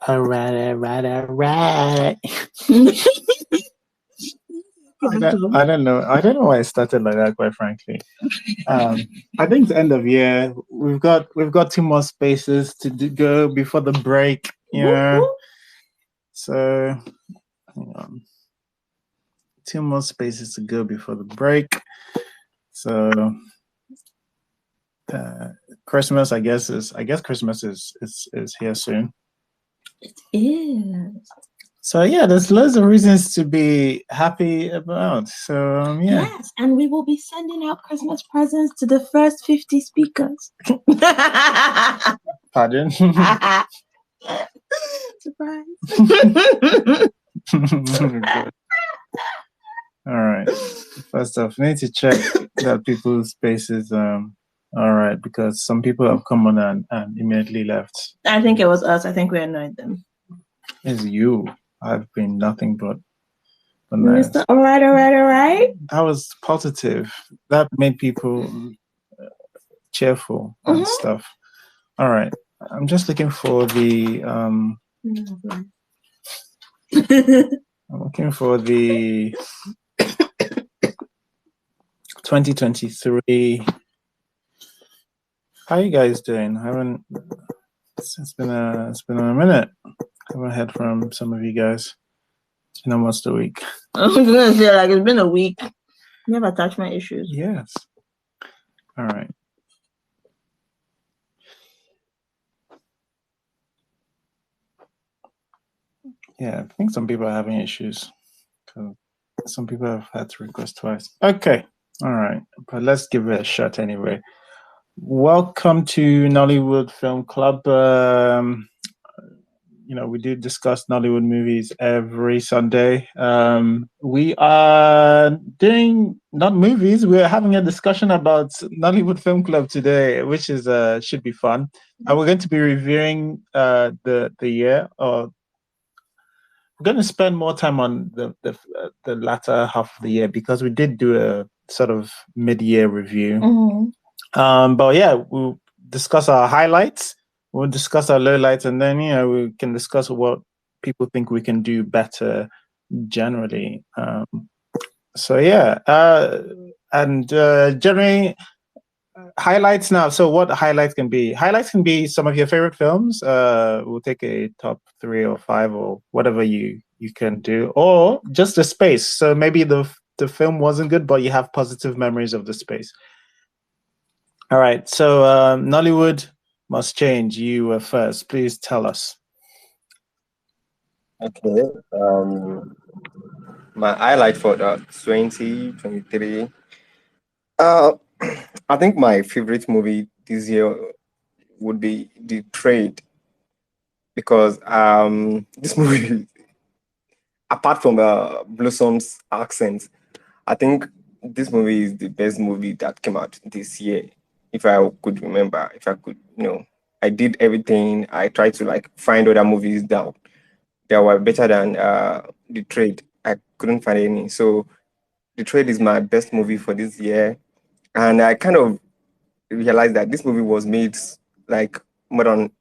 All right. I don't know. I don't know why it started like that, quite frankly. I think it's end of year. We've got two more spaces to go before the break. So hang on. Two more spaces to go before the break. So Christmas, I guess Christmas is here soon. It is. So yeah, there's loads of reasons to be happy about. So yeah. Yes, and we will be sending out Christmas presents to the first 50 speakers. Pardon? Surprise. All right. First off, we need to check that people's spaces all right, because some people have come on and immediately left. I think it was us. I think we annoyed them. It's you. I've been nothing but nice. Mr. All right. That was positive. That made people cheerful and stuff. All right. I'm just looking for the I'm looking for the 2023. How are you guys doing? It's been a minute. I haven't heard from some of you guys. It's been almost a week. I was gonna say, like, it's been a week. Never touched my issues. Yes. All right. Yeah, I think some people are having issues. Some people have had to request twice. Okay. All right. But let's give it a shot anyway. Welcome to Nollywood Film Club. We do discuss Nollywood movies every Sunday. We are doing not movies. We're having a discussion about Nollywood Film Club today, which is should be fun. And we're going to be reviewing the year. We're going to spend more time on the latter half of the year because we did do a sort of mid-year review. But yeah, we'll discuss our highlights. We'll discuss our lowlights, and then we can discuss what people think we can do better generally. So yeah, and generally highlights now. So what highlights can be? Highlights can be some of your favorite films. We'll take a top 3 or 5 or whatever you can do, or just the space. So maybe the film wasn't good, but you have positive memories of the space. All right. So Nollywood Must Change. You were first. Please tell us. Okay. My highlight for the 2023. I think my favorite movie this year would be The Trade, because this movie, apart from Blossom's accent, I think this movie is the best movie that came out this year. If I could remember, I did everything. I tried to find other movies that were better than The Trade. I couldn't find any. So The Trade is my best movie for this year. And I kind of realized that this movie was made more than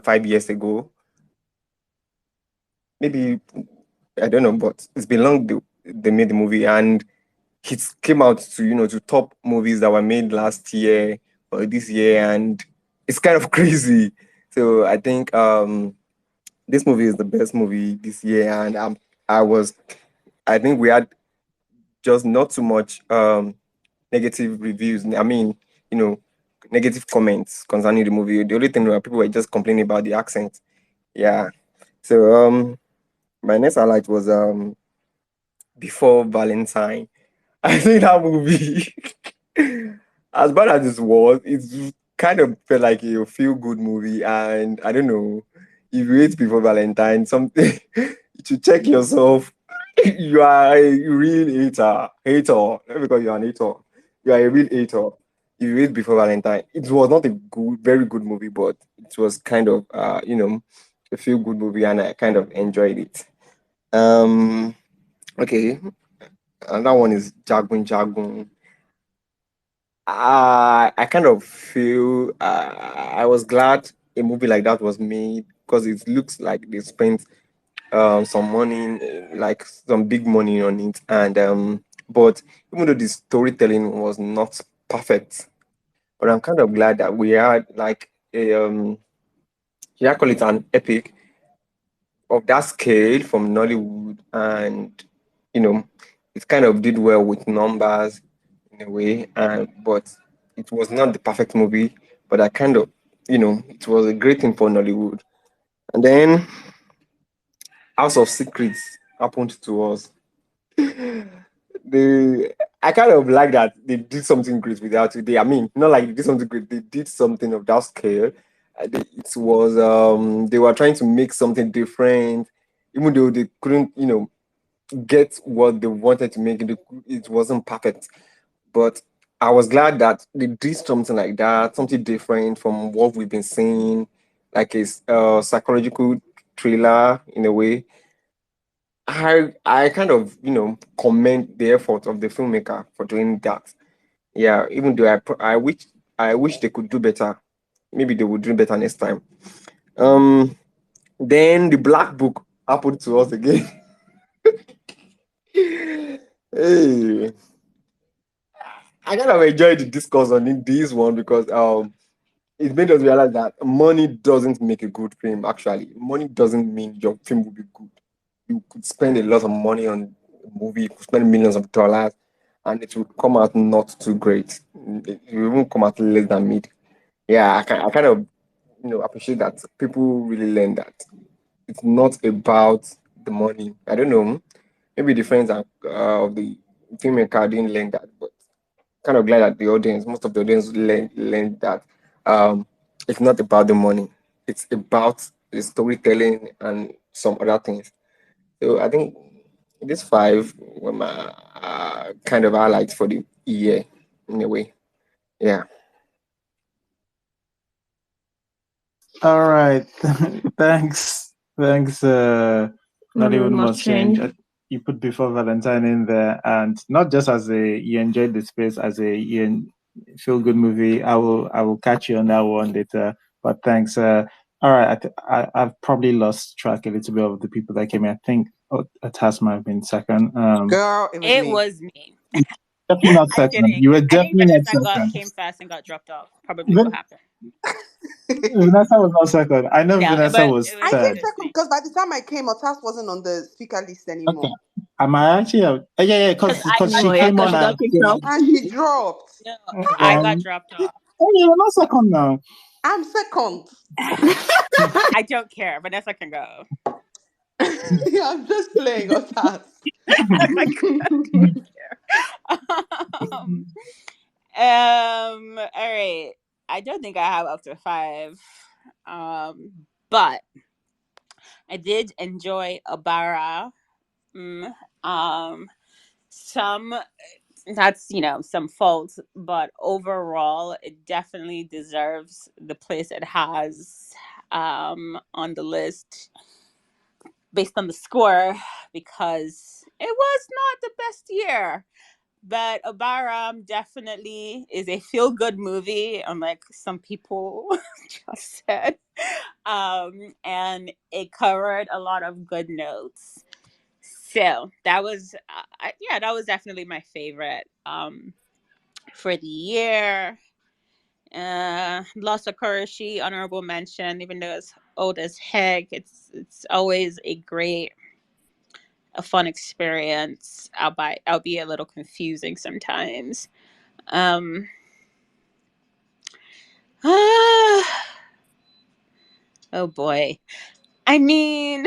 5 years ago? Maybe, I don't know, but it's been long they made the movie, and it came out to top movies that were made last year or this year, and it's kind of crazy. So I think this movie is the best movie this year, and I think we had just not too much negative reviews. I mean, negative comments concerning the movie. The only thing were people were just complaining about the accent. Yeah. So my next highlight was Before Valentine. I think that movie, as bad as it was, it kind of felt like a feel-good movie. And I don't know, if you hate Before Valentine, something to check yourself. You are a real hater. Not because you're an hater. You are a real hater. If you hate Before Valentine, it was not a very good movie, but it was kind of a feel-good movie, and I kind of enjoyed it. Okay. Another one is Jagun Jagun. I kind of feel I was glad a movie like that was made, because it looks like they spent some money, like some big money on it, and but even though the storytelling was not perfect, but I'm kind of glad that we had like a yeah, I call it an epic of that scale from Nollywood, and you know, it kind of did well with numbers in a way, and but it was not the perfect movie, but I kind of, it was a great thing for Nollywood. And then House of Secrets happened to us. They, I kind of like that they did something great without it. I mean, not like they did something great, they did something of that scale. It was they were trying to make something different, even though they couldn't, get what they wanted to make. It wasn't perfect, but I was glad that they did something like that, something different from what we've been seeing, like a psychological thriller in a way. I kind of commend the effort of the filmmaker for doing that. Yeah, even though I wish they could do better. Maybe they would do better next time. Um, then the Black Book happened to us again. Hey, I kind of enjoyed the discourse on this one because it made us realize that money doesn't make a good film. Actually, money doesn't mean your film will be good. You could spend a lot of money on a movie, you could spend millions of dollars, and it will come out not too great. It will come out less than mid. Yeah, I kind of appreciate that people really learn that it's not about the money. I don't know. Maybe the friends of the filmmaker didn't learn that, but kind of glad that most of the audience learned that it's not about the money. It's about the storytelling and some other things. So I think these five were my kind of highlights for the year in a way. Yeah. All right. Thanks, Nollywood Nollywood must Must Change. change. You put Before Valentine in there, and not just as a you enjoyed the space as a feel good movie. I will catch you on that one later. But thanks. All right. I've probably lost track a little bit of the people that came in. I think Atas might have been second. Girl, it was It me. was me. Definitely not I'm second. kidding. You were I think definitely not Vanessa second. came fast and got dropped off. Probably what happened. Vanessa was not second. I know Yeah, Vanessa but was it I was came third. it was second me. because by the time I came, Otas wasn't on the speaker list Okay. anymore. Am I actually? Yeah, Because because I she Oh yeah, came because on she got and kicked off. And she dropped. no, I got um. dropped off. Oh, you're not second now. I'm second. I don't care. Vanessa can go. Yeah, I'm just playing Otas. Oh my god. All right. I don't think I have up to 5. But I did enjoy Abara. Mm, some that's some faults, but overall it definitely deserves the place it has on the list based on the score, because it was not the best year. But Abaram definitely is a feel good movie, unlike some people just said. And it covered a lot of good notes. So that was, yeah, that was definitely my favorite for the year. Lost of Kuroshi, honorable mention, even though it's old as heck. It's always a fun experience. I'll be a little confusing sometimes. Um, oh boy. I mean,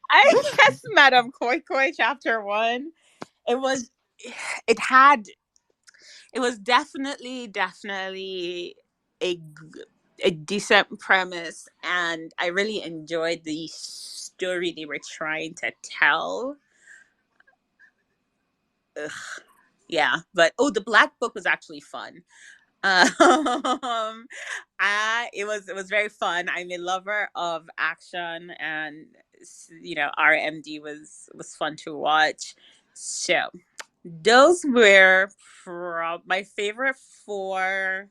I guess Madame Koi Koi Chapter 1. It was, it had, it was definitely a a decent premise, and I really enjoyed the story they were trying to tell. Ugh, yeah, but the Black Book was actually fun. Um, it was very fun. I'm a lover of action, and RMD was fun to watch. So those were my favorite 4.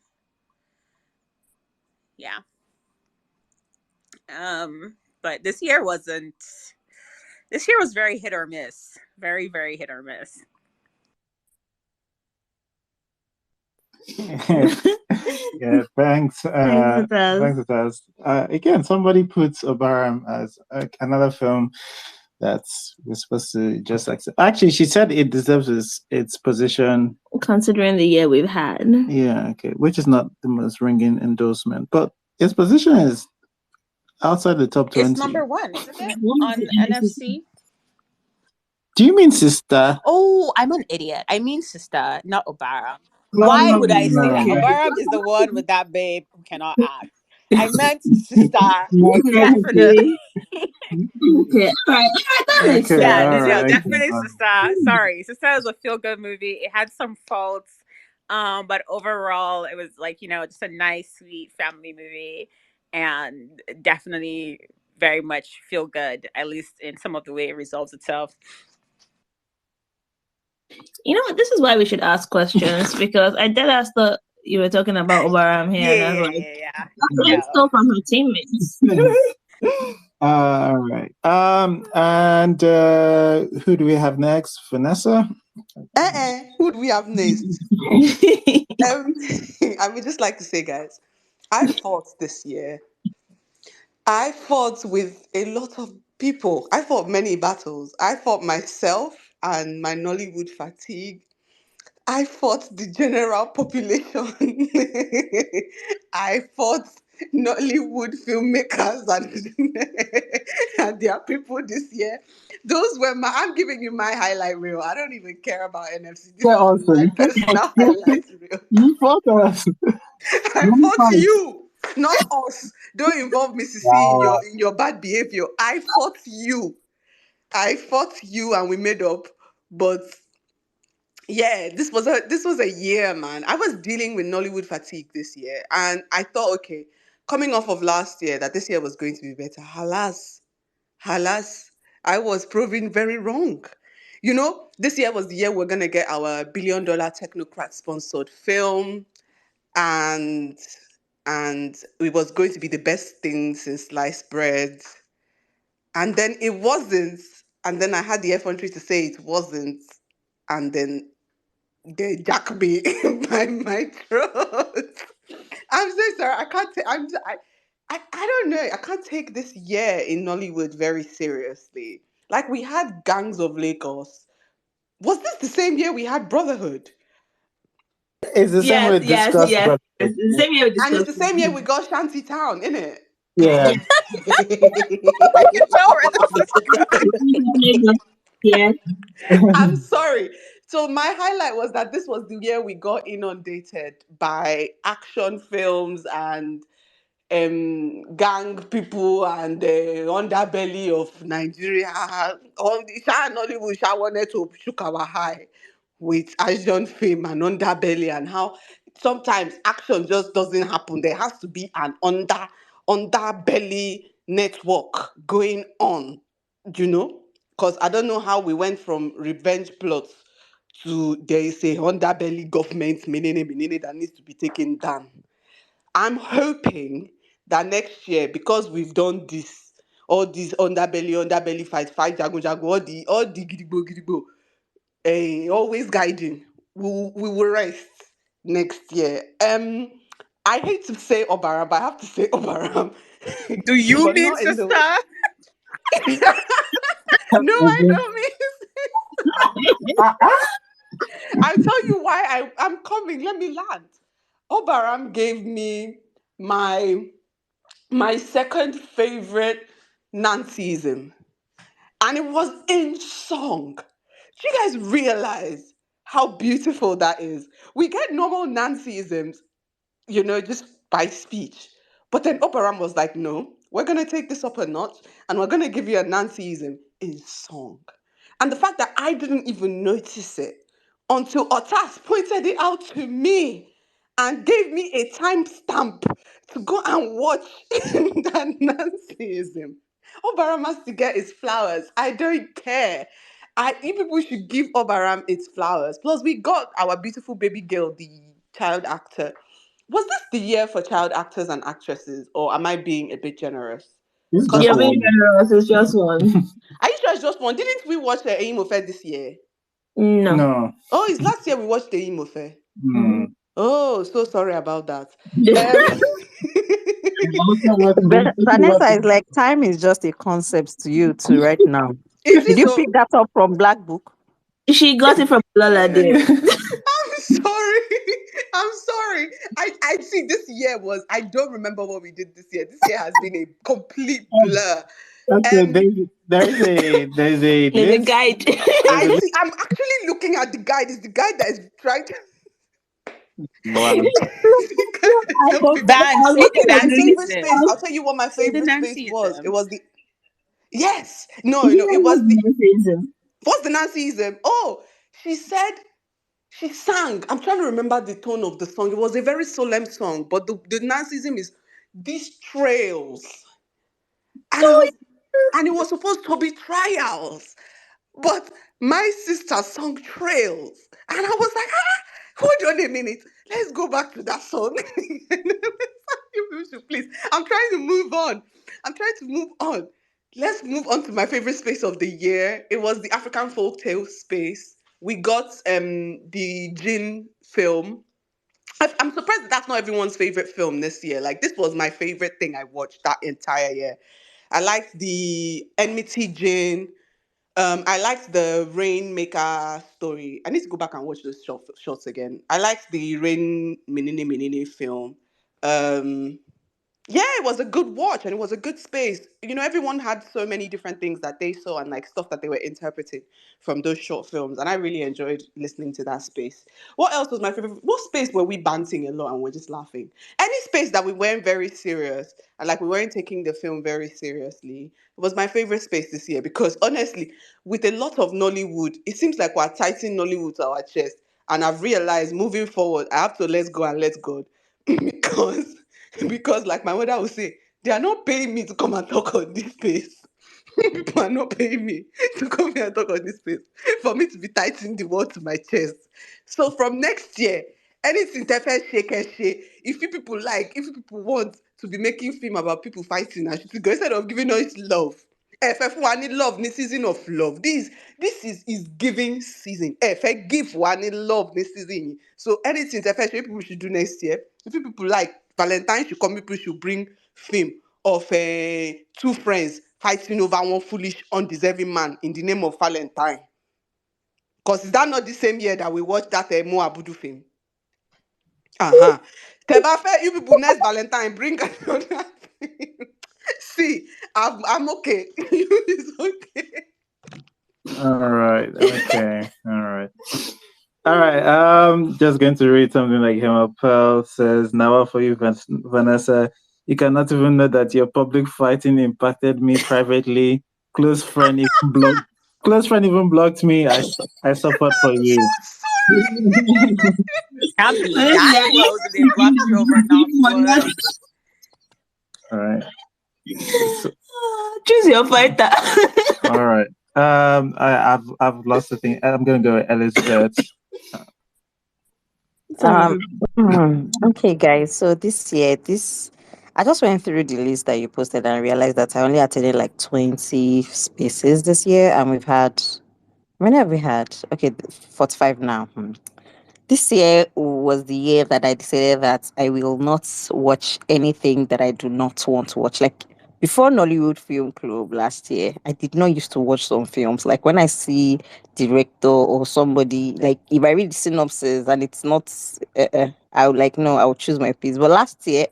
Yeah, But this year wasn't. This year was very hit or miss. Very, very hit or miss. Yeah, thanks. Thanks, Taz. Again, somebody puts Obaram as another film that's we're supposed to just accept. Actually, she said it deserves its position. Considering the year we've had. Yeah, okay, which is not the most ringing endorsement, but its position is outside the top 20. It's number one, isn't it? On NFC. Do you mean Sister? Oh, I'm an idiot. I mean Sister, not Obaram. Why would I say that? Obaram is the one with that babe who cannot act. I meant Sister. Definitely. Okay, all right. That makes sense. Yeah, definitely Sister. Sorry, Sister is a feel-good movie. It had some faults, but overall, it was like just a nice, sweet family movie, and definitely very much feel good. At least in some of the way it resolves itself. You know what? This is why we should ask questions, because I did ask you were talking about Obaram here, and I was like, let's go from her teammates. All right. And who do we have next? Vanessa? Who do we have next? I would just like to say, guys, I fought this year. I fought with a lot of people. I fought many battles. I fought myself and my Nollywood fatigue. I fought the general population. I fought Nollywood filmmakers and, and their people this year. Those were I'm giving you my highlight reel. I don't even care about NFC. This is my personal highlight reel. You fought us. I fought you, not us. Don't involve Mrs. C in your bad behavior. I fought you. I fought you and we made up. But yeah, this was a year, man. I was dealing with Nollywood fatigue this year, and I thought, okay, coming off of last year, that this year was going to be better. Halas, I was proven very wrong. This year was the year we're gonna get our $1 billion technocrat sponsored film, and it was going to be the best thing since sliced bread, and then it wasn't, and then I had the effrontery to say it wasn't, and then they jack me by my throat. I'm so sorry. I can't take. I don't know. I can't take this year in Nollywood very seriously. Like we had Gangs of Lagos. Was this the same year we had Brotherhood? It's the same way we discussed. It's the same year we discussed. And it's the same year we got Shanty Town, isn't it? Yeah. You know where this is going. Yeah. I'm sorry. So my highlight was that this was the year we got inundated by action films and gang people and the underbelly of Nigeria. All the Nollywood wanted to shook our high with Asian fame and underbelly, and how sometimes action just doesn't happen. There has to be an underbelly network going on, because I don't know how we went from revenge plots to there is a underbelly government meaning that needs to be taken down. I'm hoping that next year, because we've done this, all these underbelly fight, jago, all the gidigbo, always guiding, we will rest next year. I hate to say Obaram, but I have to say Obaram. Do you But mean not in the Sister? No, I don't mean. I'll tell you why I'm coming. Let me land. Obaram gave me my second favorite Nancyism, and it was in song. Do you guys realize how beautiful that is? We get normal Nancyisms, just by speech. But then Operam was like, no, we're going to take this up a notch and we're going to give you a Nancyism in song. And the fact that I didn't even notice it until Otas pointed it out to me and gave me a timestamp to go and watch that Nancyism. Obaram has to get his flowers. I don't care. You people should give Obaram its flowers. Plus, we got our beautiful baby girl, the child actor. Was this the year for child actors and actresses, or am I being a bit generous? It's Because just You're being one. generous. It's just one. are you sure it's just one? Didn't we watch the Aim Fair this year? No. No. Oh, it's last year we watched the Aim Fair. Hmm. Oh, so sorry about that. Mm. Um, Vanessa is like, time is just a concept to you too right now. is Did it you so? pick that up from Black Book? She got it from Lola there. I'm sorry. I'm sorry. I see this year was I don't remember what we did this year. This year has been a complete blur. Okay, Um There's a this guide. there's a I'm actually looking at the guide. It's the guide that is trying to wow. the guide is I helping me. I Bang, was say Okay, the looking at my dance the list. favorite season. space. I'll tell you what my Say the favorite dance space was. It season. was the yes. No, Yeah, no, it was what's the the season? what's the Nazism? Oh, she said she sang. I'm trying to remember the tone of the song. It was a very solemn song, but the Nazism is these trails. And I Oh, was and it was supposed to be trials. But my sister sung Trails. And I was like, hold on a minute. Let's go back to that song. You should please. I'm trying to move on. I'm trying to move on. Let's move on to my favorite space of the year. It was the African folktale space. We got the Jin film. I'm surprised that that's not everyone's favorite film this year. Like this was my favorite thing I watched that entire year. I liked the Enmity Jin. I liked the Rainmaker story. I need to go back and watch those shots again. I liked the Rain Menini Menini film. Um, yeah, it was a good watch and it was a good space. You know, everyone had so many different things that they saw and like stuff that they were interpreting from those short films. And I really enjoyed listening to that space. What else was my favorite? What space were we banting a lot and we're just laughing? Any space that we weren't very serious and like we weren't taking the film very seriously was my favorite space this year because honestly, with a lot of Nollywood, it seems like we're tightening Nollywood to our chest. And I've realized moving forward, I have to let go and let God because because like my mother would say, they are not paying me to come and talk on this space. People are not paying me to come here and talk on this space for me to be tightening the word to my chest. So from next year, anything Tefe shake and shake. If you people like, if you people want to be making film about people fighting and shooting, go instead of giving us love. FF one need love, need season of love. This is giving season. FF give one need love this season. So anything FF people should do next year. If you people like Valentine should come, people should bring film of two friends fighting over one foolish, undeserving man in the name of Valentine. Because is that not the same year that we watched that Mo Abudu film? Uh-huh. Tebafe, you people next Valentine, bring another film. See, I'm okay. It's okay. All right. Okay. All right. All right. Just going to read something like Hema Pearl says, now for you, Vanessa. You cannot even know that your public fighting impacted me privately. Close friend even blocked. Close friend even blocked me. I suffered for I'm so you. sorry. Can't be Honestly, that I close used and to they think blocked you that over the one Nollywood. All right. So, choose your fighter. all right. I've lost the thing. I'm gonna go with Elizabeth. Um, Sorry. okay, guys. So this year, I just went through the list that you posted and realized that I only attended like 20 spaces this year, and we've had, how many have we had? Okay, 45 now. This year was the year that I decided that I will not watch anything that I do not want to watch. Like before Nollywood Film Club last year, I did not used to watch some films. Like when I see director or somebody, like if I read the synopsis and it's not, I would like no, I would choose my piece. But last year,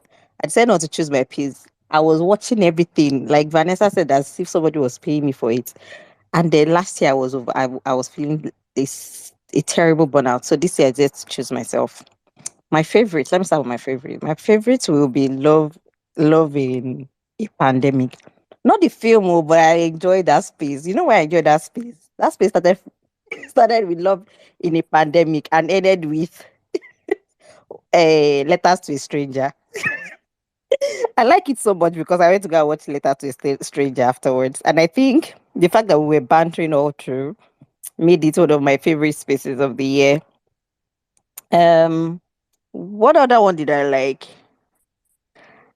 I decided not to choose my piece. I was watching everything. Like Vanessa said, as if somebody was paying me for it. And then last year I was feeling this a terrible burnout. So this year I just choose myself. My favorite, let me start with my favorite. My favorite will be Love in a Pandemic. Not the film, oh, but I enjoy that space. You know why I enjoy that space? That space started with Love in a Pandemic and ended with Letters to a Stranger. I like it so much because I went to go and watch Letter to a Stranger afterwards. And I think the fact that we were bantering all through made it one of my favorite spaces of the year. Um, what other one did I like?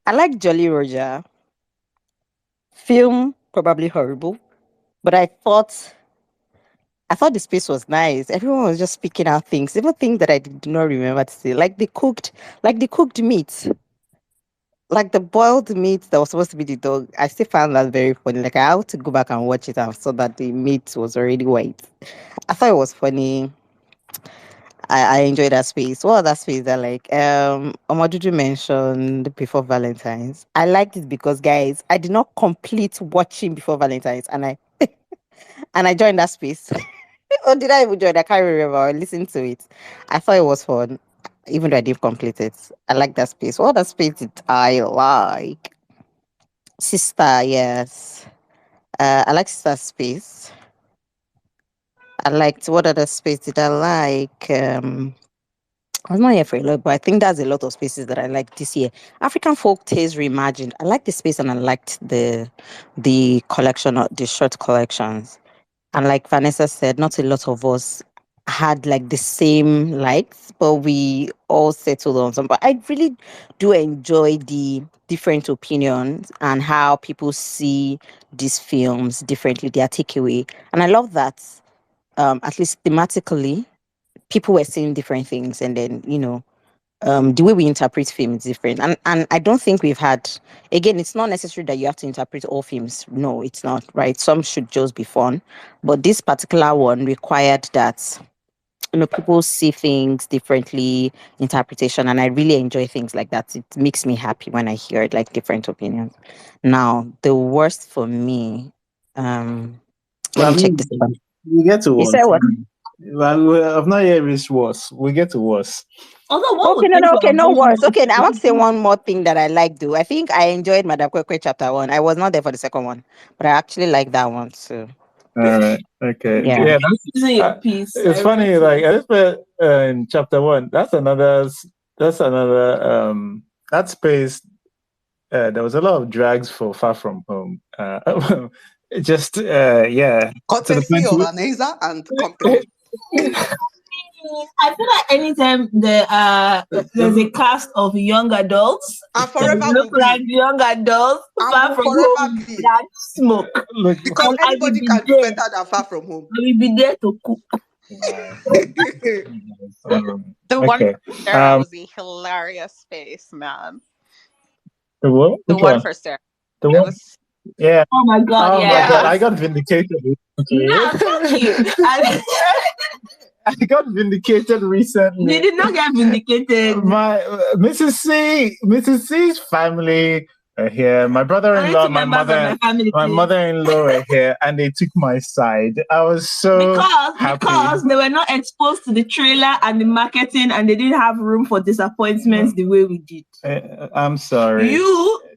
I like Jolly Roger. Film probably horrible, but I thought the space was nice. Everyone was just speaking out things, even things that I did not remember to say, like the cooked meat, like the boiled meat that was supposed to be the dog. I still found that very funny. Like I had to go back and watch it and saw that the meat was already white. I thought it was funny. I enjoyed that space. What other space that like Omodudu mentioned before Valentine's? I liked it because guys, I did not complete watching before Valentine's and I joined that space. Or did I even join? I can't remember. I listened to it. I thought it was fun, even though I didn't complete it. I like that space. What other space did I like? Sister, yes. I like Sister Space. I liked what other space did I like? I was not here for a lot, but I think that's a lot of spaces that I like this year. African Folk Tales Reimagined. I liked the space and I liked the collection, the short collections. And like Vanessa said, not a lot of us had like the same likes, but we all settled on some. But I really do enjoy the different opinions and how people see these films differently, their takeaway. And I love that, at least thematically, people were saying different things. And then, the way we interpret film is different. And I don't think we've had, again, it's not necessary that you have to interpret all films. No, it's not, right? Some should just be fun. But this particular one required that, people see things differently, interpretation, and I really enjoy things like that. It makes me happy when I hear like different opinions. Now, the worst for me, let I me check mean, this one. we get to You said worse. what? I've not yet reached worse. We get to worse. Although one Okay, would no, think no, you okay, are no very worries. Okay, nice. now I want to say one more thing that I like. Do I think I enjoyed Madam Kwekwe chapter 1? I was not there for the second one, but I actually like that one too. All right. Okay. Yeah. Yeah. Using your piece. It's I funny. read Like it. I just read in chapter 1. That's another. That's another. That space. There was a lot of drags for Far From Home. It just. Yeah. To the Courtesy point. of Aneza and company. I feel like anytime there's a cast of young adults And that forever look will like be. young adults, And Far will From forever Home, be. that smoke. Look. Because And I will anybody be can do there. better than Far From Home. I will be there to cook. The one Okay. for Sarah was a hilarious space, man. The what? The Which one one? for Sarah. The It one? was Yeah. Oh my god, Oh my God! yeah. I got vindicated recently. Nah, fuck you. I got vindicated recently. You did not get vindicated. My Mrs. C's family are here. My Only brother-in-law, two members of my family, my please. mother-in-law are here, and they took my side. I was so happy. Because they were not exposed to the trailer and the marketing, and they didn't have room for disappointments the way we did. I'm sorry.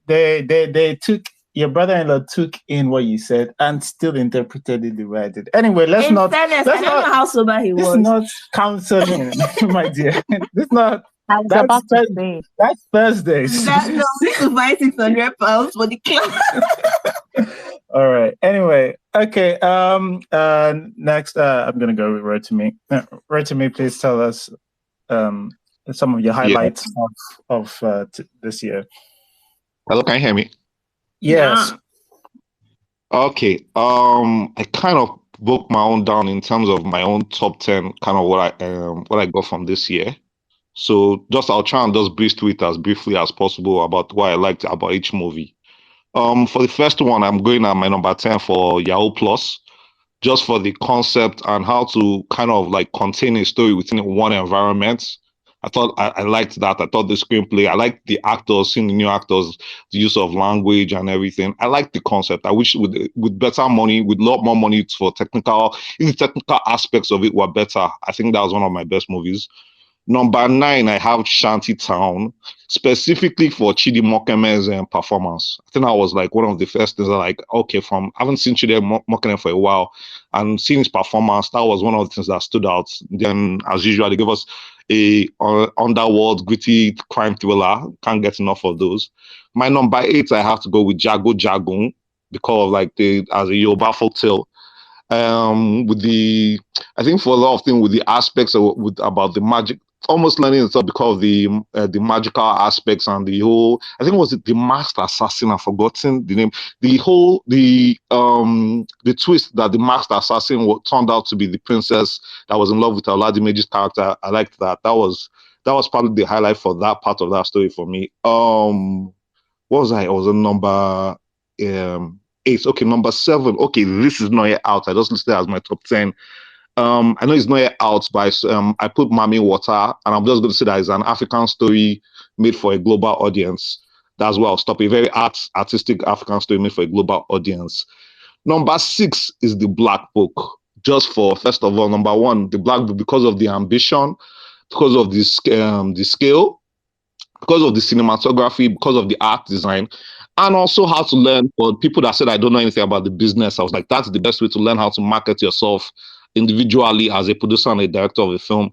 They took your brother-in-law took in what you said and still interpreted it the way I did. Anyway, let's In not. fairness, Let's I don't not. know how sober he This was. is not counseling, my dear. This is not. I was That's about to Thurs- say. That's Thursdays. No, we need to buy £600 for the club. All right. Anyway, okay. Next, I'm gonna go with Rotimi. Rotimi, please tell us some of your highlights of this year. Hello, can you hear me? Yes. Okay. I kind of broke my own down in terms of my own top 10, kind of what I got from this year. So I'll try and just breeze through it as briefly as possible about what I liked about each movie. For the first one, I'm going at my number 10 for Yahoo Plus, just for the concept and how to kind of like contain a story within one environment. I thought I liked that. I thought the screenplay, I liked the actors, seeing the new actors, the use of language and everything. I liked the concept. I wish with better money, with a lot more money for technical, if the technical aspects of it were better, I think that was one of my best movies. Number 9, I have Shantytown, specifically for Chidi Mokeme's performance. I think that was like one of the first things that okay, I haven't seen Chidi Mokeme for a while, and seeing his performance, that was one of the things that stood out. Then, as usual, they gave us a underworld gritty crime thriller. Can't get enough of those. My number 8, I have to go with Jago Jagun, because as a Yoruba folktale. I think for a lot of things with the aspects about the magic almost learning itself because of the magical aspects and the whole. I think it was the masked assassin. I've forgotten the name. The twist that the masked assassin turned out to be the princess that was in love with Oladimeji's character. I liked that. That was probably the highlight for that part of that story for me. What was I? I was on number 8. Okay, number 7. Okay, this is not yet out. I just listed it as my top 10. I know it's not yet out, but I put Mami Water, and I'm just going to say that it's an African story made for a global audience. That's where I'll stop. A very artistic African story made for a global audience. Number 6 is The Black Book. Just for, first of all, number 1, The Black Book, because of the ambition, because of the scale, because of the cinematography, because of the art design, and also how to learn. For people that said I don't know anything about the business, I was like, that's the best way to learn how to market yourself individually as a producer and a director of a film.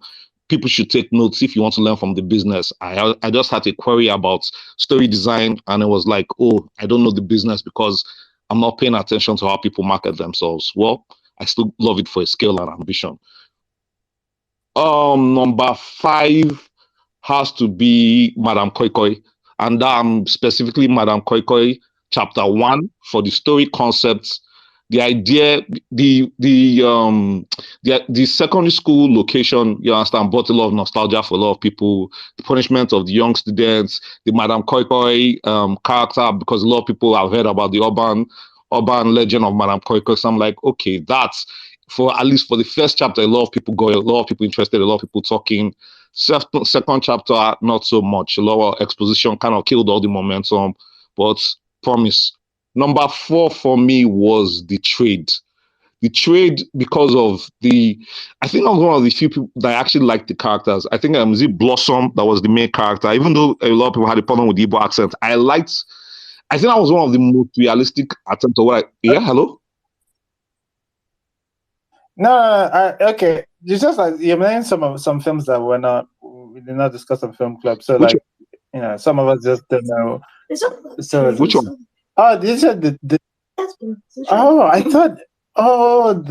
People should take notes if you want to learn from the business. I just had a query about story design, and it was like, oh, I don't know the business because I'm not paying attention to how people market themselves. Well, I still love it for a scale and ambition. Number 5 has to be Madame Koi Koi, and specifically Madame Koi Koi chapter 1 for the story concepts, the idea, the secondary school location, you understand, brought a lot of nostalgia for a lot of people. The punishment of the young students, the Madame Koi Koi character, because a lot of people have heard about the urban legend of Madame Koi Koi. So I'm like, okay, that's for at least for the first chapter, a lot of people interested, a lot of people talking. Second chapter, not so much. A lot of exposition kind of killed all the momentum, but promise. Number 4 for me was The Trade. The Trade, because of I think I was one of the few people that actually liked the characters. I think is it Blossom that was the main character, even though a lot of people had a problem with the Igbo accent. I think I was one of the most realistic attempts of hello? No, okay. It's just like you mentioned some films that we did not discuss on film club. So Which some of us just don't know. So which one? Oh, this is the Oh, I thought. Oh,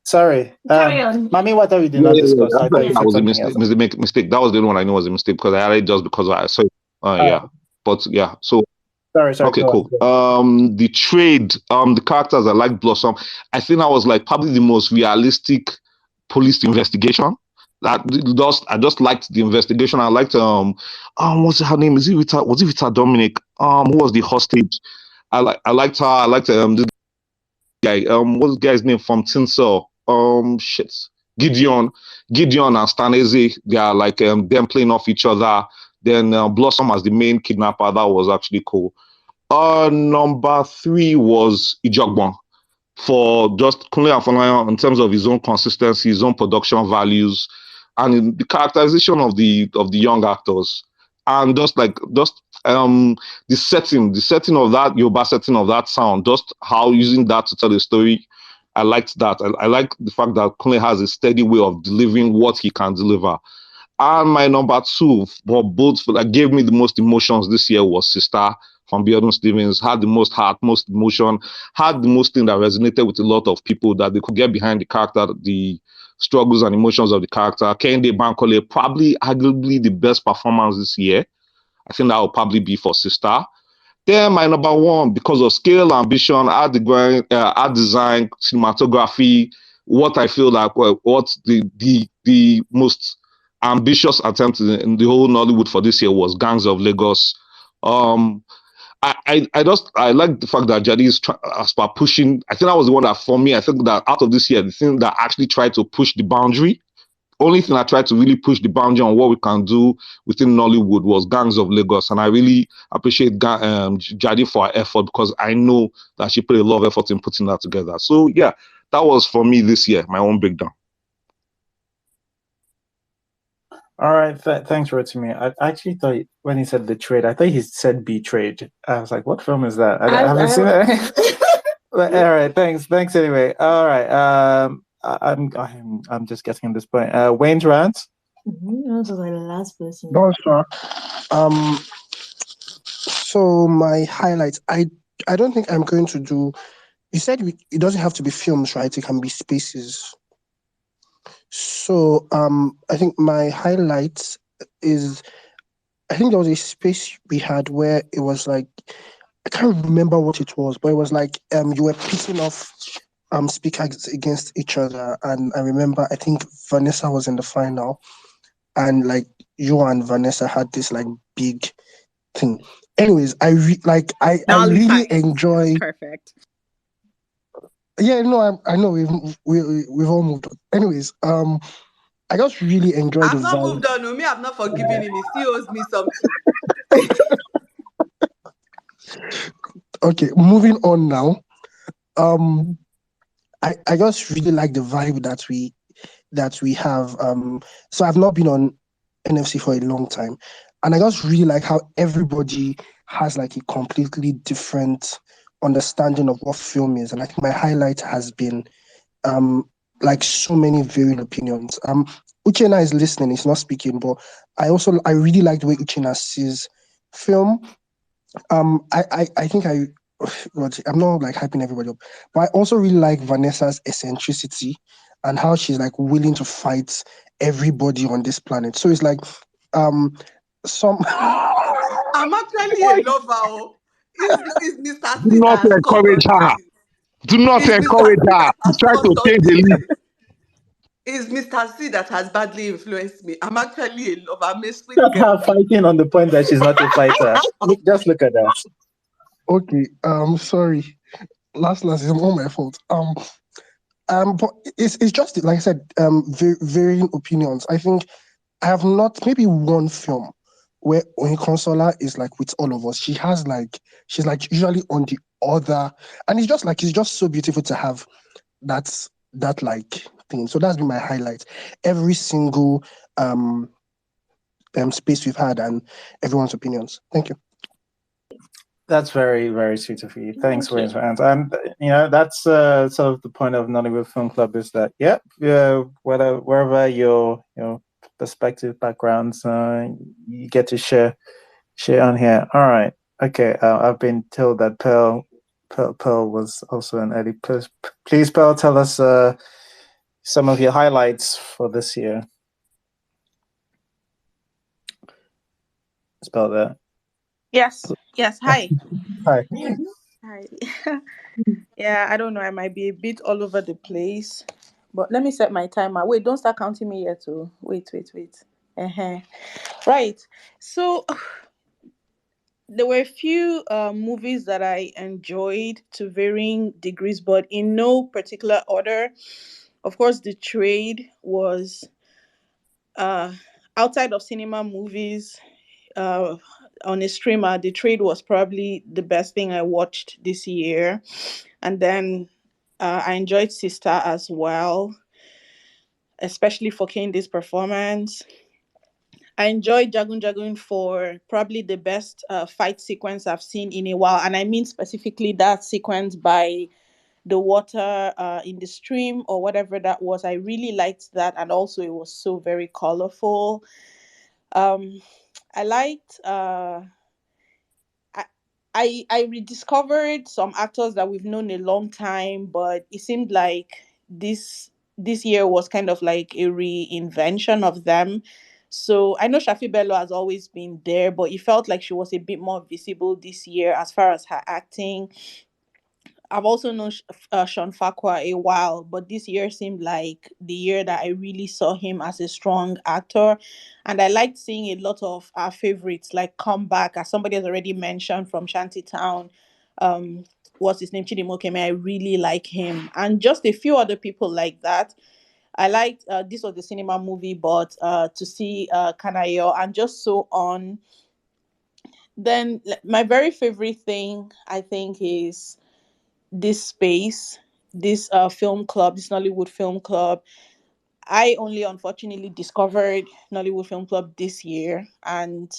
sorry. Carry on. Mami, what we did not discuss? I thought you That said was a something else. mistake. That was the only one I knew was a mistake because I had it just because I saw it. Yeah. But yeah, so Sorry. okay, cool. The Trade, the characters I like Blossom. I think I was like probably the most realistic police investigation. I just liked the investigation. I liked what's her name? Was it Rita Dominic? Who was the hostage? I liked her. I liked this guy. What's the guy's name from Tinsel? Shit. Gideon and Staneze. They are like them playing off each other. Then Blossom as the main kidnapper. That was actually cool. Number 3 was Ijogbon for just Kunle Afolayan in terms of his own consistency, his own production values, and in the characterization of the young actors, and just the setting of that Yoruba setting of that sound, just how using that to tell a story. I liked that. I like the fact that Kunle has a steady way of delivering what he can deliver. And my number 2 for both that gave me the most emotions this year was Sister from Biodun Stevens. Had the most heart, most emotion, had the most thing that resonated with a lot of people that they could get behind the character, the struggles and emotions of the character. Kehinde Bankole, probably arguably the best performance this year. I think that will probably be for Sister. Then my number 1, because of scale, ambition, art design, cinematography, what I feel like, what the most ambitious attempt in the whole Nollywood for this year was Gangs of Lagos. I like the fact that Jadi is as per pushing. I think that was the one that for me, I think that out of this year, the thing that actually tried to push the boundary. Only thing I tried to really push the boundary on what we can do within Nollywood was Gangs of Lagos, and I really appreciate Jadi for her effort because I know that she put a lot of effort in putting that together. So yeah, that was for me this year, my own breakdown. All right, thanks, Rotimi. I actually thought when he said The Trade, I thought he said Betrayed. I was like, what film is that? I haven't seen it. But, all right, thanks anyway. All right, I'm just guessing at this point. Wayne's Rants. This was like the last person. No, sure. So my highlights. I don't think I'm going to do. You said it doesn't have to be films, right? It can be spaces. So I think my highlights is, I think there was a space we had where it was like, I can't remember what it was, but it was like you were pissing off speakers against each other. And I remember, I think Vanessa was in the final, and like you and Vanessa had this like big thing. Anyways, I Nolly really fights. enjoy. Perfect. Yeah, no, I know we've all moved on. Anyways, I just really enjoy the I've not vibe. moved on. No, me, I've not forgiven him. He still owes me something. Okay, moving on now. Um, I just really like the vibe that we have. So I've not been on NFC for a long time, and I just really like how everybody has like a completely different understanding of what film is. And I think my highlight has been um like so many varying opinions. Uchenna is listening; he's not speaking, but I really like the way Uchenna sees film. I think I'm not like hyping everybody up, but I also really like Vanessa's eccentricity and how she's like willing to fight everybody on this planet. So it's like, some. I'm actually a lover. Oh. It's Mr. Do C that not has caused all encourage this her. thing. Do not It's Mr. encourage C her. that She's has trying to caused all change the this lead. thing. It's Mr. C that has badly influenced me. I'm actually a lover. I'm a sweet Just girl. her fighting on the point that she's not a fighter. Just look at that. Okay, sorry. Last, it's all my fault. But it's just like I said, varying opinions. I think I have not, maybe one film where Consola is like with all of us. She's like usually on the other, and it's just so beautiful to have that like thing. So that's been my highlight. Every single space we've had and everyone's opinions. Thank you. That's very, very sweet of you. Thanks for Thank you. your and that's sort of the point of Nollywood Film Club is that wherever your perspective backgrounds, you get to share on here. All right, okay. I've been told that Pearl was also an early. Please, Pearl, tell us some of your highlights for this year. Spell that. Yes. Hi. Hi. Hi. Yeah, I don't know. I might be a bit all over the place, but let me set my timer. Wait, don't start counting me yet. Oh, wait. Uh-huh. Right. So there were a few movies that I enjoyed to varying degrees, but in no particular order. Of course, The Trade was uh outside of cinema movies. Uh, on a streamer, The Trade was probably the best thing I watched this year. And then I enjoyed Sister as well, especially for Kandi's performance. I enjoyed Jagun Jagun for probably the best fight sequence I've seen in a while. And I mean specifically that sequence by the water in the stream or whatever that was. I really liked that. And also, it was so very colorful. Um, I liked. I, I rediscovered some actors that we've known a long time, but it seemed like this year was kind of like a reinvention of them. So I know Shafi Bello has always been there, but it felt like she was a bit more visible this year as far as her acting. I've also known Sean Farquhar a while, but this year seemed like the year that I really saw him as a strong actor. And I liked seeing a lot of our favorites like come back, as somebody has already mentioned from Shantytown. Um, what's his name? Chidimokeme. I really like him. And just a few other people like that. I liked this was the cinema movie, but to see Kanayo and just so on. Then my very favorite thing I think is this space, this film club, this Nollywood Film Club. I only unfortunately discovered Nollywood Film Club this year, and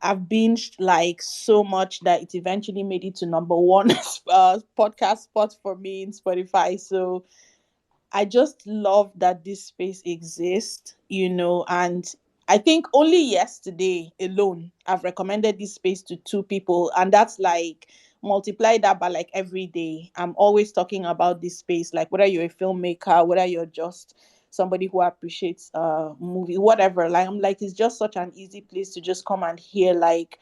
I've binged like so much that it eventually made it to number one podcast spot for me in Spotify. So I just love that this space exists, and I think only yesterday alone I've recommended this space to two people, and that's like multiply that by like every day. I'm always talking about this space, like whether you're a filmmaker, whether you're just somebody who appreciates movie, whatever. Like I'm like, it's just such an easy place to just come and hear like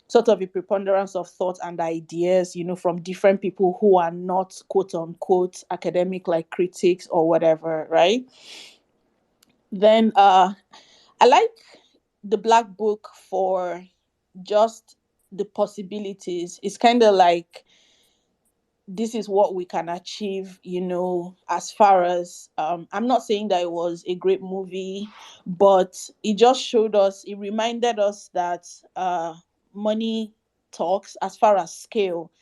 sort of a preponderance of thought and ideas, from different people who are not quote unquote academic like critics or whatever, right? Then I like the Black Book for just the possibilities. It's kind of like this is what we can achieve, as far as I'm not saying that it was a great movie, but it just showed us, it reminded us that money talks as far as scale.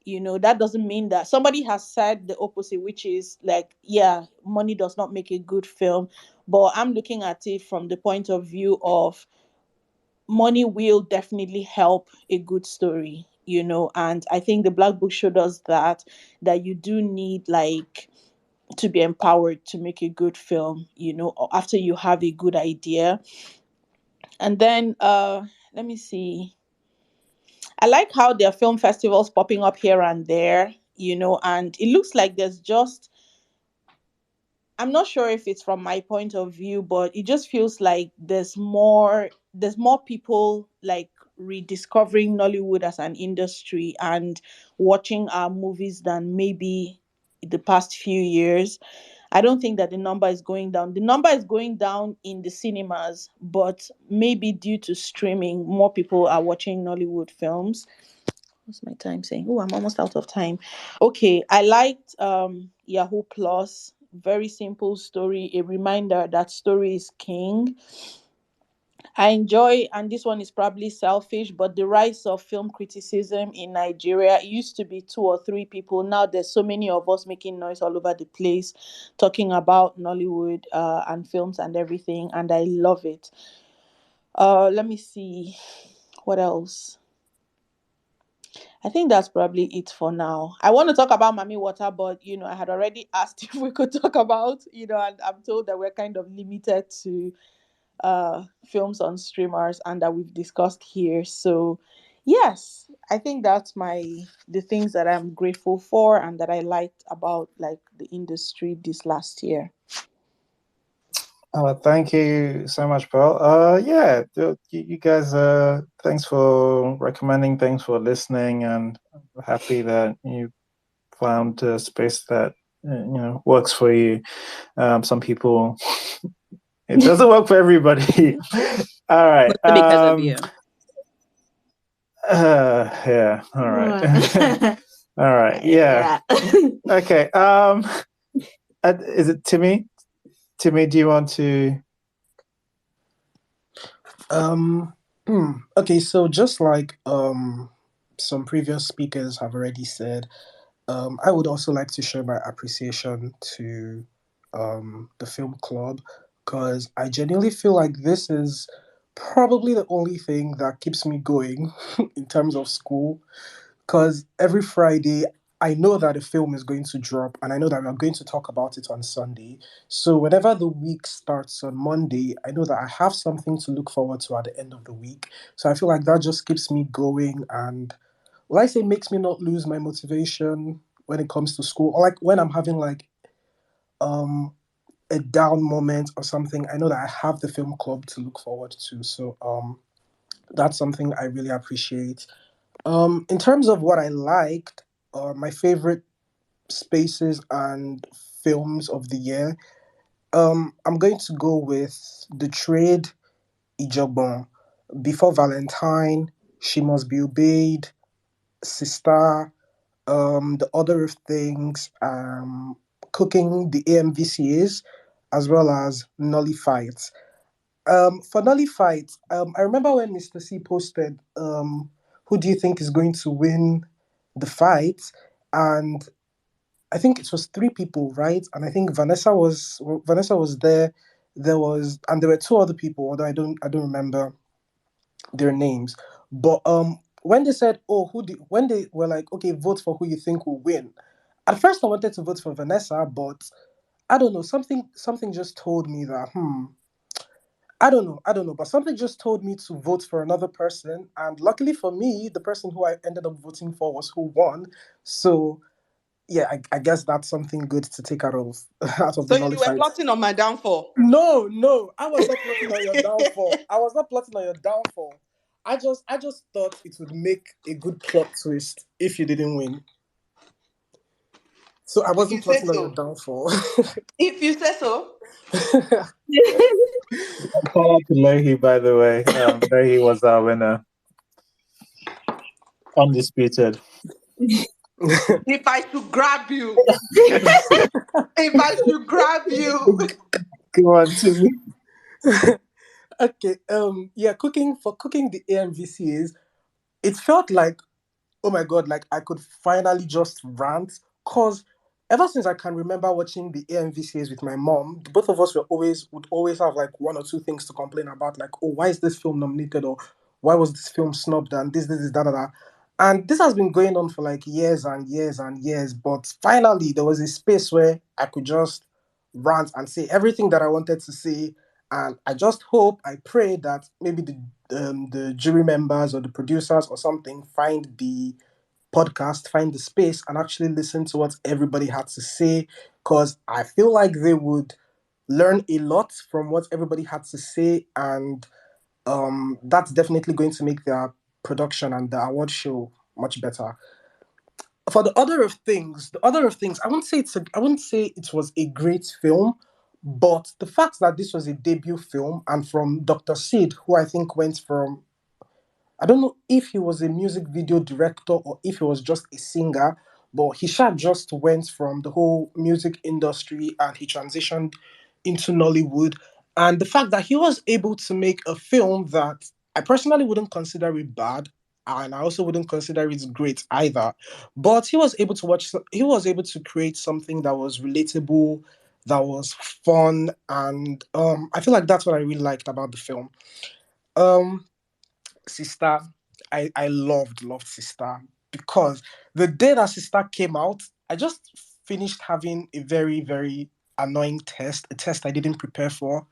That doesn't mean that somebody has said the opposite, which is like, yeah, money does not make a good film. But I'm looking at it from the point of view of money will definitely help a good story, and I think the Black Book showed us that you do need like to be empowered to make a good film, after you have a good idea. And then let me see. I like how there are film festivals popping up here and there, and it looks like there's just, I'm not sure if it's from my point of view, but it just feels like there's more people like rediscovering Nollywood as an industry and watching our movies than maybe the past few years. I don't think that the number is going down. The number is going down in the cinemas, but maybe due to streaming, more people are watching Nollywood films. What's my time saying? Oh, I'm almost out of time. Okay, I liked Yahoo Plus. Very simple story, a reminder that story is king. I enjoy, and this one is probably selfish, but the rise of film criticism in Nigeria. It used to be two or three people. Now there's so many of us making noise all over the place, talking about Nollywood and films and everything, and I love it. Let me see. What else? I think that's probably it for now. I want to talk about Mami Water, but I had already asked if we could talk about, and I'm told that we're kind of limited to films on streamers and that we've discussed here. So yes, I think that's the things that I'm grateful for and that I liked about like the industry this last year. Thank you so much, Pearl. Yeah, you guys, thanks for recommending, thanks for listening, and I'm happy that you found a space that works for you. Some people, it doesn't work for everybody. All right. Because of you. Yeah. All right. All right. Yeah. Okay. Is it Timmy? Timmy, do you want to? Okay, so just like some previous speakers have already said, I would also like to share my appreciation to the film club, because I genuinely feel like this is probably the only thing that keeps me going in terms of school, because every Friday I know that a film is going to drop and I know that we're going to talk about it on Sunday. So whenever the week starts on Monday, I know that I have something to look forward to at the end of the week. So I feel like that just keeps me going, and will I say makes me not lose my motivation when it comes to school, or like when I'm having like um a down moment or something, I know that I have the film club to look forward to. So that's something I really appreciate. In terms of what I liked, my favorite spaces and films of the year, I'm going to go with The Trade, Ijogbon, Before Valentine, She Must Be Obeyed, Sister, The Order of Things, Cooking the AMVCAs, as well as Nullified. For Nullified, I remember when Mr. C posted, who do you think is going to win the fight? And I think it was three people, right? And I think Vanessa was there. There were two other people, although I don't remember their names. But when they said, oh, when they were like, okay, vote for who you think will win. At first, I wanted to vote for Vanessa, but I don't know, something just told me that I don't know, but something just told me to vote for another person, and luckily for me, the person who I ended up voting for was who won. So yeah, I guess that's something good to take out of out of the So you were nullified. plotting on my downfall. No, I was not plotting on your downfall. I was not plotting on your downfall. I just thought it would make a good plot twist if you didn't win. So I If you wasn't say plotting on your so. downfall. If you say so. Shout out to Leahy, by the way. Leahy was our winner. Undisputed. If I should grab you. If I should grab you. Go on to me. Okay, yeah, cooking the AMVCAs, it felt like, oh my god, like I could finally just rant. Cause ever since I can remember watching the AMVCAs with my mom, both of us would always have like one or two things to complain about, like, oh, why is this film nominated, or why was this film snubbed, and this is da da da. And this has been going on for like years and years and years. But finally there was a space where I could just rant and say everything that I wanted to say. And I just hope, I pray that maybe the jury members or the producers or something find the podcast, find the space, and actually listen to what everybody had to say. Because I feel like they would learn a lot from what everybody had to say, and that's definitely going to make their production and the award show much better. For the other of things, I wouldn't say it was a great film, but the fact that this was a debut film and from Dr. Sid, who I think went from, I don't know if he was a music video director or if he was just a singer, but he just went from the whole music industry and he transitioned into Nollywood. And the fact that he was able to make a film that I personally wouldn't consider it bad, and I also wouldn't consider it great either. But he was able to create something that was relatable, that was fun, and I feel like that's what I really liked about the film. Um, Sister, I loved Sister, because the day that Sister came out, I just finished having a very, very annoying test, a test I didn't prepare for.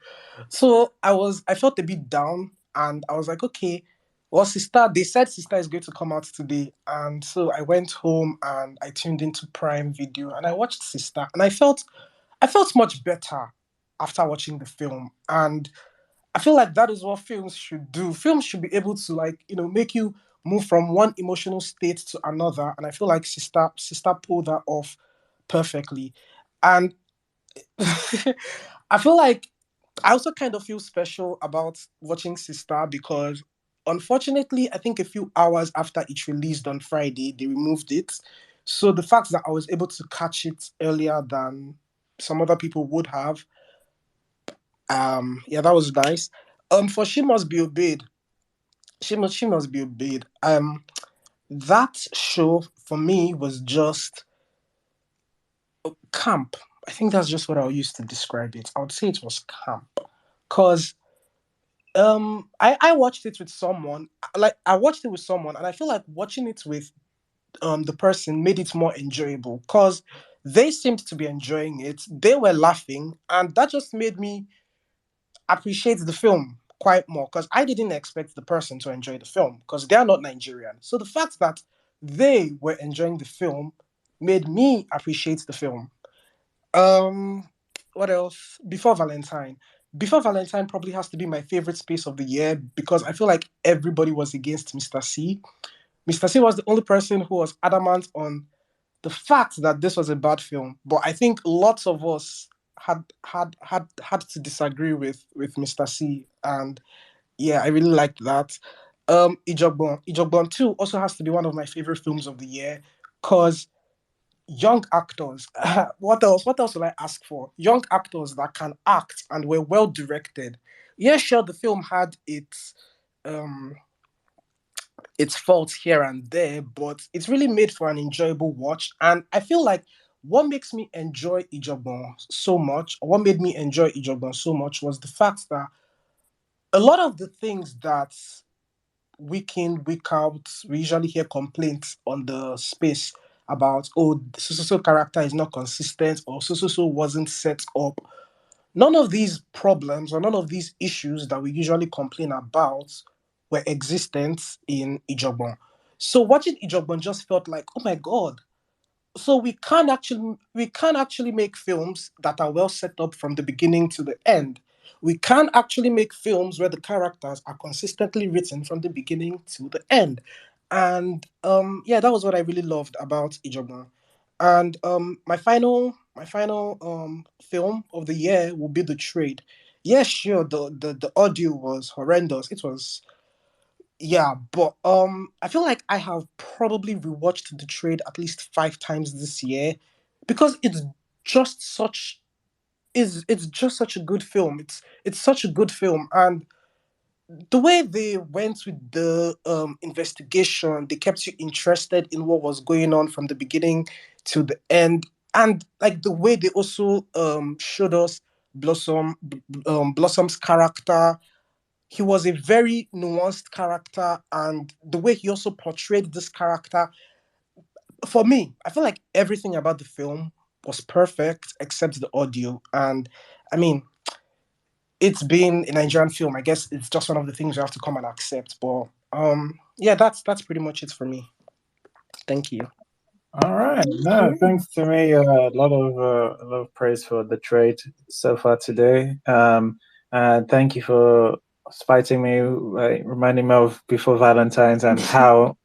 So I felt a bit down, and I was like, okay, well, Sister, they said Sister is going to come out today. And so I went home and I tuned into Prime Video and I watched Sister, and I felt much better after watching the film. And I feel like that is what films should do. Films should be able to, like, make you move from one emotional state to another. And I feel like Sister pulled that off perfectly. And I feel like I also kind of feel special about watching Sister because, unfortunately, I think a few hours after it released on Friday, they removed it. So the fact that I was able to catch it earlier than some other people would have, yeah, that was nice. For She Must Be Obeyed, she must be obeyed. That show for me was just camp. I think that's just what I used to describe it. I would say it was camp, cause I watched it with someone. Like, I watched it with someone, and I feel like watching it with the person made it more enjoyable, cause they seemed to be enjoying it. They were laughing, and that just made me appreciate the film quite more, because I didn't expect the person to enjoy the film because they are not Nigerian. So the fact that they were enjoying the film made me appreciate the film. Um, what else? Before Valentine probably has to be my favorite space of the year because I feel like everybody was against Mr. C. Mr. C was the only person who was adamant on the fact that this was a bad film, but I think lots of us had to disagree with Mr. C, and yeah, I really liked that. Ijogbon 2 also has to be one of my favorite films of the year because young actors. What else? What else will I ask for? Young actors that can act and were well directed. Yeah, sure, the film had um its faults here and there, but it's really made for an enjoyable watch. And I feel like what makes me enjoy Ijogbon so much, or what made me enjoy Ijogbon so much, was the fact that a lot of the things that week in, week out, we usually hear complaints on the space about, oh, so character is not consistent, or so wasn't set up. None of these problems or none of these issues that we usually complain about were existent in Ijogbon. So watching Ijogbon just felt like, oh my god, so we can't actually make films that are well set up from the beginning to the end. We can't actually make films where the characters are consistently written from the beginning to the end. And yeah, that was what I really loved about Ijoma. And my final film of the year will be The Trade. Yes, sure, the audio was horrendous. It was, yeah, but I feel like I have probably rewatched The Trade at least 5 times this year because just such it's just such a good film. It's such a good film, and the way they went with the investigation, they kept you interested in what was going on from the beginning to the end, and like the way they also showed us Blossom's character. He was a very nuanced character, and the way he also portrayed this character, for me, I feel like everything about the film was perfect except the audio. And I mean, it's been a Nigerian film. I guess it's just one of the things you have to come and accept. But yeah, that's pretty much it for me. Thank you. All right. No, thanks to me. A lot of praise for the trade so far today. And thank you for spiting me, reminding me of before Valentine's and how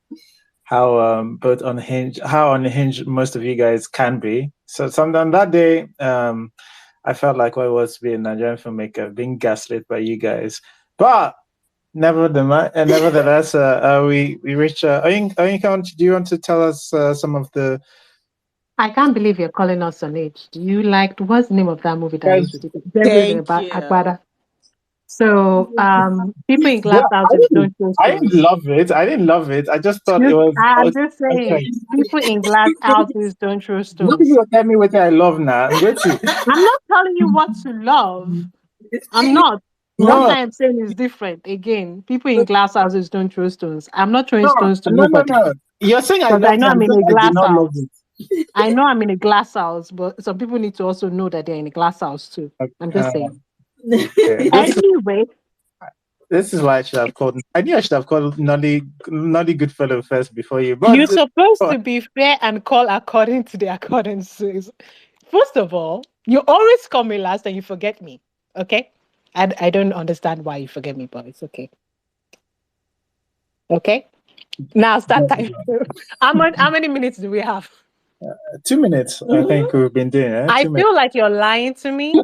both unhinged how unhinged most of you guys can be. So on that day, I felt like what it was to be a Nigerian filmmaker, being gaslit by you guys. But nevertheless, we reach. Oyinka, do you want to tell us some of the I can't believe you're calling us on age. Do you like what's the name of that movie that I used to do? Everything Thank about you. Agbada. So people in Yeah, glass houses don't show I didn't stones. love it. I didn't love it. I just thought it was I'm just okay. saying, people in glass houses don't throw What if stones. you tell me what I love now? I'm going to. I'm not telling you what to love. I'm not. What No, I am saying is different. Again, people in glass houses don't throw stones. I'm not throwing no, stones to no, no, nobody no. You're saying I because I loved know it. I'm I'm in saying a I did glass not love house. it. I know I'm in a glass house, but some people need to also know that they're in a glass house too. I'm just saying. Okay. Anyway, This is why I should have called. I knew I should have called Nolly Goodfellow first before you. you're But supposed to be fair and call according to the accordances. First of all, you always call me last and you forget me. Okay? I don't understand why you forget me, but it's okay. Okay? Now start time. How many minutes do we have? 2 minutes, I think we've been doing it. I 2 minutes. feel like you're lying to me.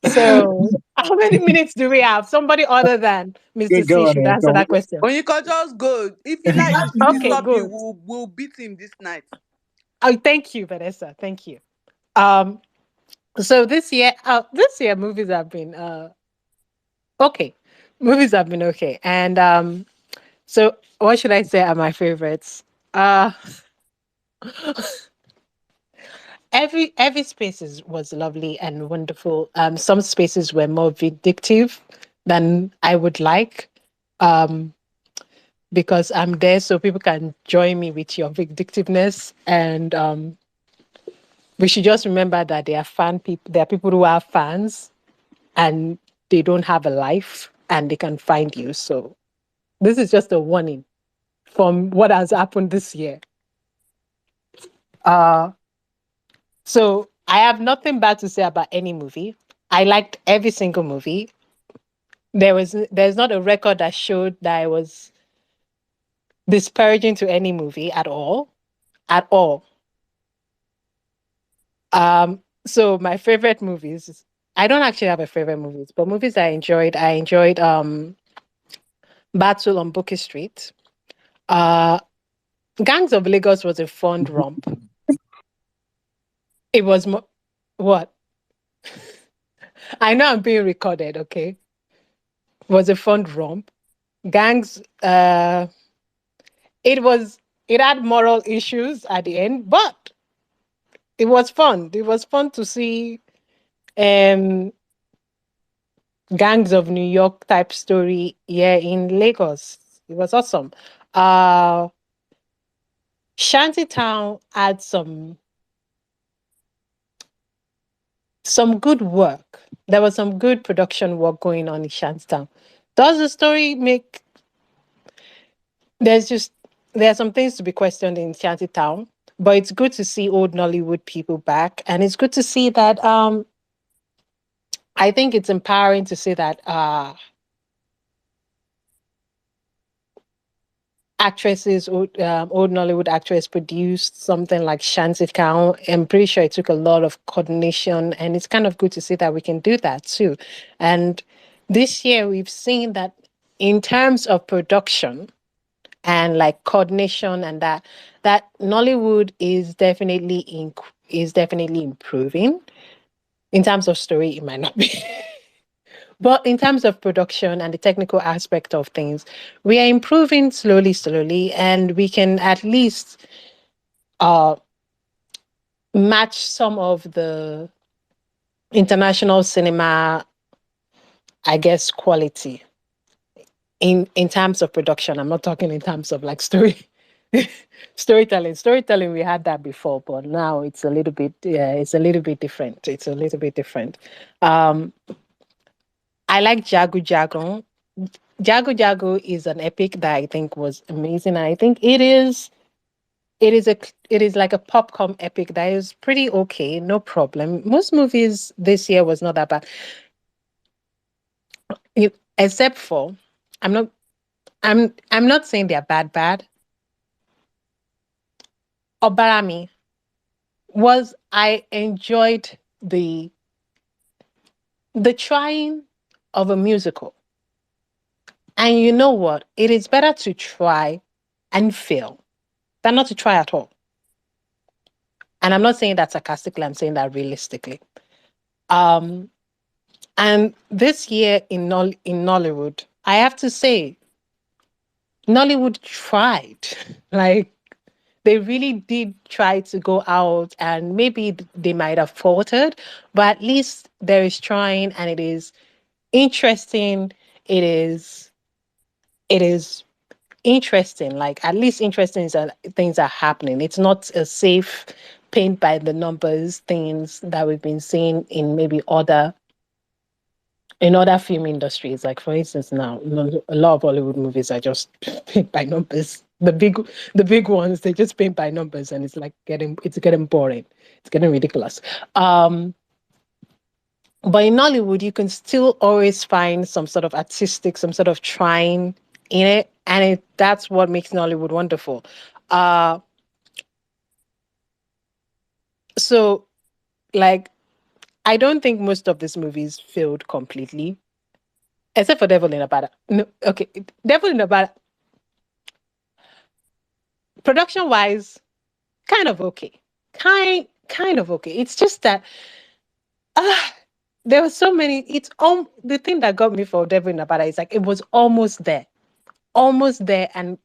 So how many minutes do we have? Somebody other than Mr. Go C on, should answer Go. that question. When you can just go. If you like to Okay, disturb you, good. we'll beat him this night. Oh, thank you, Vanessa. Thank you. Um, so this year movies have been okay. Movies have been okay. And so what should I say are my favorites? Uh every was lovely and wonderful. Some spaces were more vindictive than I would like. Um because I'm there so people can join me with your vindictiveness. And we should just remember that there are people who are fans and they don't have a life and they can find you. So this is just a warning from what has happened this year. Uh, so I have nothing bad to say about any movie. I liked every single movie. There's not a record that showed that I was disparaging to any movie at all. At all. So my favorite movies, I don't actually have a favorite movies, but movies I enjoyed Battle on Bookie Street. Uh Gangs of Lagos was a fun romp. It was what? I know I'm being recorded, okay? Was a fun romp. Gangs, it had moral issues at the end, but it was fun. It was fun to see um Gangs of New York type story here in Lagos. It was awesome. Uh Shantytown had some good work. There was some good production work going on in Shantytown. Does the story there's just there are some things to be questioned in Shantytown. But it's good to see old Nollywood people back, and it's good to see that. I think it's empowering to see that actresses, old Nollywood actress produced something like Shanty Cow. I'm pretty sure it took a lot of coordination, and it's kind of good to see that we can do that too. And this year we've seen that in terms of production and like coordination and that Nollywood is definitely improving. In terms of story, it might not be. But in terms of production and the technical aspect of things, we are improving slowly, slowly, and we can at least uh, match some of the international cinema, I guess, quality in terms of production. I'm not talking in terms of like storytelling. Storytelling, we had that before, but now it's a little bit, yeah, it's a little bit different. It's a little bit different. I like Jagu Jagon. Jago Jago is an epic that I think was amazing. And I think it is like a popcorn epic that is pretty okay, no problem. Most movies this year was not that bad. Except for I'm not I'm not saying they're bad. Obarami was I enjoyed the trying of a musical. And you know what? It is better to try and fail than not to try at all. And I'm not saying that sarcastically, I'm saying that realistically. Um, and this year in Nollywood, I have to say, Nollywood tried. Like they really did try to go out, and maybe they might have faltered, but at least there is trying, and it is interesting. It is interesting. Like at least interesting is that things are happening. It's not a safe paint by the numbers things that we've been seeing in other film industries. Like for instance, now a lot of Hollywood movies are just paint by numbers. The big ones, they just paint by numbers, and it's like getting boring. It's getting ridiculous. But in Nollywood, you can still always find some sort of artistic, some sort of trying in it, and that's what makes Nollywood wonderful. Uh, so, like, I don't think most of these movies failed completely, except for Devil in a Bada. No, okay, Devil in a Bada. Production wise, kind of okay, kind of okay. It's just that uh, there were so many. The thing that got me for Devil in a Bada is like it was almost there. And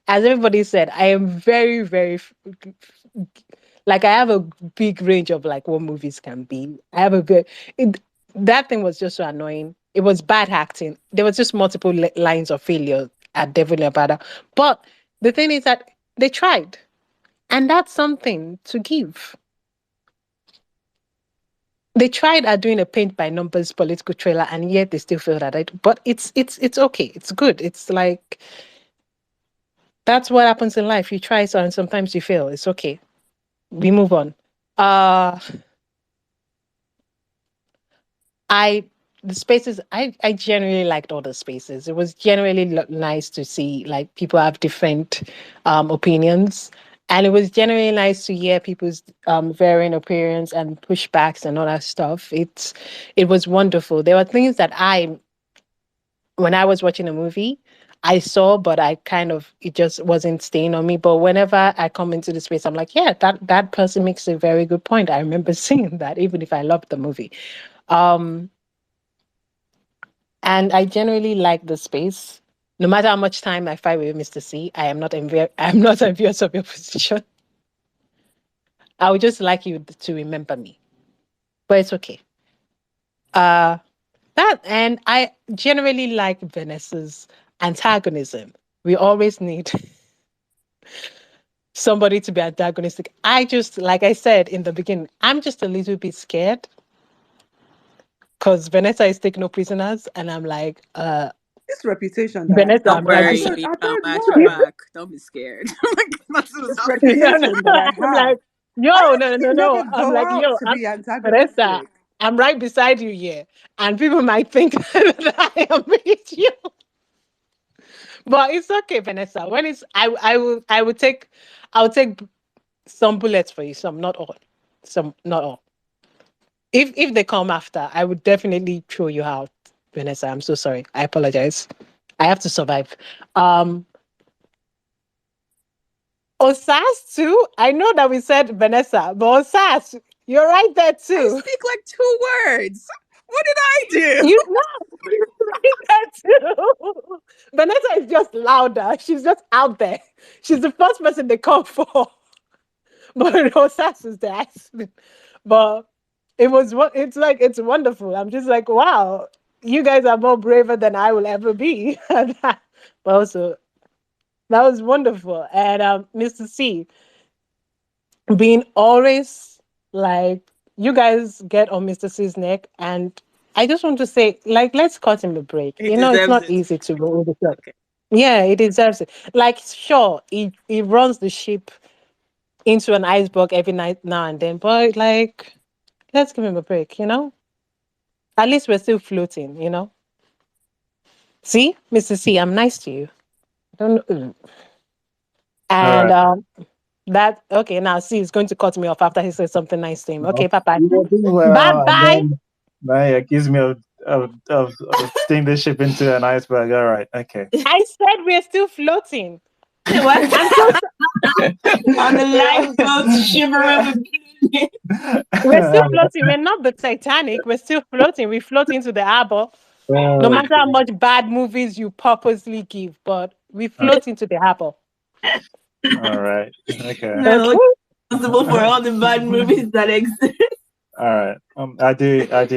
as everybody said, I am very, very like I have a big range of like what movies can be. I have a bit. That thing was just so annoying. It was bad acting. There was just multiple lines of failure at Devil Nevada. But the thing is that they tried, and that's something to give. They tried at doing a paint by numbers political trailer, and yet they still failed at it. But it's okay. It's good. It's like that's what happens in life. You try so, and sometimes you fail. It's okay. We move on. The spaces I generally liked all the spaces. It was generally nice to see like people have different opinions, and it was generally nice to hear people's varying opinions and pushbacks and all that stuff. It was wonderful. There were things that when I was watching a movie, I saw, but it just wasn't staying on me. But whenever I come into the space, I'm like, yeah, that person makes a very good point. I remember seeing that, even if I loved the movie. And I generally like the space. No matter how much time I fight with Mr. C, I am not envious of your position. I would just like you to remember me. But it's okay. And I generally like Vanessa's antagonism. We always need somebody to be antagonistic. Like I said in the beginning, I'm just a little bit scared because Vanessa is taking no prisoners, and I'm like, This reputation that I Vanessa, Don't I'm right worry, beside. I I don't got your know. back. Don't be scared. This Stop No, scared. no, reputation that I I'm have. like, yo, I no, no, actually no. never I'm go like, out yo, to be Vanessa, antagonistic. I'm right beside you here, and people might think that I am with you, but it's okay, Vanessa. When it's, I'll take some bullets for you, some, not all. If they come after, I would definitely throw you out, Vanessa. I'm so sorry. I apologize. I have to survive. Um, Osas too. I know that we said Vanessa, but Osas, you're right there I too. speak like 2 words. What did I do? You know, you're right there too. Vanessa is just louder. She's just out there. She's the first person they call for. But Osas is there. But it's like it's wonderful. I'm just like, wow, you guys are more braver than I will ever be. But also that was wonderful. And Mr. C, being always like, you guys get on Mr. C's neck, and I just want to say, like, let's cut him a break. He It's deserves not it. easy to roll the show. Okay. Yeah, he deserves it. Like, sure, he runs the ship into an iceberg every night now and then, but like, let's give him a break. At least we're still floating. See, Mr. C, I'm nice to you. Don't All and right. that okay, now see he's going to cut me off after he says something nice to him. Okay, Well, bye bye. you were doing Bye well, and bye. then now you accuse me of steering the ship into an iceberg. All right. Okay. I said we're still floating. What? I'm so On the lifeboat, shivering with we're still floating. We're not the Titanic. We're still floating. We float into the harbor. No Oh, matter how much bad movies you purposely give, but we float into the harbor. all right. Okay. Okay. No, responsible for all the bad movies that exist. All right. I do love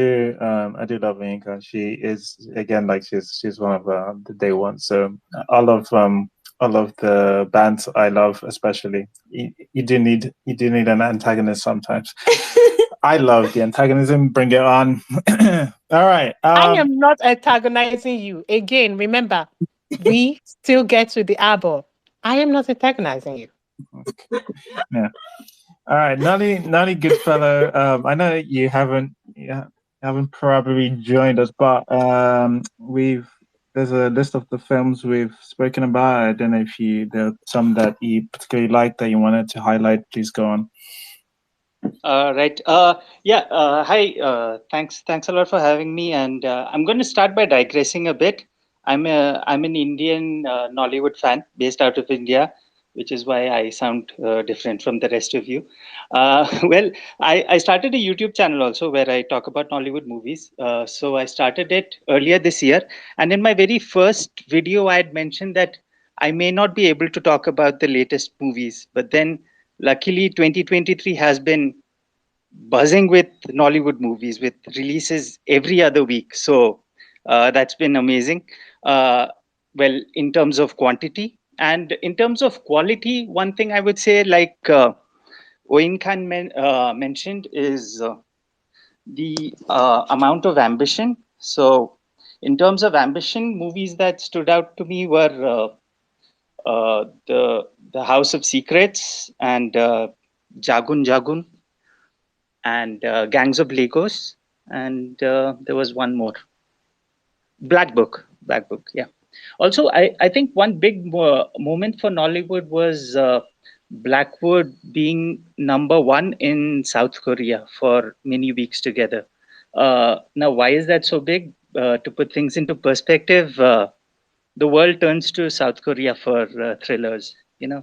Yinka. She is again like she's one of the day ones. So all of the bands I love, especially you do need an antagonist sometimes. I love the antagonism. Bring it on. All right. I am not antagonizing you. Again, remember, we still get to the harbor. I am not antagonizing you. Yeah. All right, Nolly Goodfellow. I know you haven't probably joined us, but there's a list of the films we've spoken about. I don't know if there are some that you particularly like that you wanted to highlight. Please go on. Right. Yeah. Hi. Thanks a lot for having me. And I'm going to start by digressing a bit. I'm an Indian Nollywood fan based out of India, which is why I sound different from the rest of you. Well, I started a YouTube channel also where I talk about Nollywood movies. So I started it earlier this year, and in my very first video, I had mentioned that I may not be able to talk about the latest movies, but then luckily 2023 has been buzzing with Nollywood movies with releases every other week. So that's been amazing. Uh, well, in terms of quantity and in terms of quality, one thing I would say, like Oin Khan mentioned, is the amount of ambition. So, in terms of ambition, movies that stood out to me were the House of Secrets and Jagun Jagun and Gangs of Lagos, and there was one more, Black Book. Black Book, yeah. Also, I think one big moment for Nollywood was Blackwood being number one in South Korea for many weeks together. Now, why is that so big? To put things into perspective, the world turns to South Korea for thrillers.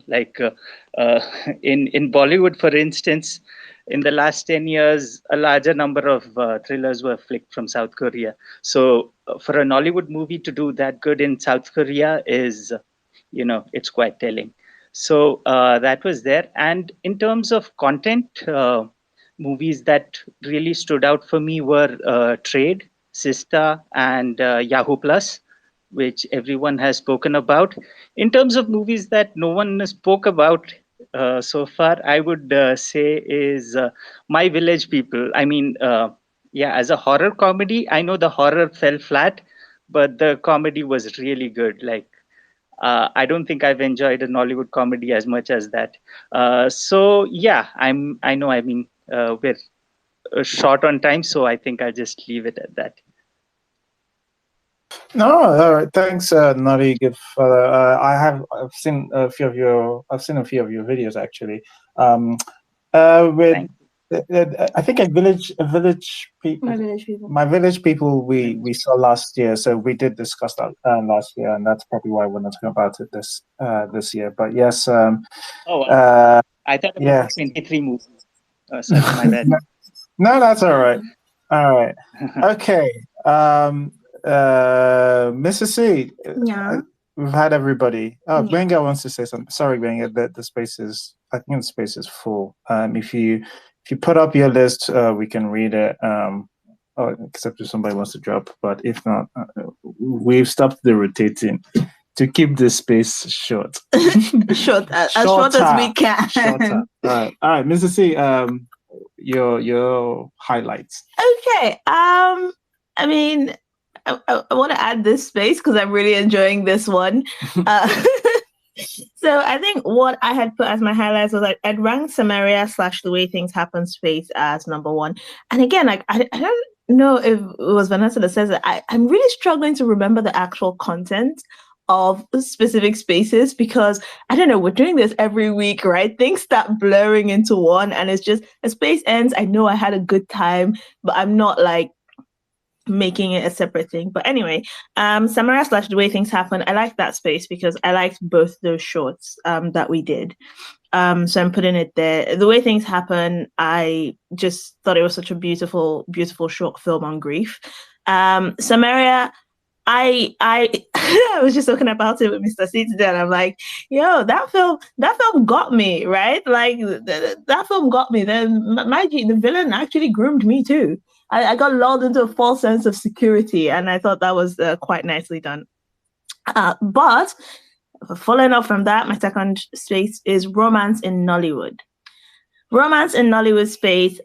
Like uh, in Bollywood, for instance, in the last 10 years, a larger number of thrillers were flicked from South Korea. So for a Nollywood movie to do that good in South Korea is, it's quite telling. So that was there. And in terms of content, movies that really stood out for me were Trade, Sista, and Yahoo Plus, which everyone has spoken about. In terms of movies that no one spoke about so far, I would say is My Village People. I mean, yeah, as a horror comedy, I know the horror fell flat, but the comedy was really good. Like, I don't think I've enjoyed a Nollywood comedy as much as that. So yeah, I know. I mean, we're short on time, so I think I'll just leave it at that. No, all right. Thanks, Nari. Good fellow. I've seen a few of your videos actually. With I think my village people we saw last year, so we did discuss that last year, and that's probably why we're not talking about it this year. But yes, Oh, wow. I thought it yeah. was 23 movies. Sorry, my bad. No, that's all right. All right. Okay. Mrs. C. Yeah. We've had everybody. Oh, Benga wants to say something. Sorry, Benga. The space is. I think the space is full. If you put up your list, we can read it. Except if somebody wants to drop. But if not, we've stopped the rotating to keep the space short. as short as we can. Shorter. All right, Mrs. C. Your highlights. Okay. I mean, I want to add this space because I'm really enjoying this one. So I think what I had put as my highlights was I'd ranked Samaria / The Way Things Happen space as number one. And again, like I don't know if it was Vanessa that says it. I'm really struggling to remember the actual content of specific spaces because I don't know, we're doing this every week, right? Things start blurring into one, and it's just a space ends. I know I had a good time, but I'm not like making it a separate thing. But anyway, Samaria / The Way Things Happen, I like that space because I liked both those shorts that we did. So I'm putting it there. The Way Things Happen, I just thought it was such a beautiful, beautiful short film on grief. Samaria, I I was just talking about it with Mr. C today, and I'm like, yo, that film got me, right? Like that film got me. Then mind you, the villain actually groomed me too. I got lulled into a false sense of security, and I thought that was quite nicely done. But following up from that, my second space is Romance in Nollywood. Romance in Nollywood space.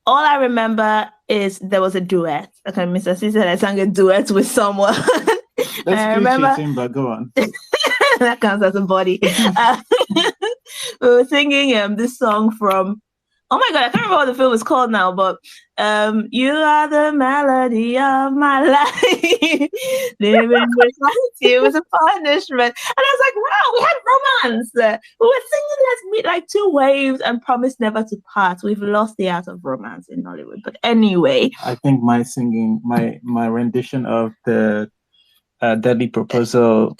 All I remember is there was a duet. Okay, Mr. C said I sang a duet with someone. That's cheating, but go on. That counts as a body. We were singing this song from, oh my God, I can't remember what the film is called now, but you are the melody of my life. Living without you was a punishment. And I was like, wow, we had romance. We were singing Let's Meet Like Two Waves and Promise Never to Part. We've lost the art of romance in Nollywood. But anyway. I think my singing, my rendition of the Deadly Proposal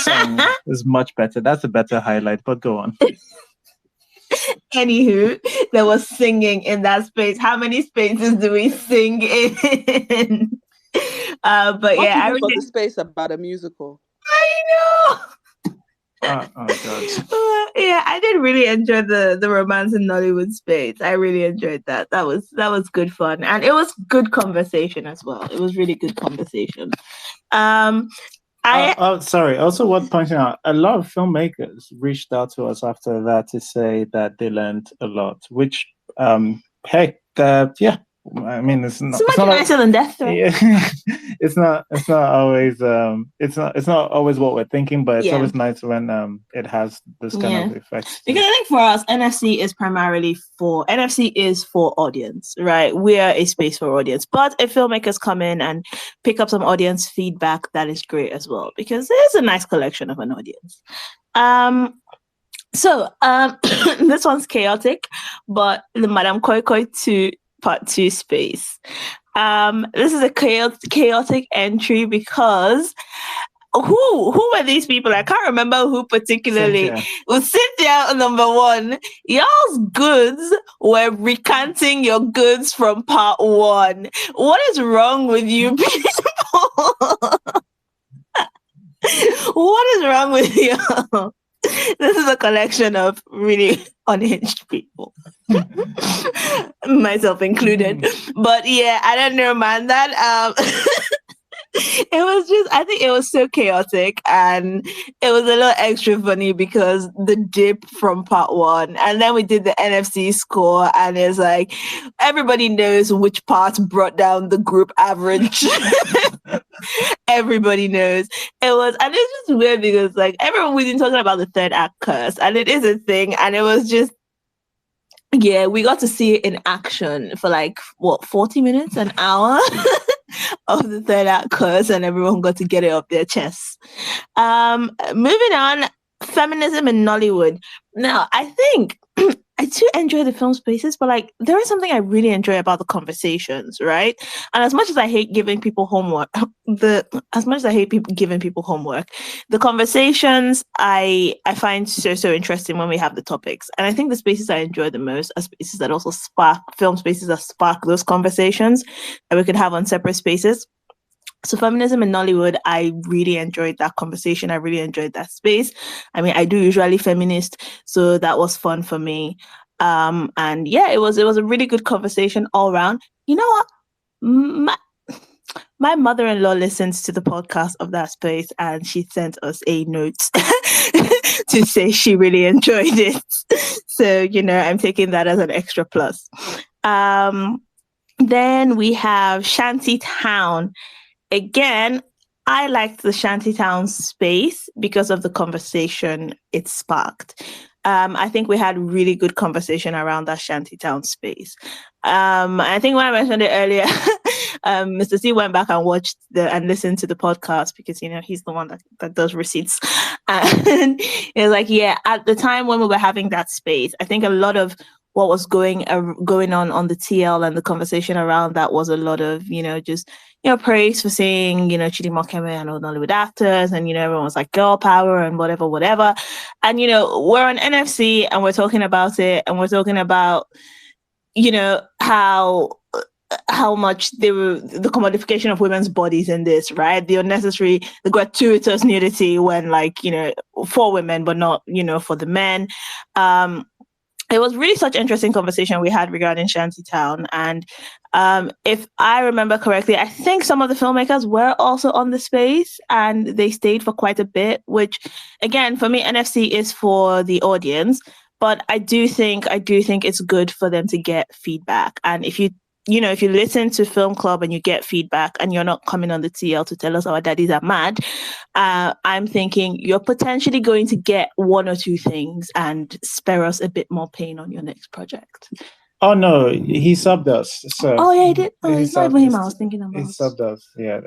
song is much better. That's a better highlight, but go on. Anywho, there was singing in that space. How many spaces do we sing in? But yeah, I really the space about a musical. I know. Oh God. Yeah, I did really enjoy the romance in Nollywood space. I really enjoyed that. That was good fun, and it was good conversation as well. It was really good conversation. Sorry. Also, worth pointing out, a lot of filmmakers reached out to us after that to say that they learned a lot. Which, yeah. I mean, it's not nicer than death. Yeah, it's not always what we're thinking, but it's always nice when it has this kind of effect. Because I think for us, NFC is for audience, right? We are a space for audience, but if filmmakers come in and pick up some audience feedback, that is great as well because there's a nice collection of an audience. So this one's chaotic, but the Madame Koi Koi 2 Part 2 space. This is a chaotic entry because who were these people? I can't remember who particularly. Was Cynthia number one. Y'all's goods were recanting your goods from part 1. What is wrong with you people? What is wrong with you? This is a collection of really unhinged people, myself included. But yeah, I don't know, man. That I think it was so chaotic, and it was a little extra funny because the dip from part one, and then we did the NFC score, and it's like everybody knows which part brought down the group average. Everybody knows and it's just weird because like everyone we've been talking about the third act curse, and it is a thing, and it was just. Yeah, we got to see it in action for like 40 minutes, an hour of the third act course, and everyone got to get it off their chests. Moving on, feminism in Nollywood. Now, I think I do enjoy the film spaces, but like there is something I really enjoy about the conversations, right? And as much as I hate giving people homework, the conversations I find so interesting when we have the topics. And I think the spaces I enjoy the most are spaces that also spark those conversations that we could have on separate spaces. So feminism in Nollywood, I really enjoyed that conversation. I really enjoyed that space. I mean, I do usually feminist, so that was fun for me. And yeah, it was a really good conversation all around. You know what? My mother-in-law listens to the podcast of that space, and she sent us a note to say she really enjoyed it. So, I'm taking that as an extra plus. Then we have Shantytown. Again, I liked the Shantytown space because of the conversation it sparked. I think we had really good conversation around that Shantytown space. I think when I mentioned it earlier, Mr. C went back and watched and listened to the podcast because, he's the one that does receipts. And it was like, yeah, at the time when we were having that space, I think a lot of what was going on the TL and the conversation around that was a lot of, just praise for saying, Chidi Mokeme and all Nollywood actors, and everyone was like girl power and whatever. And we're on NFC and we're talking about it, and we're talking about how much the commodification of women's bodies in this, right? The gratuitous nudity when for women but not for the men. It was really such an interesting conversation we had regarding Shantytown. And if I remember correctly, I think some of the filmmakers were also on the space and they stayed for quite a bit, which again, for me, NFC is for the audience. But I do think it's good for them to get feedback. And if you listen to Film Club and you get feedback and you're not coming on the TL to tell us our daddies are mad, I'm thinking you're potentially going to get one or two things and spare us a bit more pain on your next project. Oh no, he subbed us. So oh yeah, he did. Oh, it's not even him I was thinking he about. subbed us. Yeah.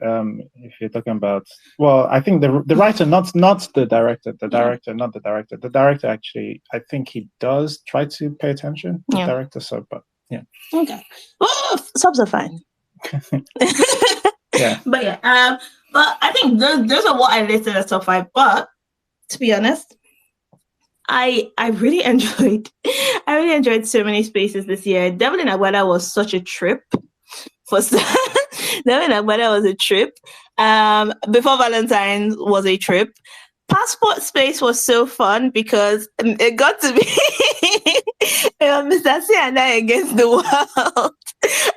If you're talking about, well, I think the writer, not the director. The director, not the director. The director actually, I think he does try to pay attention. The director sub, but yeah. Okay. Well, subs are fine. Yeah. But yeah. But I think those are what I listed as top 5. But to be honest, I really enjoyed so many spaces this year. Devil in Aguada was such a trip. Devil in Aguada was a trip. Before Valentine's was a trip. Passport space was so fun because it got to be Mr. C and I against the world.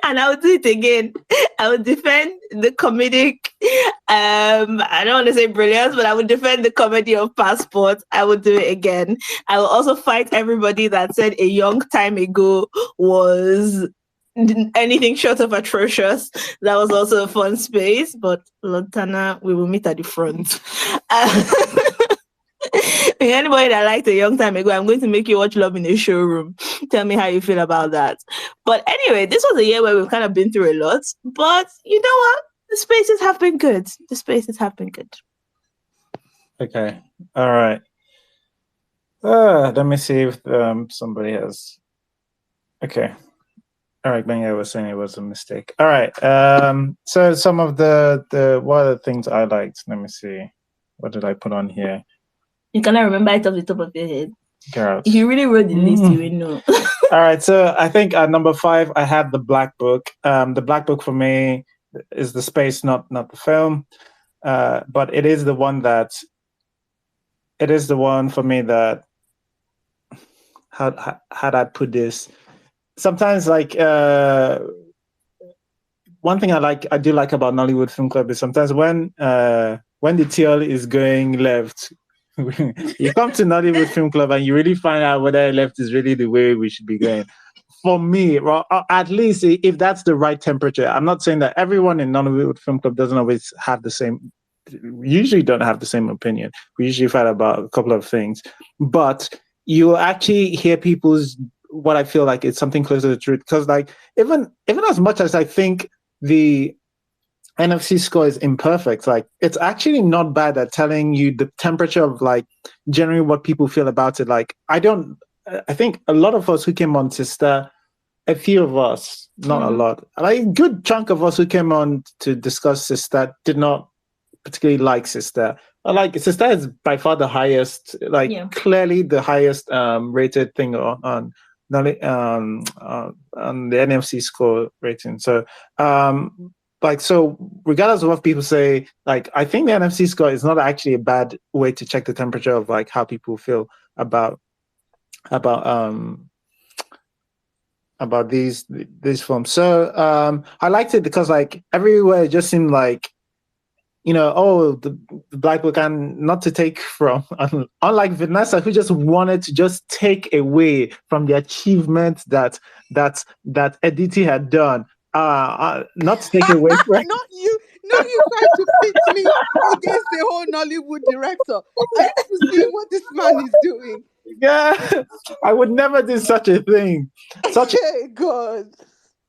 And I would do it again. I would defend the comedic, I don't want to say brilliance, but I would defend the comedy of Passport. I would do it again. I will also fight everybody that said a young time ago was anything short of atrocious. That was also a fun space, but Lantana, we will meet at the front. Anybody that liked a young time ago, I'm going to make you watch Love in a Showroom. Tell me how you feel about that. But anyway, this was a year where we've kind of been through a lot, but you know what? The spaces have been good. Okay. All right. Let me see if somebody has. Okay. All right, Benya was saying it was a mistake. All right. So some of the what are the things I liked? Let me see. What did I put on here? You cannot remember it off the top of your head. Girls. If you really wrote the list, you will know. All right. So I think at number 5, I had the Black Book. The Black Book for me is the space, not the film. But it is the one for me that how'd I put this? Sometimes one thing I do like about Nollywood Film Club is sometimes when the TL is going left, you come to Nollywood Film Club and you really find out whether left is really the way we should be going. For me, well, at least if that's the right temperature. I'm not saying that everyone in Nollywood Film Club doesn't always have the same. Usually don't have the same opinion. We usually fight about a couple of things, but you actually hear people's what I feel like it's something close to the truth. Because like even as much as I think the NFC score is imperfect, like it's actually not bad at telling you the temperature of like generally what people feel about it. Like I think a lot of us who came on Sister, a few of us, not a lot, like a good chunk of us who came on to discuss Sister did not particularly like Sister. Like Sister is by far the highest, clearly the highest rated thing on the NFC score rating. So so regardless of what people say, like I think the NFC score is not actually a bad way to check the temperature of like how people feel about these films. So I liked it because like everywhere it just seemed like, the Black Book, and not to take from, unlike Vanessa, who just wanted to just take away from the achievement that Editi had done. Not to take away from Not you trying to pit me against the whole Nollywood director. Are you seeing what this man is doing? Yeah, I would never do such a thing. Hey, God.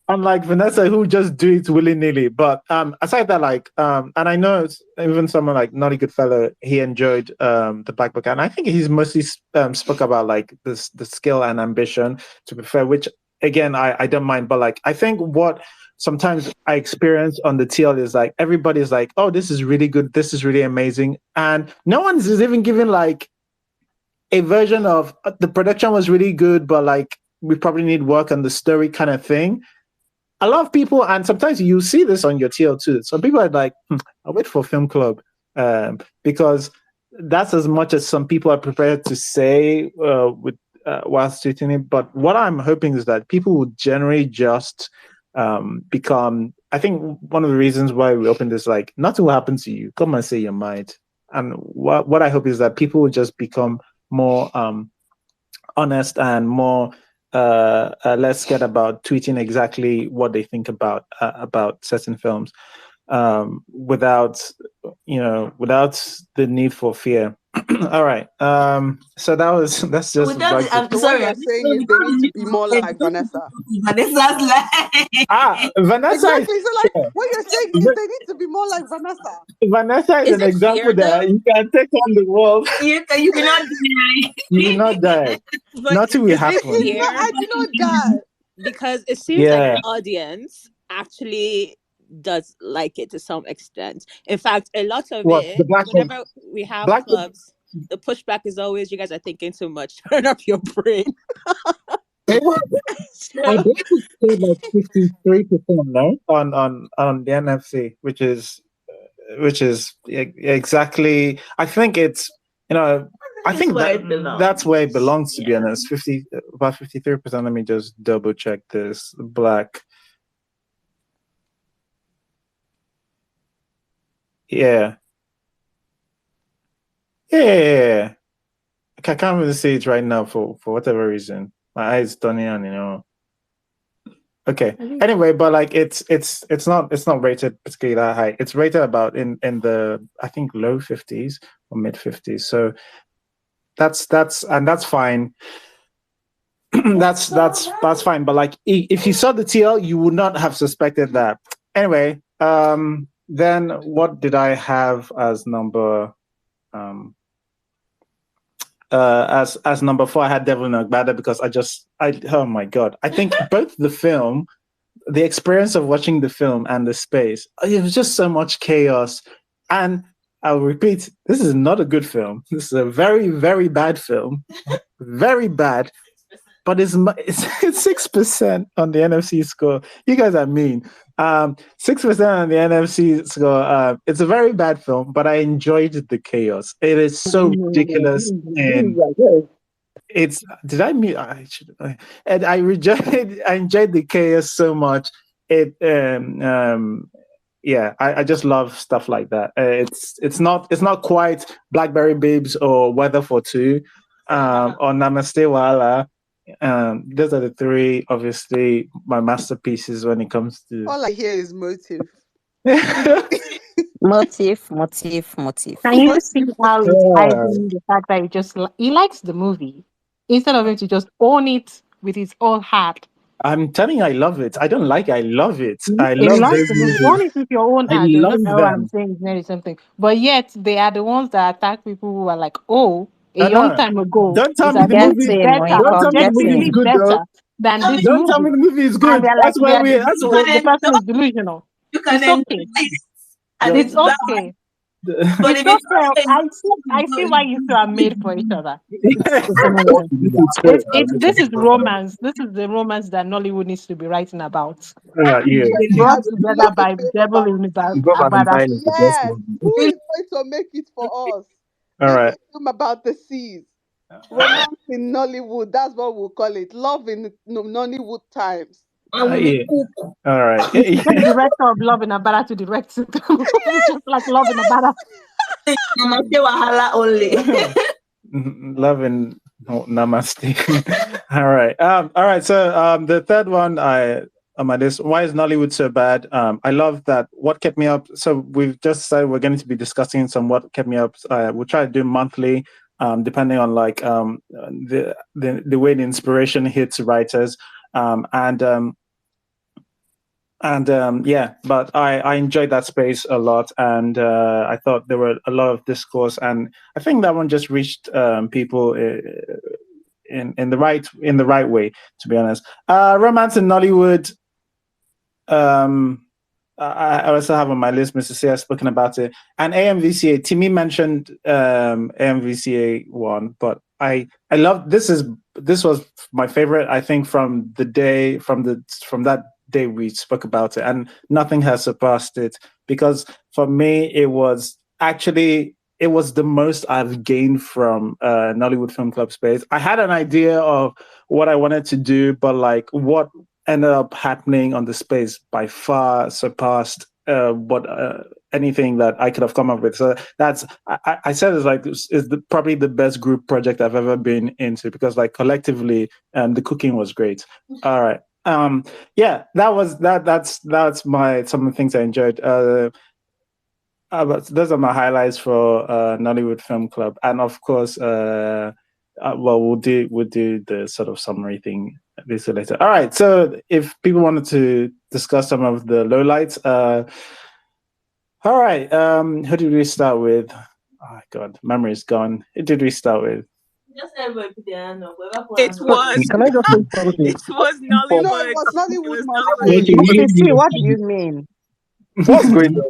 Unlike Vanessa, who just do it willy-nilly. But aside that, and I know even someone like Naughty Goodfellow, he enjoyed the Black Book, and I think he's mostly spoke about like the skill and ambition, to be fair, which again I don't mind. But like I think what sometimes I experience on the TL is like everybody's like, oh, this is really good, this is really amazing, and no one's even giving like a version of the production was really good, but like we probably need work on the story kind of thing. A lot of people, and sometimes you see this on your TL too. Some people are like, I'll wait for Film Club, because that's as much as some people are prepared to say whilst tweeting it. But what I'm hoping is that people will generally just become. I think one of the reasons why we opened this, like, nothing will happen to you. Come and say your mind. And what I hope is that people will just become more honest and more less scared about tweeting exactly what they think about certain films, without the need for fear. All right. So that's just. I'm So sorry. what you're saying is they need to be more like Vanessa. Vanessa's like. Vanessa. Exactly. So like what you're saying is they need to be more like Vanessa. Vanessa is an example that you can take on the world. You cannot deny. You will not die. Nothing will happen. I did not die. Because it seems like the audience actually does like it to some extent. In fact, a lot of it, whenever we have clubs, the pushback is always, you guys are thinking too much. Turn up your brain. I believe it's like 53%, no, on the NFC, which is exactly. I think it's I think that's where it belongs, to be honest. About 53%. Let me just double check this. Black. Yeah. I can't really see it right now for whatever reason. My eyes turning on, Okay. Anyway, but like it's not rated particularly that high. It's rated about in the, I think, low 50s or mid 50s. So that's fine. that's fine. But like if you saw the TL, you would not have suspected that. Anyway, then what did I have as number as number 4? I had Devil in Agbada because oh my god, I think both the film, the experience of watching the film, and the space, it was just so much chaos. And I'll repeat, this is not a good film. This is a very, very bad film. Very bad. But it's 6% on the NFC score. You guys are mean. 6% on the NFC score. It's a very bad film, but I enjoyed the chaos. It is so ridiculous, and it's. Did I mean? I should. And I enjoyed the chaos so much. it yeah, I just love stuff like that. It's not quite Blackberry Babes or Weather for Two, or Namaste Wala. Those are the three, obviously, my masterpieces when it comes to. All I hear is motive. Motif. Can you see Motive. how he's hiding the fact that he likes the movie instead of him to just own it with his whole heart? I'm telling you, I love it. I don't like it. I love it. He I he love loves those the movie. movies. Own it with your own I heart. You're love just like, oh, I'm them. saying it's very something. But yet they are the ones that attack people who are like, oh, a No, young no. time ago Don't tell is me the Get movie. objectively him when you better, Don't tell come. me the Get movie is objectively him. good though. better than this Don't tell me movie. the movie is And good. they're like, That's why we. That's what. the person is delusional. You can It's enjoy okay. it, and It's it's bad. okay. But It's if it's okay. not I see why you two are made for each other. It's When you want amazing. to use it, swear, I'll let This you is know. romance. This is the romance that Nollywood needs to be writing about. Yeah. Interesting. I Brought would together love a by film Devil about in the sea. Go Agbada. Valentine is the best Yes. movie. Who is going to make it for us? All Make right. a film about the seas. Romance in Nollywood. That's what we'll call it. Love in Nollywood times. and we Yeah. will cook. All right. Get the director of Love in Abada to direct it. Just like Love in Abada. Namaste Wahala only. Love and namaste. All right. All right. So the third one on my list, why is Nollywood so bad? I love that what kept me up. So we've just said we're going to be discussing some what kept me up. We'll try to do monthly, depending on like the way the inspiration hits writers. Yeah, but I enjoyed that space a lot, and I thought there were a lot of discourse, and I think that one just reached people in the right way. To be honest, romance in Nollywood. I also have on my list. Mr. C has spoken about it, and AMVCA. Timmy mentioned AMVCA one, but I love this was my favorite. I think from that day we spoke about it, and nothing has surpassed it, because for me it was the most I've gained from Nollywood Film Club space. I had an idea of what I wanted to do, but like what ended up happening on the space by far surpassed what anything that I could have come up with. So that's I said it's like probably the best group project I've ever been into, because like collectively the cooking was great. All right. Yeah, that's my some of the things I enjoyed. But those are my highlights for Nollywood Film Club, and of course, well, we'll do the sort of summary thing a little later. All right, so if people wanted to discuss some of the lowlights, all right, who did we start with? Oh God, memory's gone. Who did we start with? Just everybody put their hand up. It was Can I just say something? it was No, it Nollywood. was It Nollywood was must Nollywood. Okay, change. Mrs. C, what do you mean? What's going on?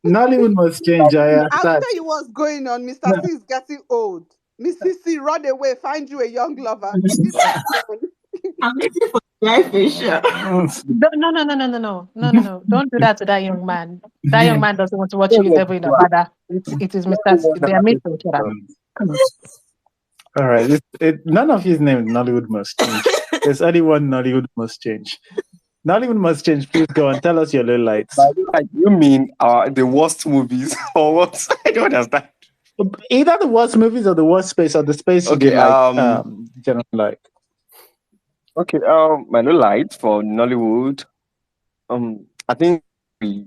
Nollywood must change. I I'll start. tell you what's going on. Mr. No. C is getting old. Mrs. C, run away, find you a young lover. Leave that man. I'm waiting for the dry facial. No. Don't do that to that young man. That young man doesn't want to watch Tell you us Devil in what Abada. It is Mr. everyone They are has made it. for each other. Come on. All right, none of his name Nollywood must change. There's only one Nollywood must change. Nollywood must change. Please go and tell us your little lights. Like, you mean the worst movies or what? I don't understand. Either the worst movies or the worst space or the space you Okay, like generally like. Okay, my new light for Nollywood. I think we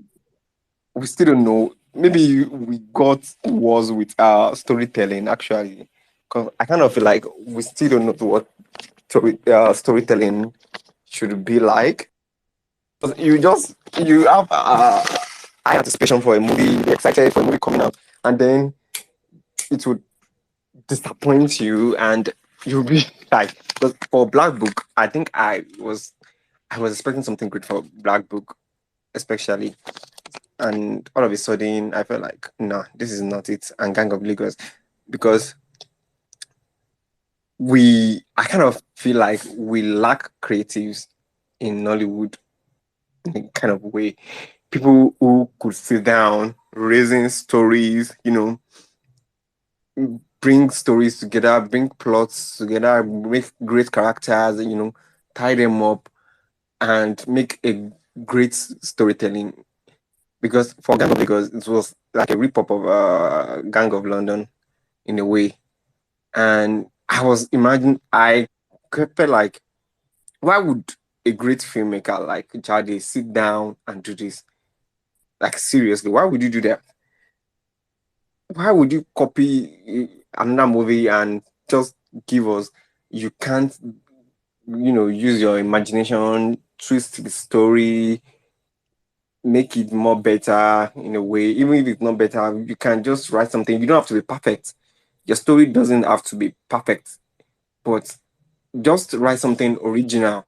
still don't know. Maybe we got was with storytelling actually, because I kind of feel like we still don't know what storytelling should be like. 'Cause you have high anticipation for a movie, you're excited for a movie coming out, and then it would disappoint you, and you'll be like, because for Black Book, I think I was expecting something great for Black Book, especially. And all of a sudden, I felt like, no, this is not it. And Gang of Lagos, because I kind of feel like we lack creatives in Nollywood in a kind of way. People who could sit down, raising stories, bring stories together, bring plots together, make great characters, tie them up, and make a great storytelling. Because for Gang of Lagos, it was like a rip-off of Gang of London in a way. And I felt like, why would a great filmmaker like Jade sit down and do this? Like, seriously, why would you do that? Why would you copy another movie and just give us? You can't, use your imagination, twist the story, make it more better in a way. Even if it's not better, you can just write something. You don't have to be perfect. Your story doesn't have to be perfect, but just write something original.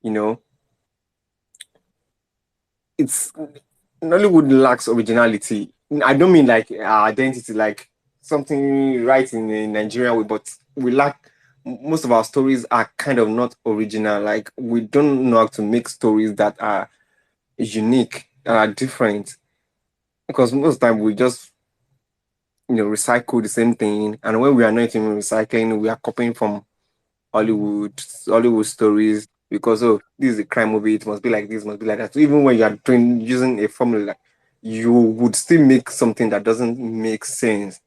You know, it's Nollywood lacks originality. I don't mean like our identity, like something right in Nigeria way, but we lack. Most of our stories are kind of not original. Like, we don't know how to make stories that are unique, are different. Because most of the time we just recycle the same thing, and when we are not even recycling, we are copying from Hollywood stories, because, oh, this is a crime movie, it must be like this, must be like that. So even when you are doing using a formula, you would still make something that doesn't make sense.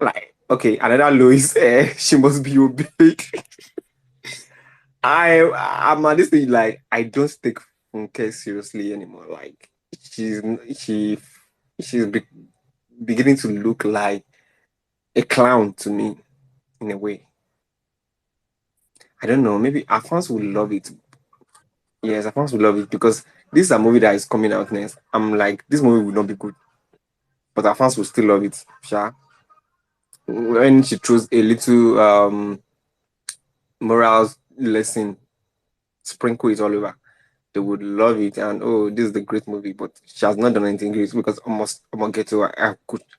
Like, okay, another Lois, she must be obeyed. I'm at this stage, like, I don't take Funke seriously anymore. Like, she's she she's beginning to look like a clown to me in a way. I don't know. Maybe our fans will love it. Yes, our fans will love it because this is a movie that is coming out next. I'm like, this movie will not be good, but our fans will still love it. Sure. When she throws a little moral lesson, sprinkle it all over, they would love it. And, oh, this is the great movie. But she has not done anything great because almost Omogeto,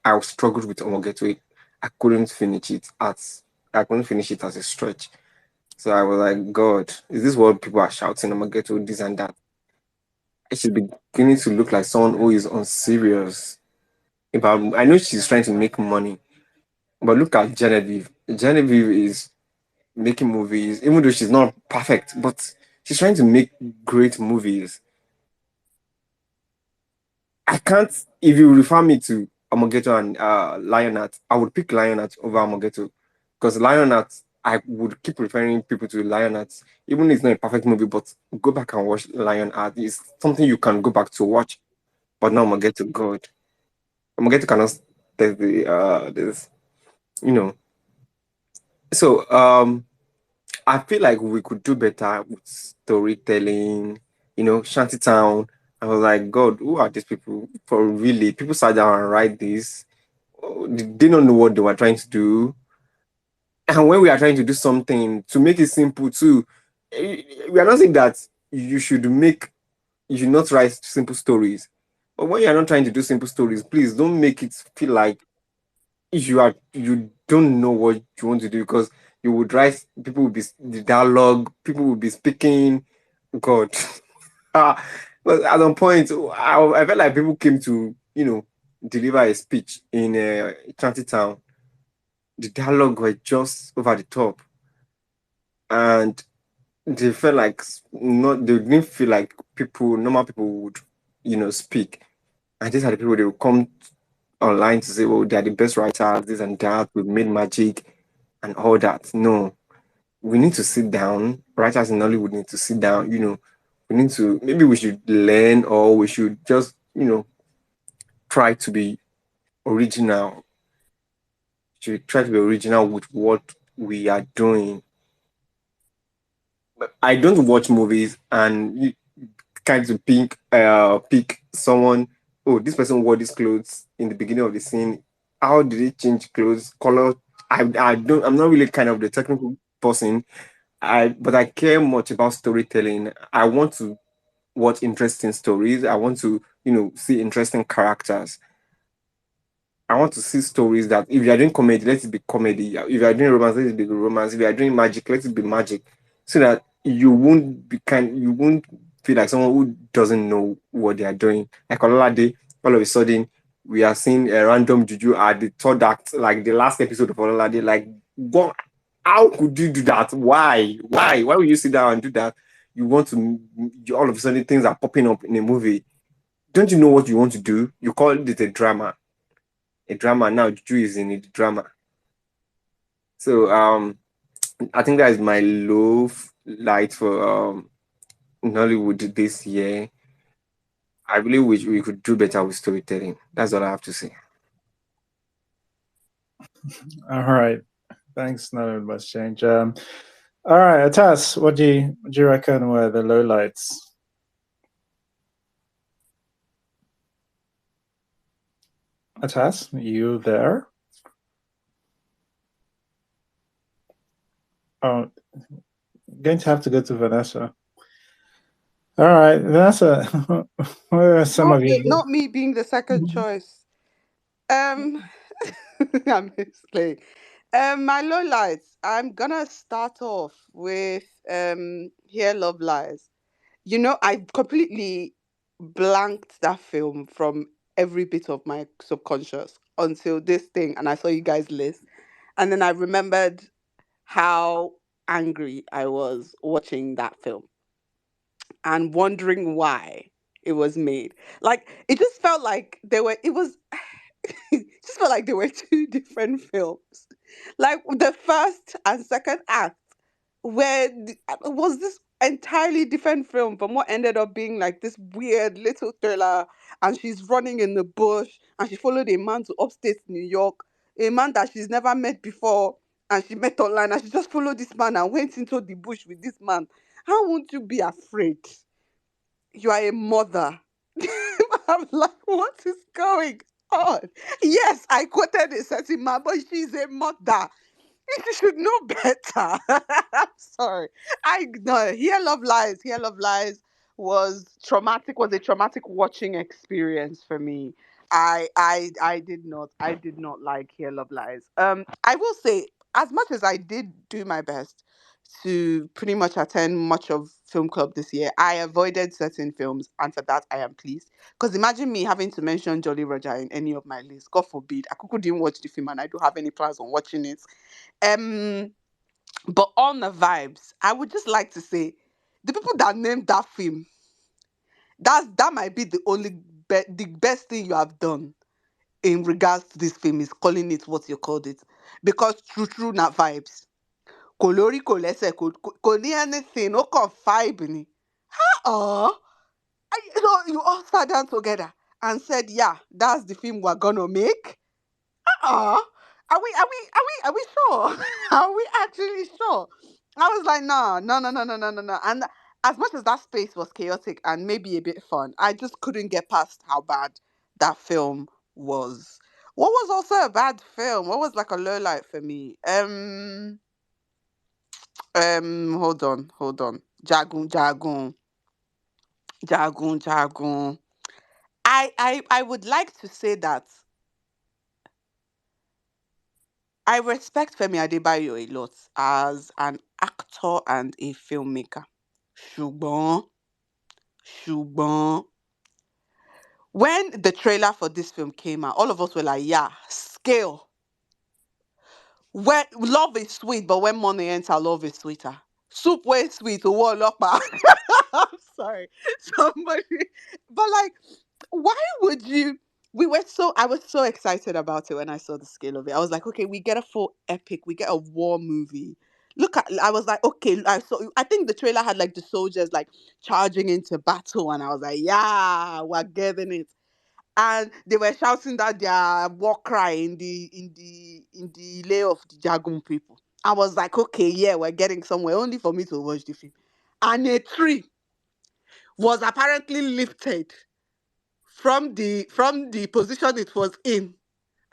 I struggled with Omogeto. I couldn't finish it as a stretch. So I was like, God, is this what people are shouting? I'm gonna get to this and that. I should be beginning to look like someone who is unserious. About, I know she's trying to make money, but look at Genevieve. Genevieve is making movies, even though she's not perfect, but she's trying to make great movies. I can't. If you refer me to Amogeto and Lionheart, I would pick Lionheart over Amogeto, because Lionheart, I would keep referring people to Lionheart, even if it's not a perfect movie. But go back and watch Lionheart. It's something you can go back to watch. But now Amogeto, God, Amogeto cannot take this, you know. So I feel like we could do better with storytelling, Shantytown. I was like, God, who are these people? For really, people sat down and write this. Oh, they don't know what they were trying to do. And when we are trying to do something to make it simple too, we are not saying that you should not write simple stories. But when you are not trying to do simple stories, please don't make it feel like you don't know what you want to do, because you would write, people will be the dialogue, people will be speaking. God. But at some point, I felt like people came to, deliver a speech in Town. The dialogue were just over the top, and they felt like not. They didn't feel like normal people would, speak. And these are the people they would come online to say, "Oh, they are the best writers, this and that. We've made magic and all that." No, we need to sit down. Writers in Hollywood need to sit down. We need to, maybe we should learn, or we should just, try to be original. Should try to be original with what we are doing. But I don't watch movies and kind of pick someone. Oh, this person wore these clothes in the beginning of the scene. How did they change clothes, color? I don't. I'm not really kind of the technical person. But I care much about storytelling. I want to watch interesting stories. I want to, see interesting characters. I want to see stories that, if you are doing comedy, let it be comedy. If you are doing romance, let it be romance. If you are doing magic, let it be magic. So that you won't feel like someone who doesn't know what they are doing. Like Ololade, all of a sudden, we are seeing a random juju at the third act, like the last episode of Ololade. Like, what? How could you do that? Why? Why would you sit down and do that? you want to, all of a sudden things are popping up in a movie. Don't you know what you want to do? You call it a drama. A drama. Now Juju is in a drama. So I think that is my light for Nollywood this year. I really wish we could do better with storytelling. That's all I have to say. All right. Thanks. No much change. All right, Atas, what do you reckon were the lowlights? Atas, you there? Oh, going to have to go to Vanessa. All right, Vanessa, where are some of you? Not me being the second choice. I'm playing. My lowlights. I'm gonna start off with Here Love Lies. I completely blanked that film from every bit of my subconscious until this thing, and I saw you guys list, and then I remembered how angry I was watching that film and wondering why it was made. Like it just felt like there were. It was. It just felt like there were two different films. Like the first and second act was this entirely different film from what ended up being like this weird little thriller, and she's running in the bush and she followed a man to upstate New York, a man that she's never met before, and she met online, and she just followed this man and went into the bush with this man. How won't you be afraid? You are a mother. I'm like, what is going on? Yes, I quoted a certain man, but she's a mother. You should know better. I'm sorry. I no. Here Love Lies. Here Love Lies was traumatic. Was a traumatic watching experience for me. I did not like Here Love Lies. I will say, as much as I did do my best to pretty much attend much of film club this year, I avoided certain films, and for that I am pleased. Because imagine me having to mention Jolly Roger in any of my lists. God forbid. I didn't watch the film, and I don't have any plans on watching it. Um, but on the vibes, I would just like to say, the people that named that film, that might be the best thing you have done in regards to this film is calling it what you called it, because true na vibes. Kolori kolese koni anything, no con vibe ni. Oh, you all sat down together and said, yeah, that's the film we're gonna make. Are we sure? Are we actually sure? I was like, no, no, no, no, no, no, no, no. And as much as that space was chaotic and maybe a bit fun, I just couldn't get past how bad that film was. What was also a bad film? What was like a low light for me? Hold on. Jagun. I would like to say that I respect Femi Adebayo a lot as an actor and a filmmaker. Ṣùgbọ́n, ṣùgbọ́n, when the trailer for this film came out, all of us were like, yeah, scale. When love is sweet, but when money enter, love is sweeter. Soup way sweet, lock back. I'm sorry. Somebody, but like, why would you? I was so excited about it when I saw the scale of it. I was like, okay, we get a full epic, we get a war movie. I was like, okay, I think the trailer had like the soldiers like charging into battle, and I was like, yeah, we're getting it. And they were shouting that their war cry in the lay of the Jagun people. I was like, okay, yeah, we're getting somewhere. Only for me to watch the film, and a tree was apparently lifted from the position it was in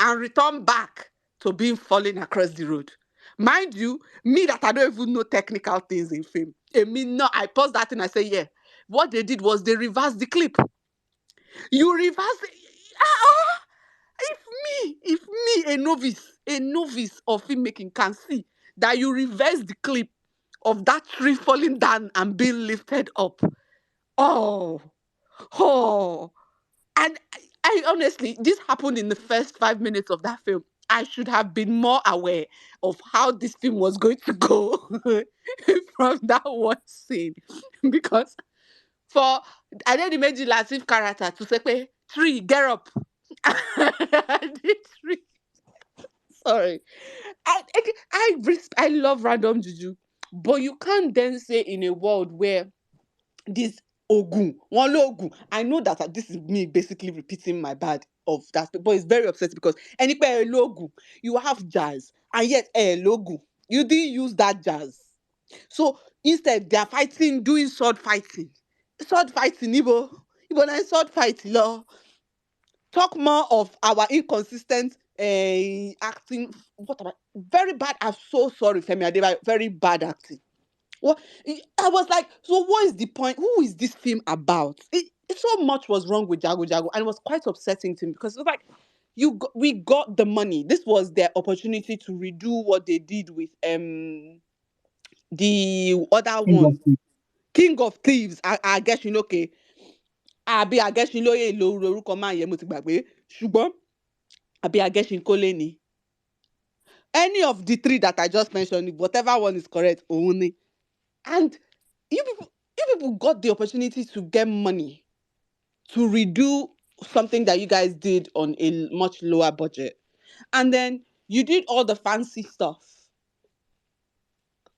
and returned back to being falling across the road. Mind you, me that I don't even know technical things in film. I mean, no, I paused that and I said, yeah. What they did was they reversed the clip. You reverse it. Ah, if me, a novice of filmmaking can see that you reverse the clip of that tree falling down and being lifted up. Oh, oh. And I honestly, this happened in the first 5 minutes of that film. I should have been more aware of how this film was going to go from that one scene. Because for Adedimeji Lateef character to say, "Pe, Tree, get up." The tree. Sorry. I love random juju. But you can't then say in a world where this Ogun, one Ogun. I know that this is me basically repeating my bad of that, but it's very upsetting because anywhere logo, you have jazz, and yet logo, you didn't use that jazz. So instead, they are fighting, doing sword fighting. Sword fighting, Ibo na sword fighting, law. Talk more of our inconsistent acting. What about very bad? I'm so sorry, Femi Adeba. Very bad acting. What I was like, so what is the point? Who is this film about? So much was wrong with Jago Jago, and it was quite upsetting to me because it was like, we got the money. This was their opportunity to redo what they did with the other one, King of Thieves. I guess you know, okay. I guess you know, lórúkọ máa yẹ mo ti gbàgbé. Ṣùgbọ́n àbí I guess you kólé ni. Any of the three that I just mentioned, whatever one is correct, only. And you people got the opportunity to get money to redo something that you guys did on a much lower budget. And then you did all the fancy stuff,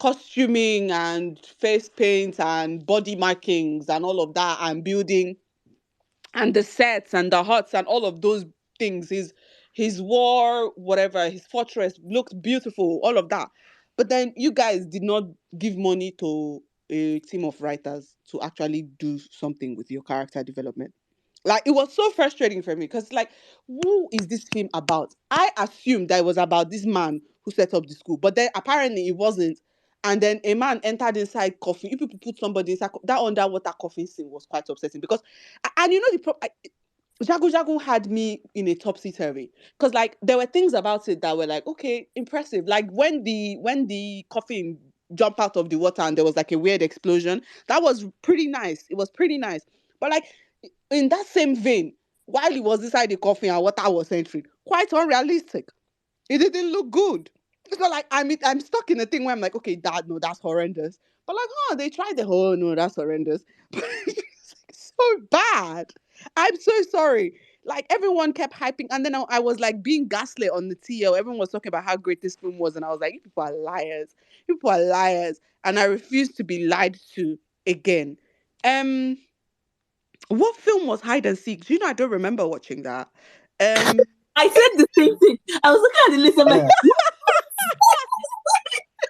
costuming and face paint and body markings and all of that and building and the sets and the huts and all of those things. His war, whatever, his fortress looked beautiful, all of that. But then you guys did not give money to a team of writers to actually do something with your character development. Like it was so frustrating for me because like, who is this film about? I assumed that it was about this man who set up the school, but then apparently it wasn't. And then a man entered inside coffin. If people put somebody inside that underwater coffin scene was quite upsetting because, and you know Jago Jago had me in a topsy turvy because like there were things about it that were like okay impressive, like when the coffin jumped out of the water and there was like a weird explosion, that was pretty nice. It was pretty nice, but like in that same vein, while he was inside the coffin and water was entering, quite unrealistic. It didn't look good. It's not like I'm stuck in a thing where I'm like, okay, that no, that's horrendous. But like, oh, they tried the whole no, that's horrendous. But it's so bad. I'm so sorry. Like everyone kept hyping, and then I was like being gaslit on the TL. Everyone was talking about how great this film was, and I was like, you people are liars. You people are liars. And I refuse to be lied to again. Um, what film was Hide and Seek? Do you know I don't remember watching that. I said the same thing. I was looking at the list. I'm like,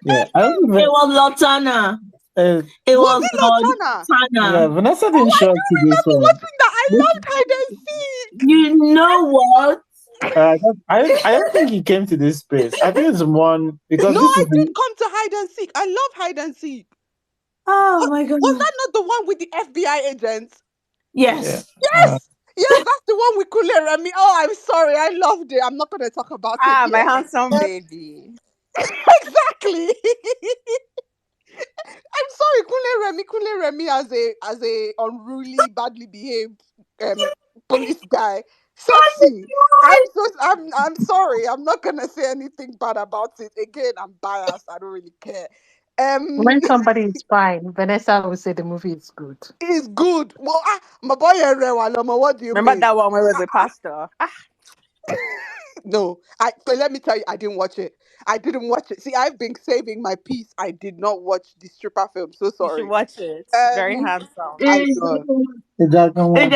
Yeah, I don't it even, was Lotana. uh, It Was was it Lord Lotana? yeah, Tana. Vanessa didn't show up to this Remember one. watching that? I loved Hide and Seek. You know what? I don't think he came to this space. I think it's one because No, this I is did the come to Hide and Seek. I love Hide and Seek. Oh my god. Was that not the one with the FBI agents? yeah. Yes. Yes, that's the one with Kule Remy. Oh, I'm sorry. I loved it. I'm not going to talk about it My here. handsome Um, baby. exactly. I'm sorry, Kule Remy as a unruly, badly behaved police guy. Sexy. I'm sorry. I'm not gonna say anything bad about it. Again, I'm biased. I don't really care. When somebody is fine, Vanessa will say the movie is good. It's good. Well, my boy Rewaloma, what do you Remember mean? that one where it was a pastor? No, but let me tell you, I didn't watch it. I didn't watch it. See, I've been saving my peace. I did not watch the stripper film. So You should sorry. watch it. Very Um, handsome. I This know. The Dragon one.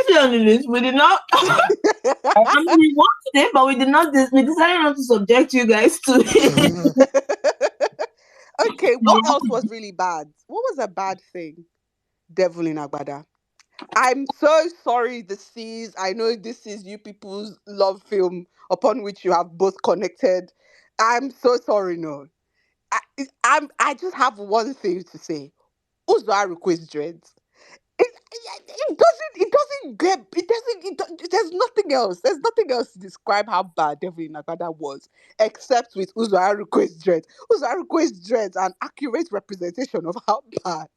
is on the list. We did not. I mean, we watched it, but we did not. We decided not to subject you guys to it. Okay, what else was really bad? What was a bad thing? Devil in Agbada. I'm so sorry, the seas. I know this is you people's love film upon which you have both connected. I'm so sorry, no. I just have one thing to say. Uzo request dreads. There's nothing else. There's nothing else to describe how bad Devil in Agada was, except with Uzo request dreads. Uzo request dreads, an accurate representation of how bad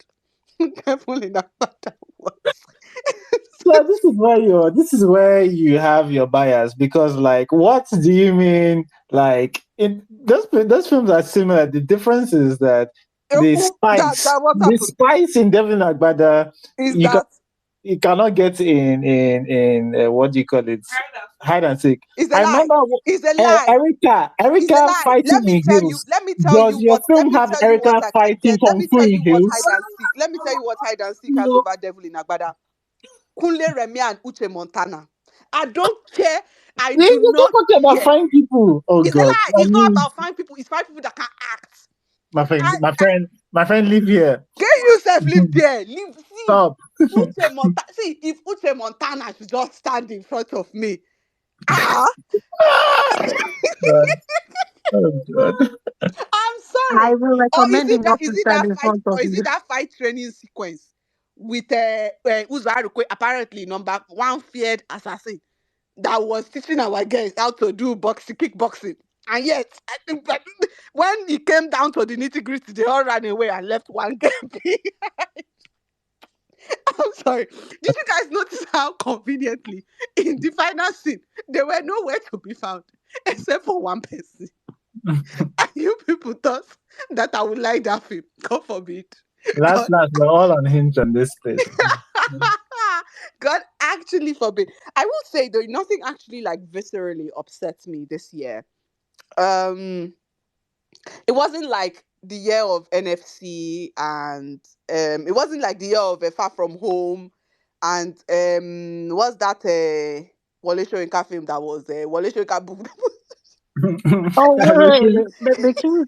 Devil in Agada was. So this is where you have your bias, because like, what do you mean? Like, in those films are similar. The difference is that What the happened spice in Devil Agbada, is you can that you cannot get in what do you call it, hide and seek. is a I lie. remember It's a lie. It's a Erica lie. fighting in heels. Let me tell Does you your what. Let film me have tell you what Erica I can fighting get. Let kung me fu tell in you what heels? hide and seek. Let me tell you what hide and seek has over Devil in Agbada. Kunle Remi and Uche Montana. I don't care. I They do don't not talk about care. fine people. Oh It's a God! lie. I It's not mean, about fine people. It's fine people that can act. my friend, live here. Can you self live there? Live. See, Stop. Uche Montana. See, if Uche Montana should just stand in front of me. Ah, God. Oh God. I'm I sorry. will Or recommend him not to stand in front of is it you. that fight training sequence with Uzarukwe, apparently number one feared assassin, that was teaching our guys how to do kickboxing. And yet, I think that when it came down to the nitty gritty, they all ran away and left one guy behind. I'm sorry. Did you guys notice how conveniently in the final scene they were nowhere to be found except for one person? And you people thought that I would like that film. God forbid. God, Last, we're all unhinged on this place. God actually forbid. I will say though, nothing actually like viscerally upsets me this year. Um, it wasn't like the year of NFC, and it wasn't like the year of Far From Home, and what's that Wole Soyinka film that was Wole Soyinka book? Oh, wait, Looking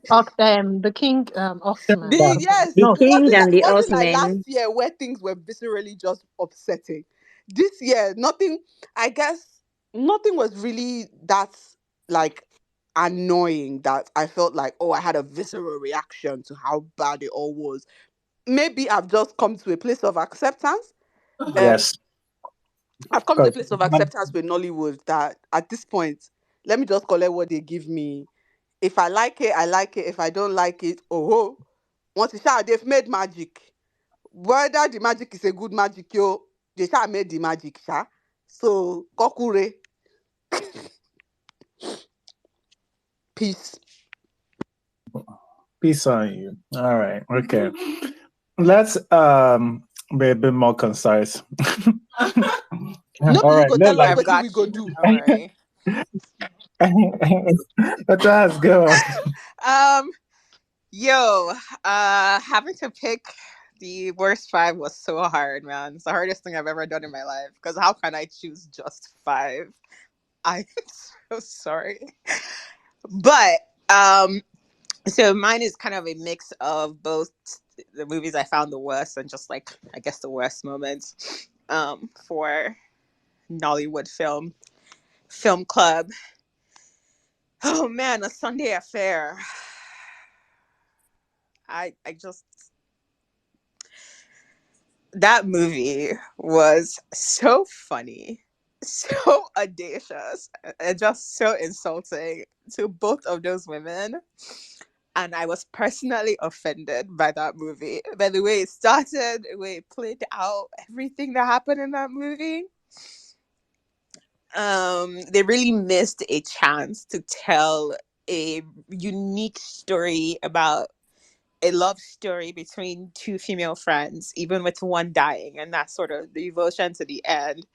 the King Oxman. back. Yes, The No, King and it the wasn't like last Osman. year where things were viscerally just upsetting. This year, nothing. I guess nothing was really that like annoying that I felt like, oh, I had a visceral reaction to how bad it all was. Maybe I've just come to a place of acceptance. Um, Yes. I've come to a Because place of acceptance with Nollywood that at this point, let me just collect what they give me. If I like it, I like it. If I don't like it, oh, once it's out, they've made magic. Whether the magic is a good magic, yo, they shall made the magic, sha. So, kokure, peace. peace on you. All right. Okay. Let's be a bit more concise. No, All you right. go tell us I've what we got go you. do. Don't worry. Let us go. Um, yo, having to pick the worst five was so hard, man. It's the hardest thing I've ever done in my life. Because how can I choose just five? I'm so sorry. But so mine is kind of a mix of both the movies I found the worst and just like I guess the worst moments for Nollywood Film Club. Oh man, a Sunday affair. I just that movie was so funny, so audacious, and just so insulting to both of those women. And I was personally offended by that movie. By the way it started, the way it played out, everything that happened in that movie. They really missed a chance to tell a unique story about a love story between two female friends, even with one dying, and that's sort of the devotion to the end.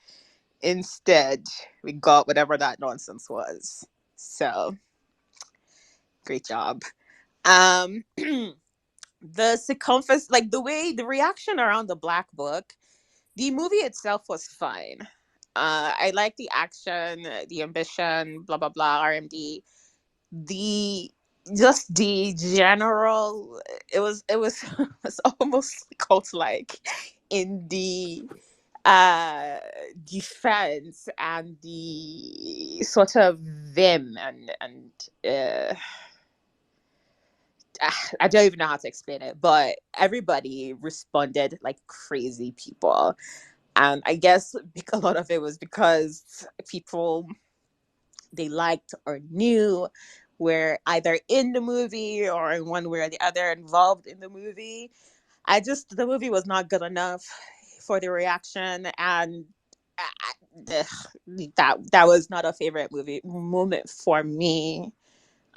Instead, we got whatever that nonsense was. So, great job. Um, the circumference, like the way the reaction around the Black Book, the movie itself was fine. I like the action, the ambition, blah blah blah, RMD. The just the general, it was it was almost cult like in the defense and the sort of vim and I don't even know how to explain it, but everybody responded like crazy people. And I guess a lot of it was because people they liked or knew were either in the movie or in one way or the other involved in the movie. The movie was not good enough for the reaction. And that was not a favorite movie moment for me.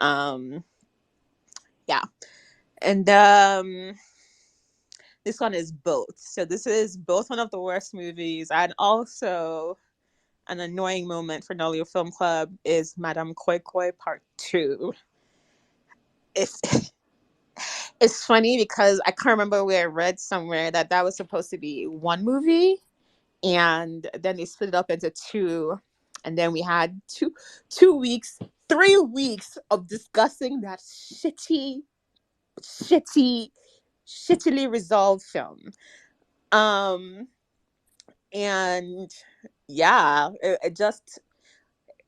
Yeah, and this one is both. So this is both one of the worst movies, and also an annoying moment for Nollywood Film Club is Madame Koi Koi Part 2. It's it's funny because I can't remember where I read somewhere that was supposed to be one movie, and then they split it up into two, and then we had 2 weeks, 3 weeks of discussing that shitty, shittily resolved film. And yeah,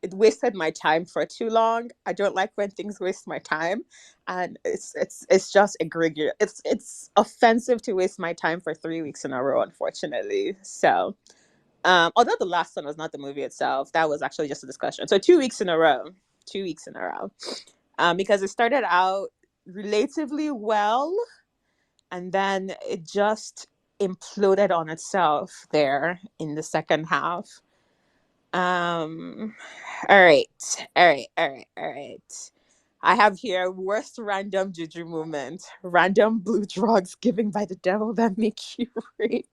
it wasted my time for too long. I don't like when things waste my time, and it's just egregious. It's offensive to waste my time for 3 weeks in a row, unfortunately. So, although the last one was not the movie itself, that was actually just a discussion. So 2 weeks in a row, 2 weeks in a row, because it started out relatively well, and then it just imploded on itself there in the second half. Um, all right, all right. I have here worst random juju moment. Random blue drugs given by the devil that make you rape.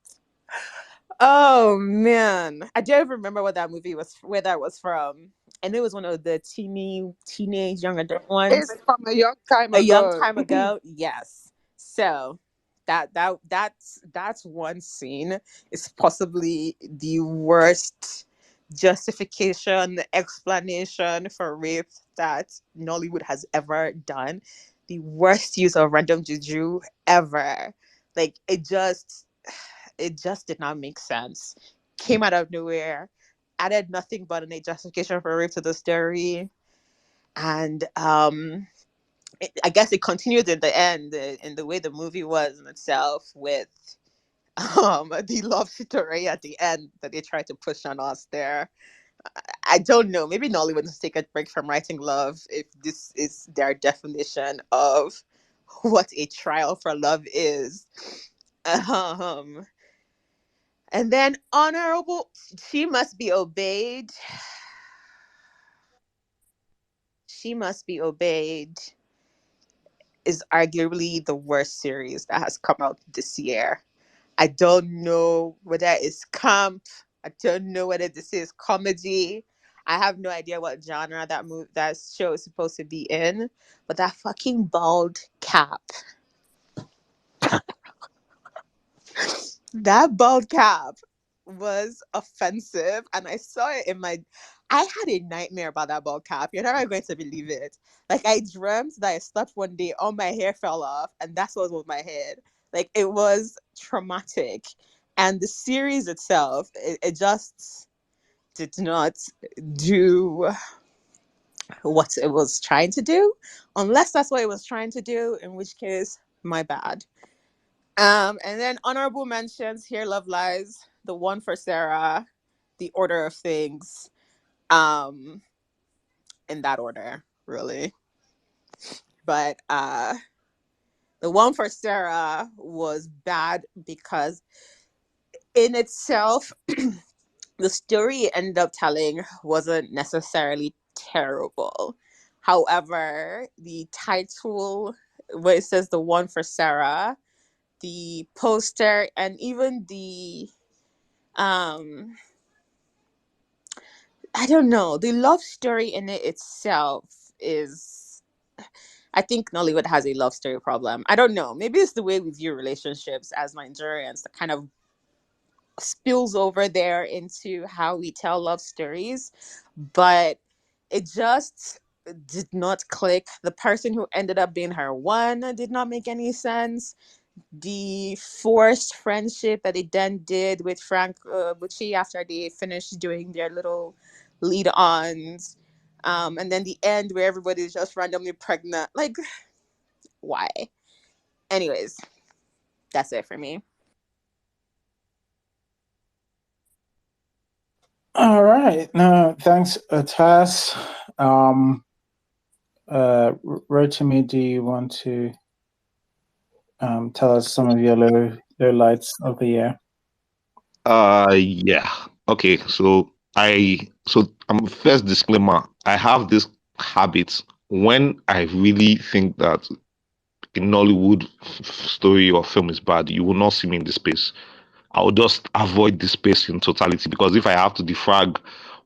Oh man, I don't even remember what that movie was, where that was from, and it was one of the teenage young adult ones. It's from a young time A young ago. time ago, yes. So that's one scene is possibly the worst justification, explanation for rape that Nollywood has ever done. The worst use of random juju ever. Like it just did not make sense. Came out of nowhere, added nothing but a justification for rape to the story, and I guess it continued in the end in the way the movie was in itself with the love story at the end that they tried to push on us there. I don't know. Maybe Nollywood needs to take a break from writing love if this is their definition of what a trial for love is. Um, and then honorable, she must be obeyed. She must be obeyed is arguably the worst series that has come out this year. I don't know whether it's camp. I don't know whether this is comedy. I have no idea what genre that show is supposed to be in. But that fucking bald cap. That bald cap was offensive, and I saw it in my. I had a nightmare about that bald cap. You're never going to believe it. Like I dreamt that I slept one day, all my hair fell off, and that's what was with my head. Like it was traumatic, and the series itself, it just did not do what it was trying to do, unless that's what it was trying to do. In which case, my bad. And then honorable mentions here, Love Lies, the one for Sarah, the order of things, um, in that order, really. But the one for Sarah was bad because in itself, the story it ended up telling wasn't necessarily terrible. However, the title, where it says the one for Sarah, the poster, and even the I don't know. The love story in it itself is. I think Nollywood has a love story problem. I don't know. Maybe it's the way we view relationships as Nigerians that kind of spills over there into how we tell love stories. But it just did not click. The person who ended up being her one did not make any sense. The forced friendship that they then did with Frank Bucci after they finished doing their little lead ons, and then the end where everybody's just randomly pregnant. Like, why? Anyways, that's it for me. All right. No, thanks, Taz. Rotimi, do you want to tell us some of your low lights of the year? Yeah. Okay, first disclaimer, I have this habit when I really think that a Nollywood story or film is bad, you will not see me in this space. I will just avoid the space in totality, because if I have to defrag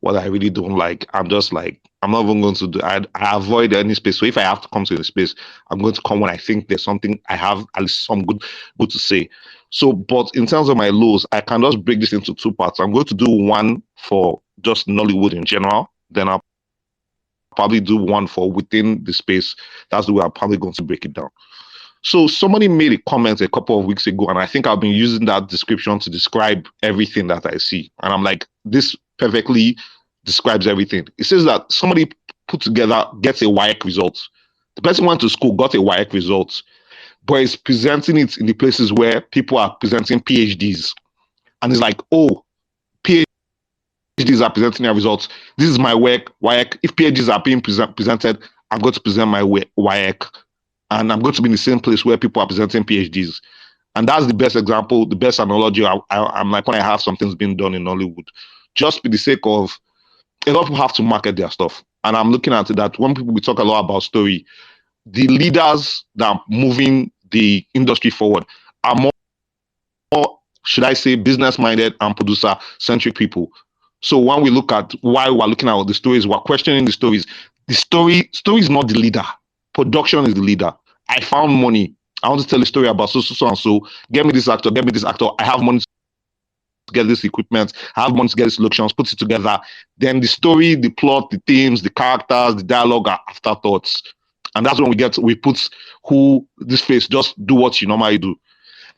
what I really don't like, I'm just like, I'm not even going to do. I avoid any space. So if I have to come to the space, I'm going to come when I think there's something I have at least some good to say. So, but in terms of my lows, I can just break this into two parts. I'm going to do one for just Nollywood in general. Then I'll probably do one for within the space. That's the way I'm probably going to break it down. So somebody made a comment a couple of weeks ago, and I think I've been using that description to describe everything that I see. And I'm like, this perfectly describes everything. It says that somebody put together gets a WAEC result. The person went to school, got a WAEC result, but is presenting it in the places where people are presenting PhDs. And it's like, oh, PhDs are presenting their results. This is my work, WAEC. If PhDs are being presented, I'm going to present my WAEC. And I'm going to be in the same place where people are presenting PhDs. And that's the best example, the best analogy. I'm like when I have something's being done in Hollywood, just for the sake of, a lot of people have to market their stuff. And I'm looking at it that when we talk a lot about story, the leaders that are moving the industry forward are more, should I say, business-minded and producer-centric people. So when we look at why we're looking at the stories, we're questioning the stories. The story is not the leader. Production is the leader. I found money. I want to tell a story about so and so. Get me this actor. Get me this actor. I have money to get this equipment. I have money to get these solutions. Put it together. Then the story, the plot, the themes, the characters, the dialogue are afterthoughts. And that's when we put who this face, just do what you normally do.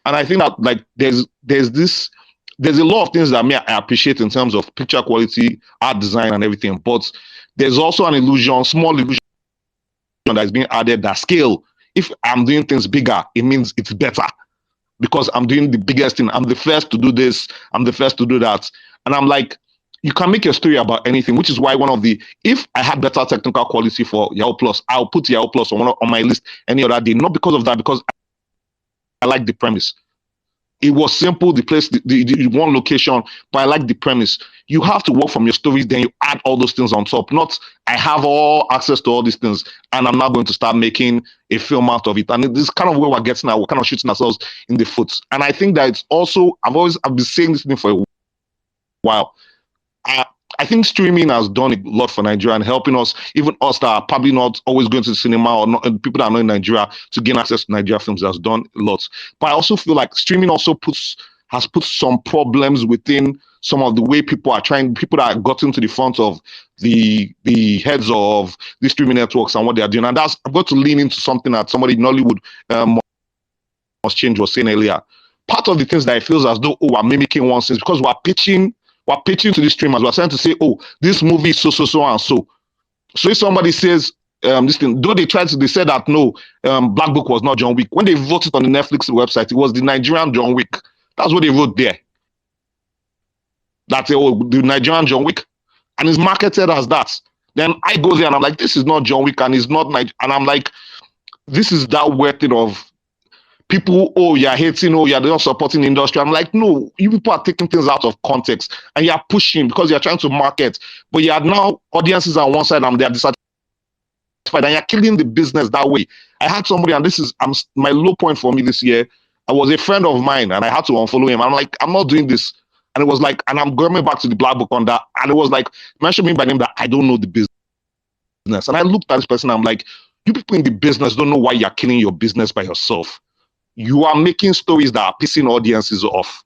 And I think that like there's a lot of things that I appreciate in terms of picture quality, art design, and everything. But there's also an illusion, small illusion that is being added, that scale. If I'm doing things bigger, it means it's better because I'm doing the biggest thing. I'm the first to do this. I'm the first to do that. And I'm like, you can make your story about anything, which is why if I had better technical quality for Yahoo Plus, I'll put Yahoo Plus on my list any other day. Not because of that, because I like the premise. It was simple, the place, the one location, but I like the premise. You have to work from your stories, then you add all those things on top. Not, I have all access to all these things, and I'm not going to start making a film out of it. And this is kind of where we're getting at. We're kind of shooting ourselves in the foot. And I think that it's also, I've been saying this thing for a while. I think streaming has done a lot for Nigeria and helping us, even us that are probably not always going to the cinema, or not, people that are not in Nigeria, to gain access to Nigeria films, has done a lot. But I also feel like streaming also has put some problems within some of the way people that are gotten to the front of the heads of the streaming networks and what they are doing. And that's, I'm going to lean into something that somebody in Nollywood Must Change was saying earlier. Part of the things that I feel as though, we're mimicking one thing, because we're pitching to the streamers. We're trying to say, oh, this movie is so and so. So if somebody says this thing, though they said that no, Black Book was not John Wick. When they voted on the Netflix website, it was the Nigerian John Wick. That's what they wrote there. That's the Nigerian John Wick, and it's marketed as that. Then I go there and I'm like, this is not John Wick, and it's not and I'm like, this is that weird thing of people, oh, you're hating, oh, you're not supporting the industry. I'm like, no, you people are taking things out of context and you're pushing because you're trying to market, but you are now audiences on one side and they're dissatisfied, and you're killing the business that way. I had somebody, and this is my low point for me this year. I was a friend of mine and I had to unfollow him. I'm like, I'm not doing this. And it was like, and I'm going back to the Black Book on that. And it was like, mention me by name that I don't know the business. And I looked at this person, I'm like, you people in the business don't know why you're killing your business by yourself. You are making stories that are pissing audiences off.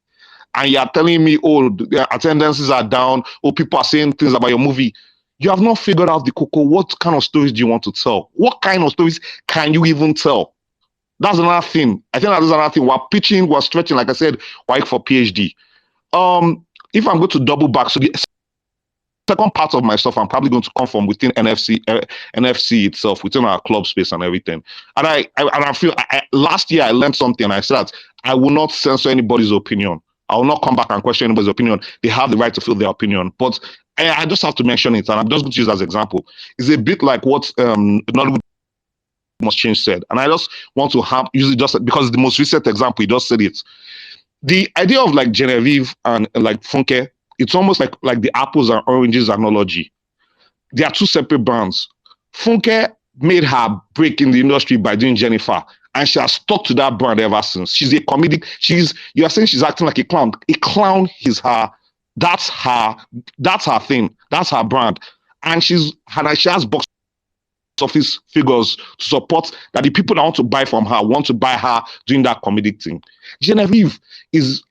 And you're telling me, oh, the attendances are down, or people are saying things about your movie. You have not figured out the cocoa. What kind of stories do you want to tell? What kind of stories can you even tell? That's another thing. I think that is another thing. We're pitching, we're stretching, like I said, like for PhD. If I'm going to double back, so the second part of my stuff, I'm probably going to come from within NFC itself, within our club space and everything. And I feel last year I learned something. I said that I will not censor anybody's opinion. I will not come back and question anybody's opinion. They have the right to feel their opinion. But I just have to mention it, and I'm just going to use it as an example. It's a bit like what Nollywood Must Change said. And I just want to use it just because the most recent example, he just said it. The idea of like Genevieve and like Funke It's almost like the apples and oranges analogy. They are two separate brands. Funke made her break in the industry by doing Jennifer, and she has stuck to that brand ever since. She's a comedic. You are saying she's acting like a clown. A clown is her. That's her thing. That's her brand. And she has box office figures to support that the people that want to buy from her want to buy her doing that comedic thing. Genevieve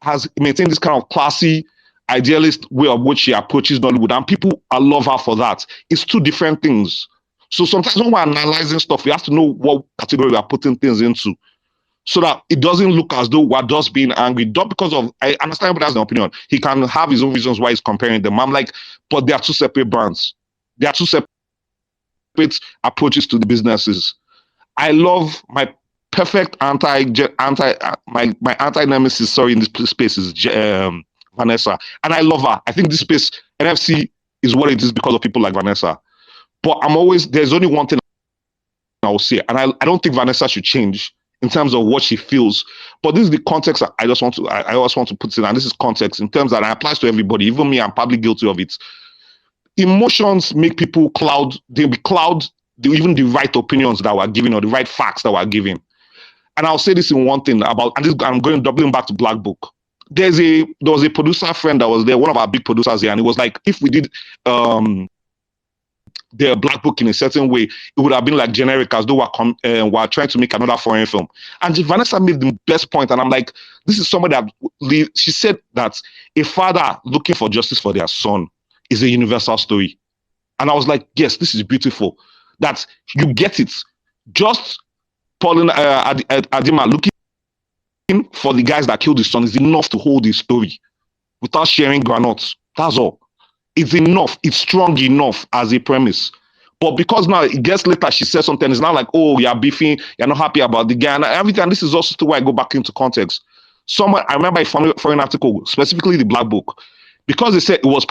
has maintained this kind of classy, idealist way of which she approaches Nollywood, and people love her for that. It's two different things. So sometimes when we're analyzing stuff, we have to know what category we are putting things into, so that it doesn't look as though we're just being angry. Not because of, I understand everybody has an opinion. He can have his own reasons why he's comparing them. I'm like, but they are two separate brands. They are two separate approaches to the businesses. I love my perfect anti nemesis. Sorry, in this space is Vanessa, and I love her. I think this space NFC is what it is because of people like Vanessa. But there's only one thing I will say, and I don't think Vanessa should change in terms of what she feels. But this is the context I always want to put in, and this is context in terms that it applies to everybody. Even me, I'm probably guilty of it. Emotions make people cloud even the right opinions that we're giving or the right facts that we're giving. And I'll say this in one thing about, and this, I'm going doubling back to Black Book. There was a producer friend that was there, one of our big producers here, and it was like, if we did the Black Book in a certain way, it would have been like generic, as though we're trying to make another foreign film. And Vanessa made the best point, and I'm like, this is somebody that she said that a father looking for justice for their son is a universal story. And I was like, yes, this is beautiful. That you get it. Just Pauline Adima looking for the guys that killed his son is enough to hold his story without sharing granules. That's all. It's enough. It's strong enough as a premise. But because now it gets later, she says something. It's not like, oh, you're beefing, you're not happy about the guy. And everything. This is also still where I go back into context. I remember a foreign article, specifically the Black Book, because they said it was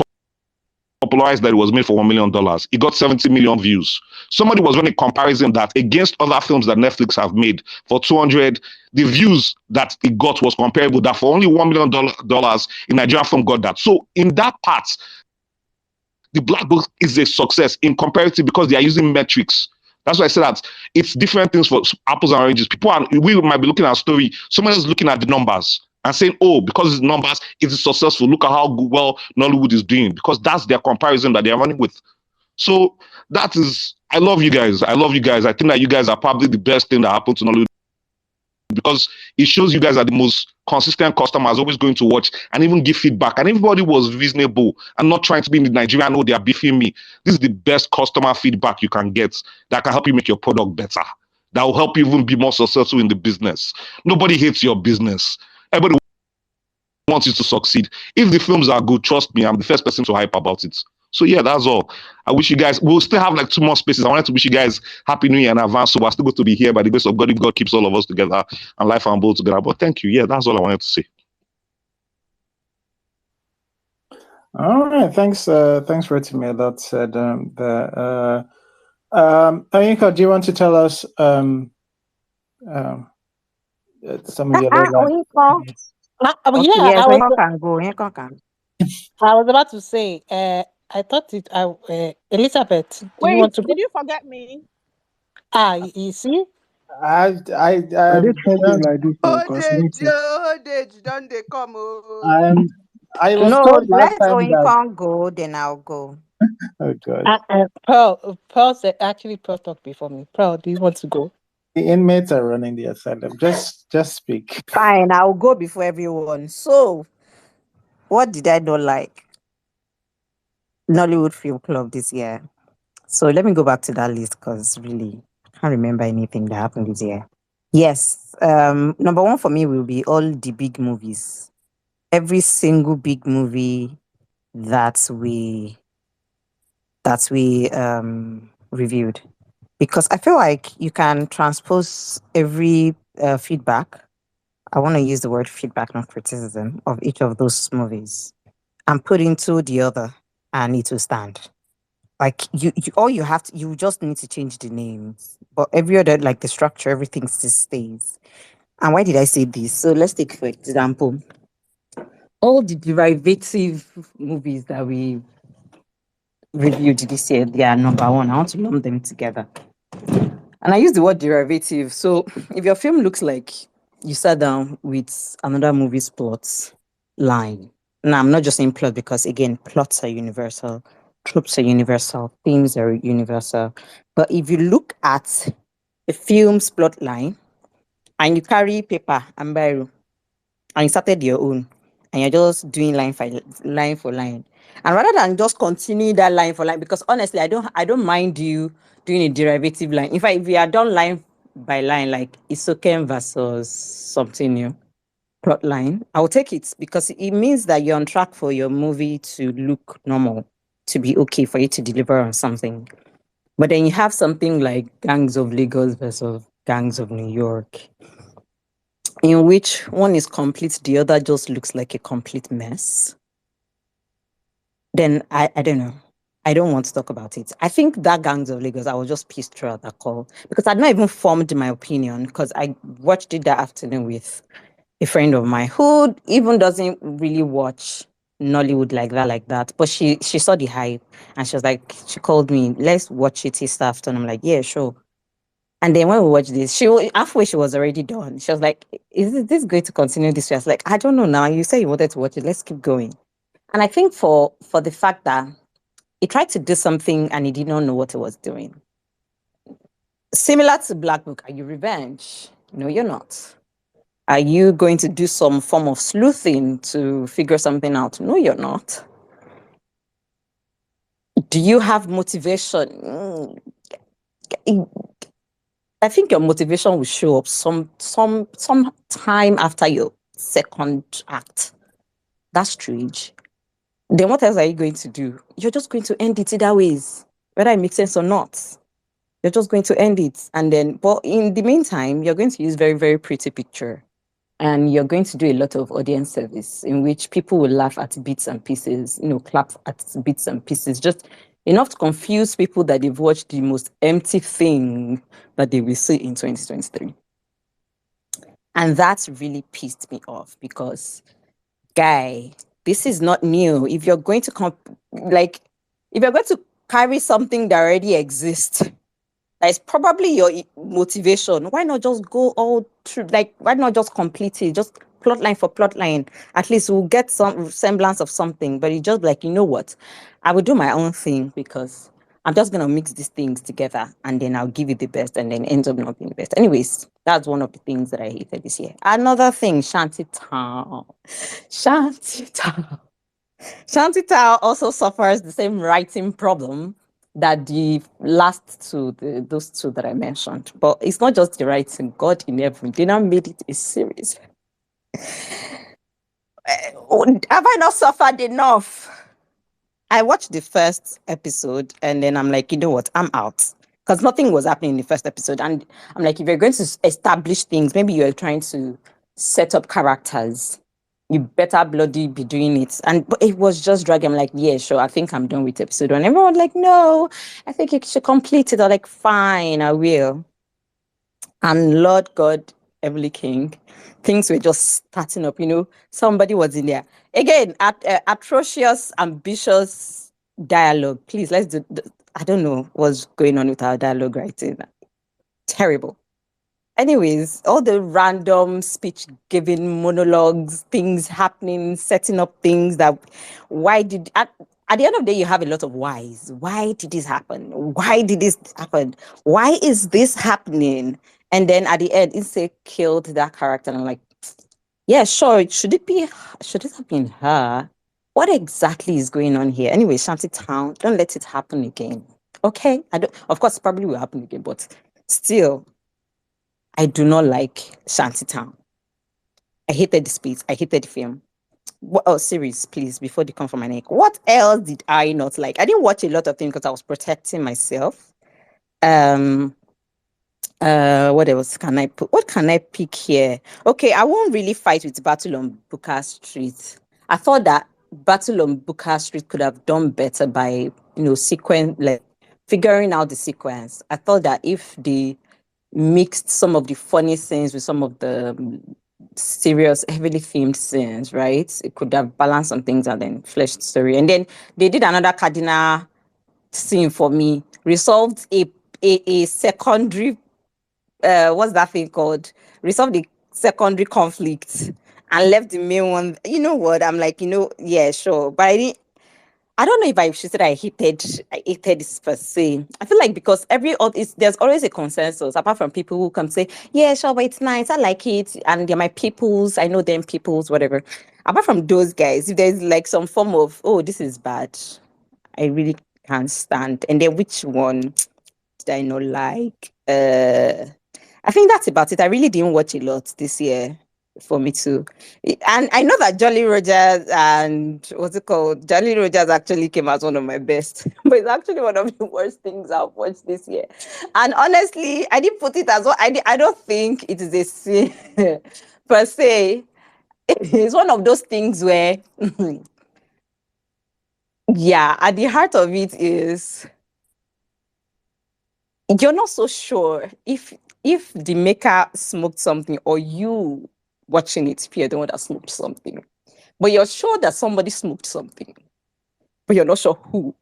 popularized that it was made for $1 million. It got 70 million views. Somebody was running a comparison that against other films that Netflix have made for 200, the views that it got was comparable. That for only $1 million in Nigerian film got that. So in that part, the Black Book is a success in comparative because they are using metrics. That's why I said that it's different things for apples and oranges. We might be looking at a story. Someone is looking at the numbers and saying, oh, because it's numbers, it is successful. Look at how well Nollywood is doing, because that's their comparison that they're running with. So I love you guys. I love you guys. I think that you guys are probably the best thing that happened to Nollywood, because it shows you guys are the most consistent customers, always going to watch and even give feedback. And everybody was reasonable and not trying to be in the Nigerian, oh, they are beefing me. This is the best customer feedback you can get that can help you make your product better. That will help you even be more successful in the business. Nobody hates your business. Everybody wants you to succeed. If the films are good, trust me, I'm the first person to hype about it. So yeah, that's all. I wish you guys, we'll still have like 2 more spaces. I wanted to wish you guys Happy New Year in advance. So we're still going to be here by the grace of God, if God keeps all of us together and life and both together. But thank you. Yeah, that's all I wanted to say. All right, thanks, Rotimi. That said, Ayinka, do you want to tell us some of your lowlights? Okay, Yeah, yes, Onyeka can go. Onyeka can. I was about to say, I thought Elizabeth, do you Wait, want to go? did you forget me? You see? I did treat him like this because Don't they come? Oh. I was No, told last let time that. Onyeka go, then I'll go. Oh God. Pearl said, actually, Pearl talked before me. Pearl, do you want to go? The inmates are running the asylum. Just speak. Fine, I'll go before everyone. So, what did I not like? Nollywood Film Club this year. So let me go back to that list because really I can't remember anything that happened this year. Yes, number one for me will be all the big movies. Every single big movie that we reviewed, because I feel like you can transpose every feedback. I want to use the word feedback, not criticism, of each of those movies and put into the other, and it will stand. Like you just need to change the names, but every other, like the structure, everything still stays. And why did I say this? So let's take for example, all the derivative movies that we reviewed this year, they are number one. I want to lump them together. And I use the word derivative. So if your film looks like you sat down with another movie's plot line, now I'm not just saying plot because again, plots are universal, tropes are universal, themes are universal. But if you look at a film's plot line and you carry paper and biro and you started your own and you're just doing line for line, and rather than just continue that line for line, because honestly I don't mind you doing a derivative line. In fact, if we are done line by line like Isoken versus something new plot line, I'll take it because it means that you're on track for your movie to look normal, to be okay, for you to deliver on something. But then you have something like Gangs of Lagos versus Gangs of New York, in which one is complete, the other just looks like a complete mess. Then I don't know. I don't want to talk about it. I think that Gangs of Lagos, I was just pissed throughout that call because I'd not even formed my opinion because I watched it that afternoon with a friend of mine who even doesn't really watch Nollywood like that. But she saw the hype and she was like, she called me, let's watch it this afternoon. I'm like, yeah, sure. And then when we watched this, halfway she was already done. She was like, is this going to continue this way? I was like, I don't know now. You say you wanted to watch it. Let's keep going. And I think for the fact that he tried to do something and he did not know what he was doing. Similar to Black Book, are you revenge? No, you're not. Are you going to do some form of sleuthing to figure something out? No, you're not. Do you have motivation? I think your motivation will show up some time after your second act. That's strange. Then what else are you going to do? You're just going to end it either ways, whether it makes sense or not. You're just going to end it. And then, but in the meantime, you're going to use very, very pretty picture. And you're going to do a lot of audience service in which people will laugh at bits and pieces, clap at bits and pieces, just enough to confuse people that they've watched the most empty thing that they will see in 2023. And that's really pissed me off because, guy, this is not new. If you're going to if you're going to carry something that already exists, that is probably your motivation, why not just go all through? Why not just complete it? Just plot line for plot line. At least we'll get some semblance of something. But it's just like, you know what? I will do my own thing because I'm just going to mix these things together and then I'll give you the best and then it ends up not being the best. Anyways, that's one of the things that I hated this year. Another thing, Shantytown. Shantytown. Shantytown also suffers the same writing problem that the last two, those two that I mentioned. But it's not just the writing. God in heaven, they now made it a series. Have I not suffered enough? I watched the first episode and then I'm like, you know what? I'm out. Because nothing was happening in the first episode. And I'm like, if you're going to establish things, maybe you're trying to set up characters, you better bloody be doing it. But it was just dragging. I'm like, yeah, sure, I think I'm done with episode one. Everyone was like, no, I think you should complete it. I'm like, fine, I will. And Lord God, Emily King, things were just starting up, somebody was in there. Again, atrocious, ambitious dialogue. Please, let's do, I don't know what's going on with our dialogue writing. Terrible. Anyways, all the random speech giving monologues, things happening, setting up things that, at the end of the day, you have a lot of whys. Why did this happen? Why did this happen? Why is this happening? And then at the end, Inse killed that character. And I'm like, yeah, sure. Should it have been her? What exactly is going on here? Anyway, Shantytown, don't let it happen again. Okay? Of course, it probably will happen again, but still, I do not like Shantytown. I hated the space. I hated the film. Series, please, before they come from my neck. What else did I not like? I didn't watch a lot of things because I was protecting myself. What else can I put? What can I pick here? Okay, I won't really fight with Battle on Booker Street. I thought that Battle on Booker Street could have done better by, figuring out the sequence. I thought that if they mixed some of the funny scenes with some of the serious, heavily themed scenes, right? It could have balanced some things and then fleshed story. And then they did another cardinal scene for me, resolved a secondary what's that thing called? Resolved the secondary conflict and left the main one. You know what? I'm like, yeah, sure. But I don't know if I should say that I hated this per se. I feel like because there's always a consensus, apart from people who come say, yeah, sure, but it's nice, I like it, and they're my peoples, I know them peoples, whatever. Apart from those guys, if there's like some form of, oh, this is bad, I really can't stand. And then which one did I not like? I think that's about it. I really didn't watch a lot this year for me too. And I know that Jolly Rogers and what's it called? Jolly Rogers actually came as one of my best, but it's actually one of the worst things I've watched this year. And honestly, I didn't put it as well. I don't think it is a sin per se. It's one of those things where, yeah, at the heart of it is you're not so sure if the maker smoked something or you watching it if you're the one that smoked something. But you're sure that somebody smoked something, but you're not sure who.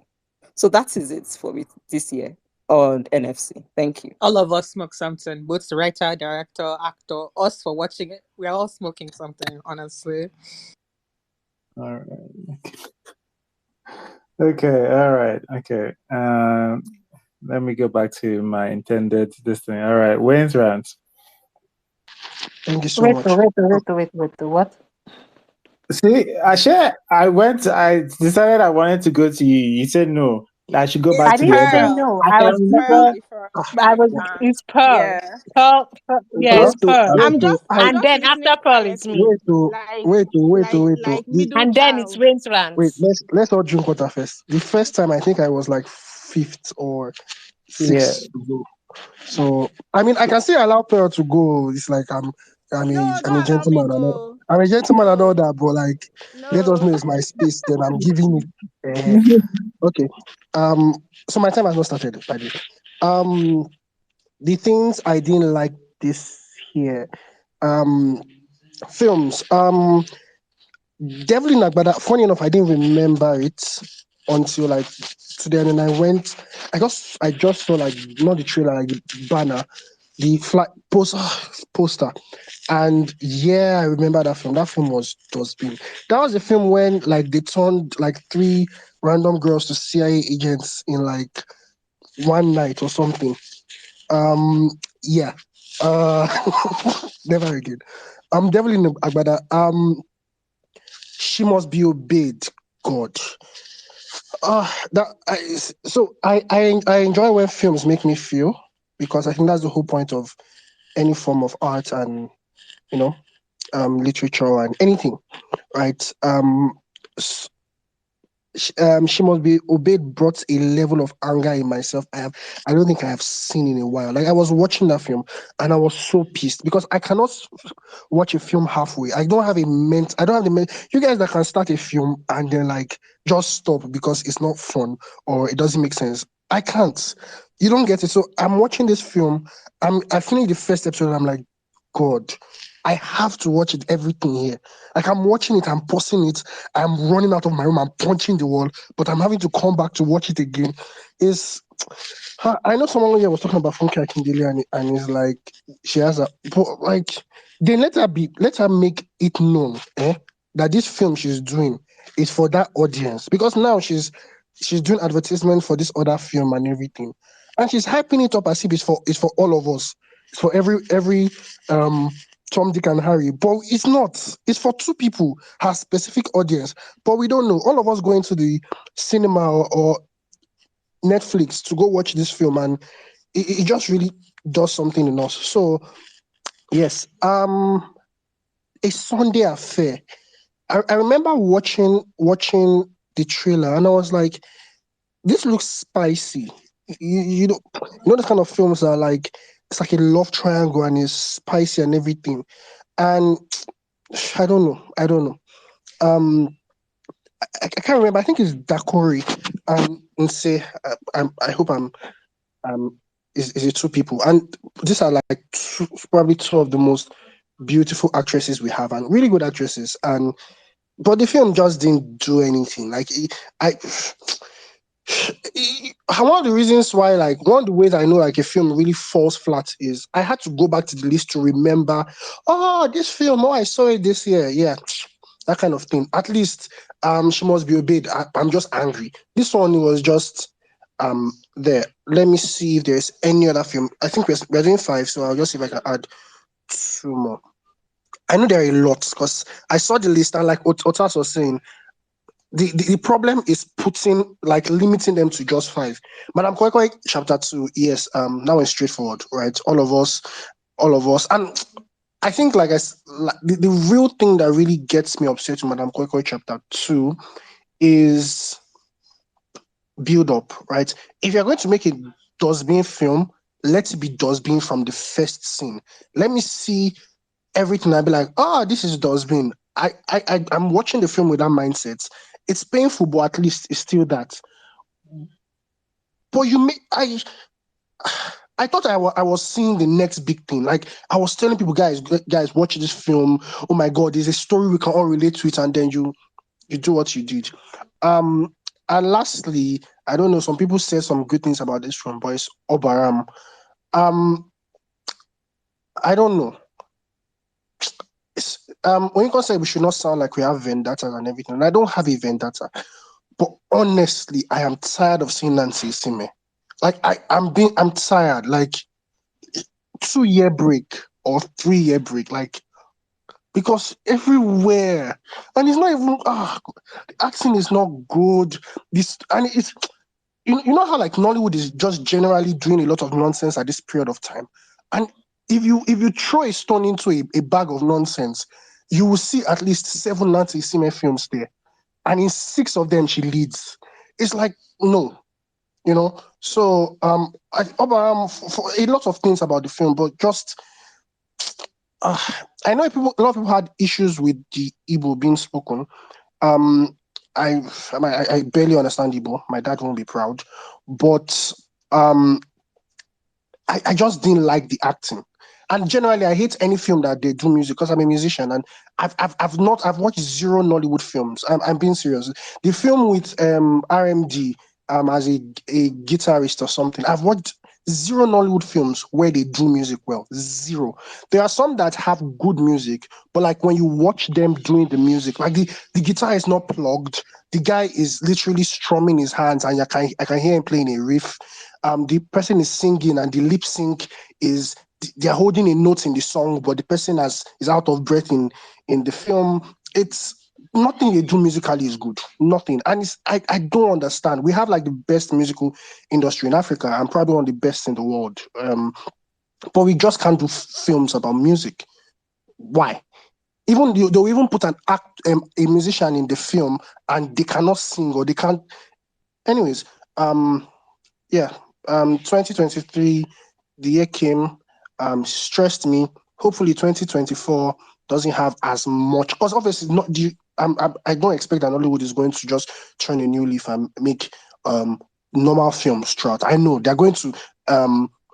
So that is it for me this year on NFC. Thank you. All of us smoke something, both the writer, director, actor, us for watching it. We're all smoking something, honestly. All right. Okay. All right. Okay. Let me go back to my intended this thing. All right. Wayne's rant. Thank you so Wait, much. what? See, I decided I wanted to go to you. You said no. I should go back I It's to the didn't say other. Pearl. no. I I can was It's Pearl remember. before I was Rebecca. it's Pearl. Yeah. Yeah, Wait it's Huh? to Pearl. wait I'm to just I'm And just then listening after Pearl it's quietly. me. wait to Like wait to wait to like wait to like middle And then it's child. Wayne's wait. rants. Let's all drink water first. The first time I think I was like fifth or Yeah. sixth to go. So I mean I can still allow Pearl to go. It's like No, I'm a don't allow me gentleman and all. go. I'm a gentleman and all No, that, but like let us no. know it's my space, then I'm giving it. Okay. So my time has not started, by the way. The things I didn't like this year. Um, films. Devil in Agbada. Funny enough, I didn't remember it until like today, and then I went. I just saw like not the trailer, like the banner, the flat poster, and yeah, I remember that film. That film was been. That was a film when like they turned like three random girls to CIA agents in like one night or something. Um, yeah. Uh, never again. Devil in Agbada. She must be obeyed. God. I enjoy when films make me feel because I think that's the whole point of any form of art and you know literature and anything, right? She must be obeyed brought a level of anger in myself I don't think I have seen in a while. Like I was watching that film and I was so pissed because I cannot watch a film halfway. I don't have the you guys that can start a film and then like just stop because it's not fun or it doesn't make sense. I can't. You don't get it. So I'm watching this film. I finished the first episode and I'm like, God, I have to watch it, everything here. Like I'm watching it, I'm pausing it, I'm running out of my room, I'm punching the wall, but I'm having to come back to watch it again. Is I know someone here was talking about Funke Akindele and it's like she has a but like then let her make it known that this film she's doing is for that audience because now she's doing advertisement for this other film and everything. And she's hyping it up as if it's for all of us. It's for every um Tom, Dick, and Harry. But it's not. It's for two people, her specific audience. But we don't know. All of us going to the cinema or Netflix to go watch this film, and it just really does something in us. So yes, a Sunday affair. I remember watching the trailer, and I was like, this looks spicy. You know the kind of films that are like it's like a love triangle and it's spicy and everything. And I don't know. I don't know. Um, I can't remember. I think it's Dakori and say I hope is it two people and these are like probably two of the most beautiful actresses we have and really good actresses, and but the film just didn't do anything. Like I, one of the reasons why, like, one of the ways I know like a film really falls flat is I had to go back to the list to remember, oh, this film, oh, I saw it this year. Yeah, that kind of thing. At least She Must Be Obeyed. I'm just angry. This one was just there. Let me see if there's any other film. I think we're doing 5, so I'll just see if I can add 2 more. I know there are a lot because I saw the list, and like Otas was saying, the problem is putting, like, limiting them to just 5. Madam Koi chapter 2, yes, that one's straightforward, right? All of us, and I think, like, like, the real thing that really gets me upset with Madam Koi chapter 2 is build up, right? If you're going to make a dustbin film, let it be dustbin from the first scene. Let me see everything. I'd be like, oh, this is dustbin. I'm watching the film with that mindset. It's painful, but at least it's still that. But I thought I was seeing the next big thing. Like, I was telling people, guys, watch this film. Oh my God, there's a story, we can all relate to it, and then you do what you did. And lastly, I don't know, some people say some good things about this film, but it's Obaram. I don't know. When you say we should not sound like we have vendetta and everything, and I don't have a vendetta, but honestly, I am tired of seeing Nancy Sime. Like, I'm tired. Like, 2-year break or 3-year break, like, because everywhere, and it's not even the acting is not good. This, and it's, you know how, like, Nollywood is just generally doing a lot of nonsense at this period of time, and if you throw a stone into a bag of nonsense, you will see at least 7 Nancy Sime films there, and in 6 of them she leads. It's like, no, you know. So for a lot of things about the film, but just uh, I know a lot of people had issues with the Igbo being spoken. Um, I barely understand Igbo. My dad won't be proud, but um, I just didn't like the acting. And generally, I hate any film that they do music because I'm a musician, and I've watched 0 Nollywood films. I'm being serious. The film with RMD as a guitarist or something. I've watched 0 Nollywood films where they do music well. 0. There are some that have good music, but like when you watch them doing the music, like the guitar is not plugged. The guy is literally strumming his hands, and I can hear him playing a riff. The person is singing, and the lip sync is they're holding a note in the song, but the person is out of breath in the film. It's nothing they do musically is good. Nothing. And I don't understand. We have like the best musical industry in Africa and probably one of the best in the world. But we just can't do films about music. Why? Even they'll even put a musician in the film and they cannot sing or they can't. Anyways, yeah, 2023, the year came, stressed me. Hopefully 2024 doesn't have as much, because obviously not the I don't expect that Hollywood is going to just turn a new leaf and make normal films throughout. I know they're going to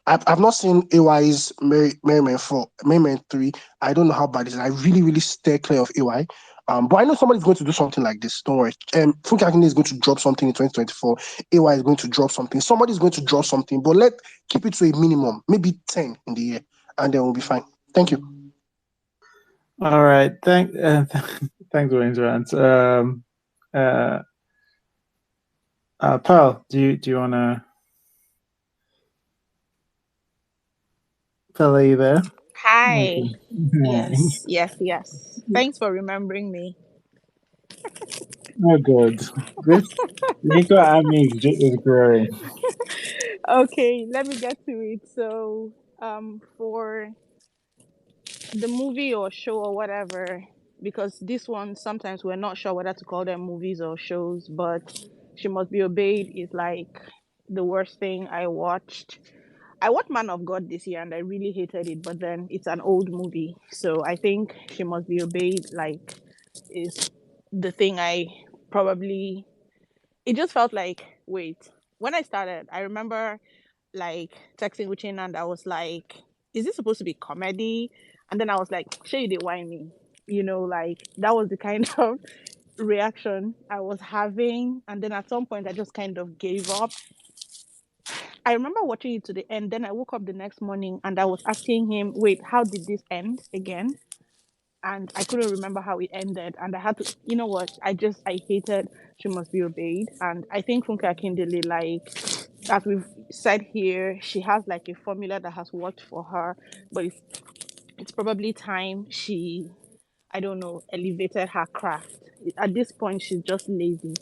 I've not seen AY's Merryman 4, Merryman 3. I don't know how bad it is. I really, really stay clear of AY. But I know somebody's going to do something like this. Don't worry. Funke Akinde is going to drop something in 2024. AY is going to drop something. Somebody's going to drop something. But keep it to a minimum, maybe 10 in the year, and then we'll be fine. Thank you. All right. Thanks, Wayne's rant. Pearl, do you want to? Pearl, are you there? Hi. Okay. Yes. Thanks for remembering me. Oh, good. This Nico Army is growing. Okay, let me get to it. So, for the movie or show or whatever, because this one sometimes we're not sure whether to call them movies or shows, but She Must Be Obeyed is like the worst thing I watched. I watched Man of God this year and I really hated it, but then it's an old movie. So I think She Must Be Obeyed like is the thing I probably it just felt like, wait, when I started, I remember like texting Uchin and I was like, is this supposed to be comedy? And then I was like, "Sure, you did whine me," like that was the kind of reaction I was having. And then at some point, I just kind of gave up. I remember watching it to the end. Then I woke up the next morning and I was asking him, "Wait, how did this end again?" And I couldn't remember how it ended. And I had to, you know what? I hated She Must Be Obeyed. And I think Funke Akindele, like, as we've said here, she has like a formula that has worked for her, but it's probably time she, I don't know, elevated her craft. At this point, she's just lazy.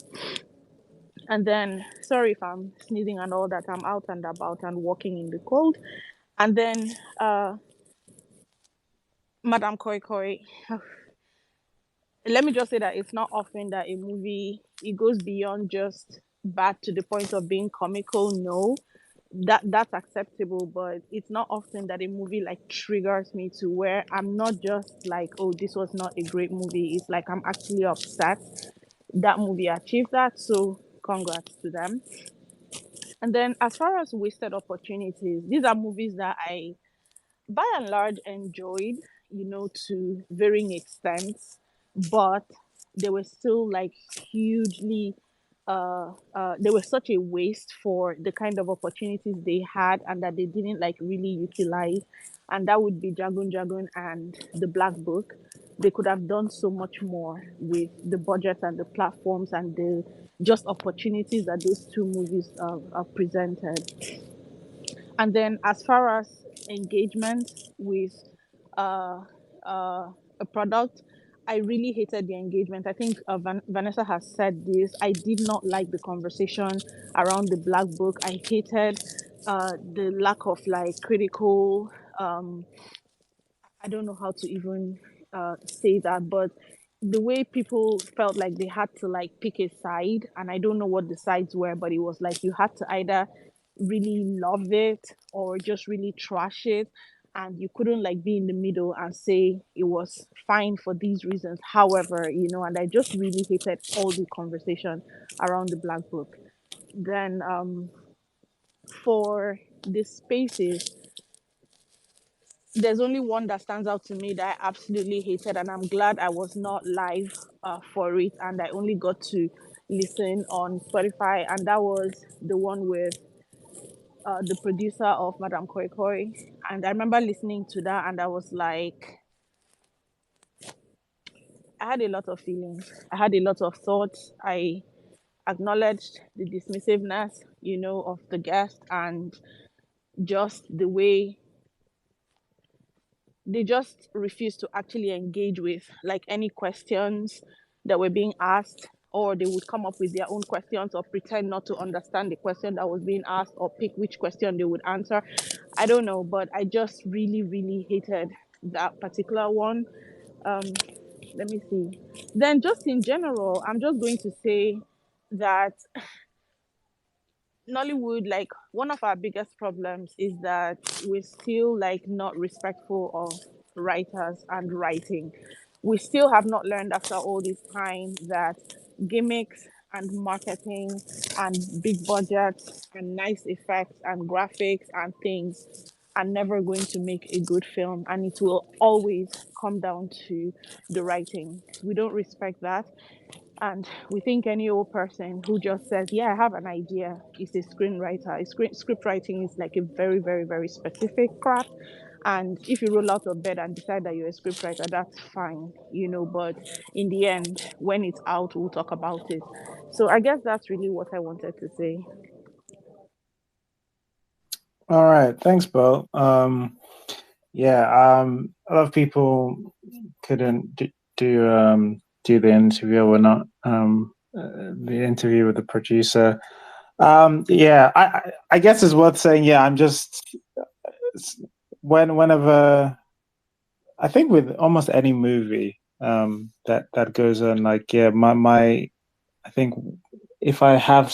And then, sorry if I'm sneezing and all that, I'm out and about and walking in the cold. And then, Madame Koi Koi, let me just say that it's not often that a movie, it goes beyond just bad to the point of being comical. No, that's acceptable, but it's not often that a movie like triggers me to where I'm not just like, oh, this was not a great movie. It's like I'm actually upset that movie achieved that. So congrats to them. And then as far as wasted opportunities, these are movies that I by and large enjoyed, to varying extents, but they were still like hugely they were such a waste for the kind of opportunities they had and that they didn't like really utilize. And that would be Jagun Jagun and the Black Book. They could have done so much more with the budget and the platforms and the just opportunities that those two movies presented. And then as far as engagement with uh, a product, I really hated the engagement. I think Vanessa has said this. I did not like the conversation around the Black Book. I hated the lack of like critical I don't know how to even say that, but the way people felt like they had to like pick a side, and I don't know what the sides were, but it was like you had to either really love it or just really trash it, and you couldn't like be in the middle and say it was fine for these reasons. However, and I just really hated all the conversation around the Black Book. Then for the spaces, there's only one that stands out to me that I absolutely hated, and I'm glad I was not live for it, and I only got to listen on Spotify, and that was the one with the producer of Madame Koi Koi. And I remember listening to that, and I was like, I had a lot of feelings, I had a lot of thoughts. I acknowledged the dismissiveness, of the guest, and just the way they just refused to actually engage with like any questions that were being asked, or they would come up with their own questions or pretend not to understand the question that was being asked or pick which question they would answer. I don't know, but I just really, really hated that particular one. Let me see. Then just in general, I'm just going to say that Nollywood, like one of our biggest problems is that we're still like not respectful of writers and writing. We still have not learned after all this time that gimmicks and marketing and big budgets and nice effects and graphics and things are never going to make a good film, and it will always come down to the writing. We don't respect that. And we think any old person who just says, "Yeah, I have an idea," is a screenwriter. Script writing is like a very, very, very specific craft. And if you roll out of bed and decide that you're a scriptwriter, that's fine, but in the end, when it's out, we'll talk about it. So I guess that's really what I wanted to say. All right, thanks, Bo. Yeah, a lot of people couldn't do the interview or not. The interview with the producer. Yeah, I guess it's worth saying. Yeah, I'm just whenever I think with almost any movie that goes on, like yeah, my I think if I have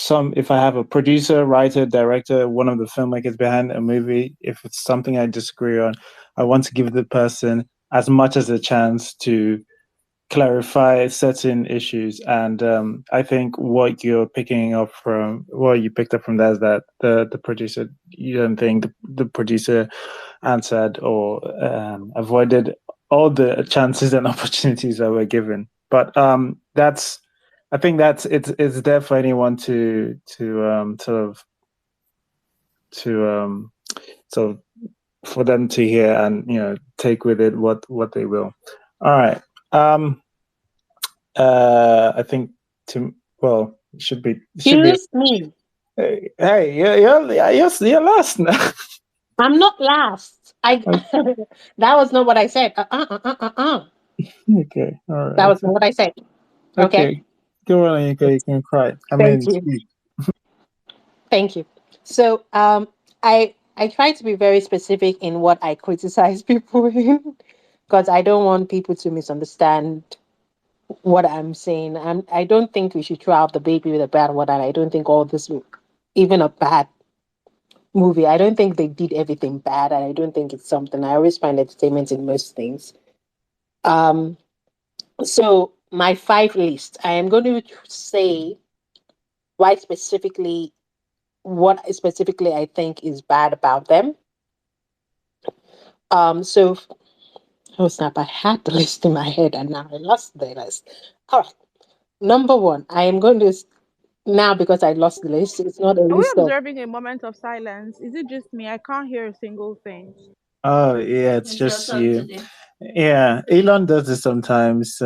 a producer, writer, director, one of the filmmakers behind a movie, if it's something I disagree on, I want to give the person as much as a chance to clarify certain issues. And I think what you picked up from that is that the producer, you don't think the producer answered or avoided all the chances and opportunities that we're given. But I think it's there for anyone to so for them to hear and take with it what they will. All right. I think it should be Excuse me. Hey, you're last now. I'm not last. Okay. That was not what I said. Okay, all That right. was not what I said. Okay. Okay, go on. You can cry. I Thank mean, you. speak. Thank you. So I try to be very specific in what I criticize people in because I don't want people to misunderstand what I'm saying. I don't think we should throw out the baby with the bathwater. And I don't think all this, even a bad movie, I don't think they did everything bad, and I don't think it's something. I always find entertainment in most things. Um, so my five list, I am going to say why specifically, what specifically I think is bad about them. So oh snap, I had the list in my head and now I lost the list. All right, number one, I am going to now because I lost the list. It's not a Are we list of. observing a moment of silence? Is it just me? I can't hear a single thing. Oh yeah, it's It's your just turn you. today. Yeah, Elon does this sometimes.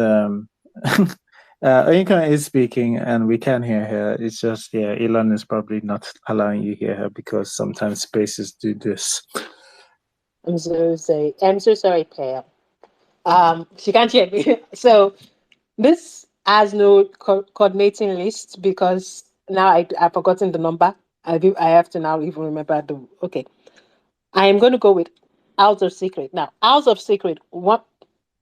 Oyinka is speaking and we can hear her. It's just Elon is probably not allowing you hear her because sometimes spaces do this. I'm so sorry, Pam. She can't hear me. So this has no coordinating list because now I've forgotten the number. I have to now even remember the. Okay, I am going to go with House of Secret. Now, House of Secret, what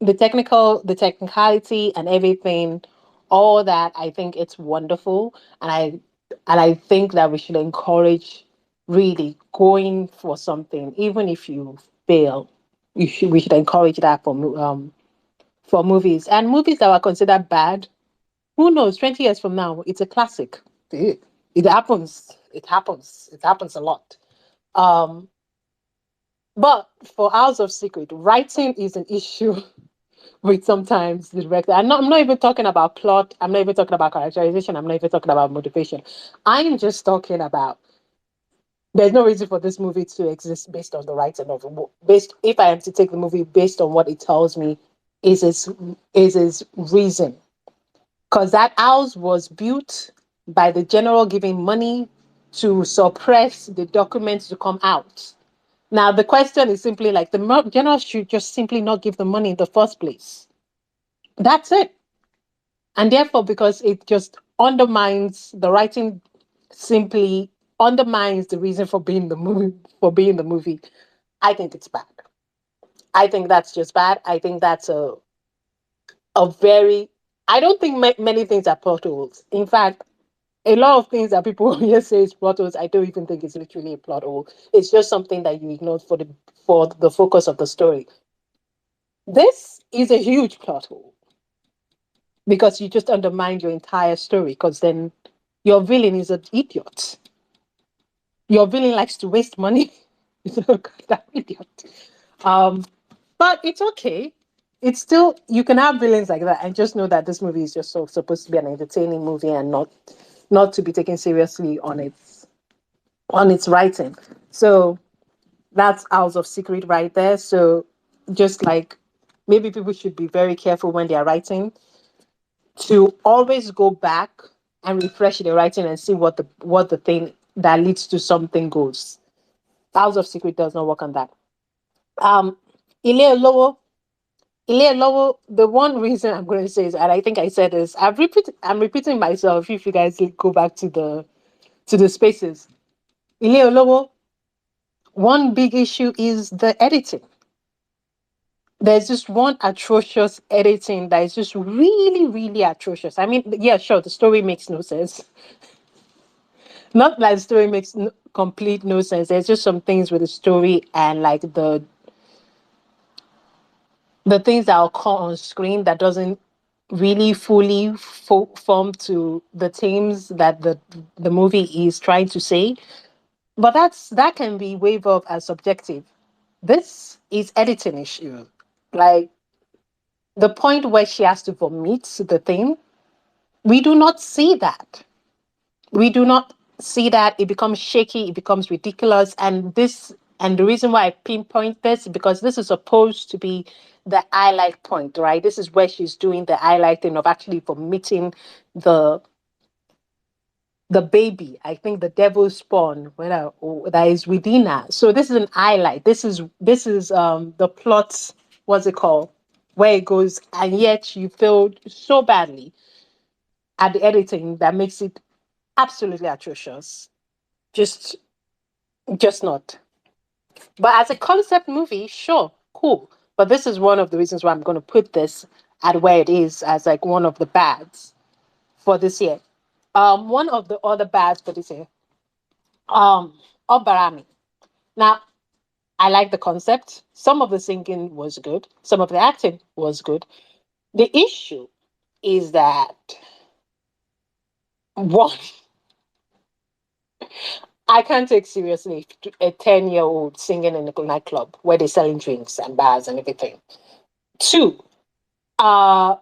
the technicality and everything, all that, I think it's wonderful, and I think that we should encourage really going for something, even if you fail. We should encourage that for movies and movies that were considered bad. Who knows? 20 years from now, it's a classic. It happens. It happens. It happens a lot. Um, but for House of Secret, writing is an issue with sometimes the director. I'm not even talking about plot. I'm not even talking about characterization. I'm not even talking about motivation. I'm just talking about there's no reason for this movie to exist based on the writing of based. If I am to take the movie based on what it tells me, is its reason, because that house was built by the general giving money to suppress the documents to come out. Now, the question is simply like the general should just simply not give the money in the first place. That's it. And therefore, because it just undermines the writing, simply undermines the reason for being the movie. I think it's bad. I think that's just bad. I think that's a very. I don't think many things are plot holes. In fact, a lot of things that people here say is plot holes, I don't even think it's literally a plot hole. It's just something that you ignore for the focus of the story. This is a huge plot hole because you just undermine your entire story. Because then your villain is an idiot. Your villain likes to waste money. That idiot. Um, but it's okay. It's still you can have villains like that, and just know that this movie is just supposed to be an entertaining movie and not to be taken seriously on its writing. So that's House of Secret right there. So just like maybe people should be very careful when they are writing to always go back and refresh the writing and see what the thing that leads to something goes. House of Secret does not work on that. Um, Ile Lowo, Ile Lowo. The one reason I'm going to say is, and I think I said this, I'm repeating myself. If you guys go back to the spaces, Ile Lowo. One big issue is the editing. There's just one atrocious editing that is just really, really atrocious. I mean, yeah, sure, the story makes no sense. Not like the story makes complete no sense. There's just some things with the story and like the things that occur on screen that doesn't really fully form to the themes that the movie is trying to say. But that can be waved off as subjective. This is editing issue. Like the point where she has to vomit the thing, we do not see that. We do not see that. It becomes shaky, it becomes ridiculous. And the reason why I pinpoint this, because this is supposed to be the highlight point, right? This is where she's doing the highlighting of actually vomiting the baby. I think the devil's spawn that is within her. So this is an highlight. This is the plot, what's it called? Where it goes, and yet you feel so badly at the editing that makes it absolutely atrocious. Just just not. But as a concept movie, sure, cool. But this is one of the reasons why I'm gonna put this at where it is as like one of the bads for this year. One of the other bads for this year, Obarami. Now, I like the concept. Some of the singing was good. Some of the acting was good. The issue is that one, I can't take seriously a 10-year-old singing in a nightclub where they're selling drinks and bars and everything. Two, uh,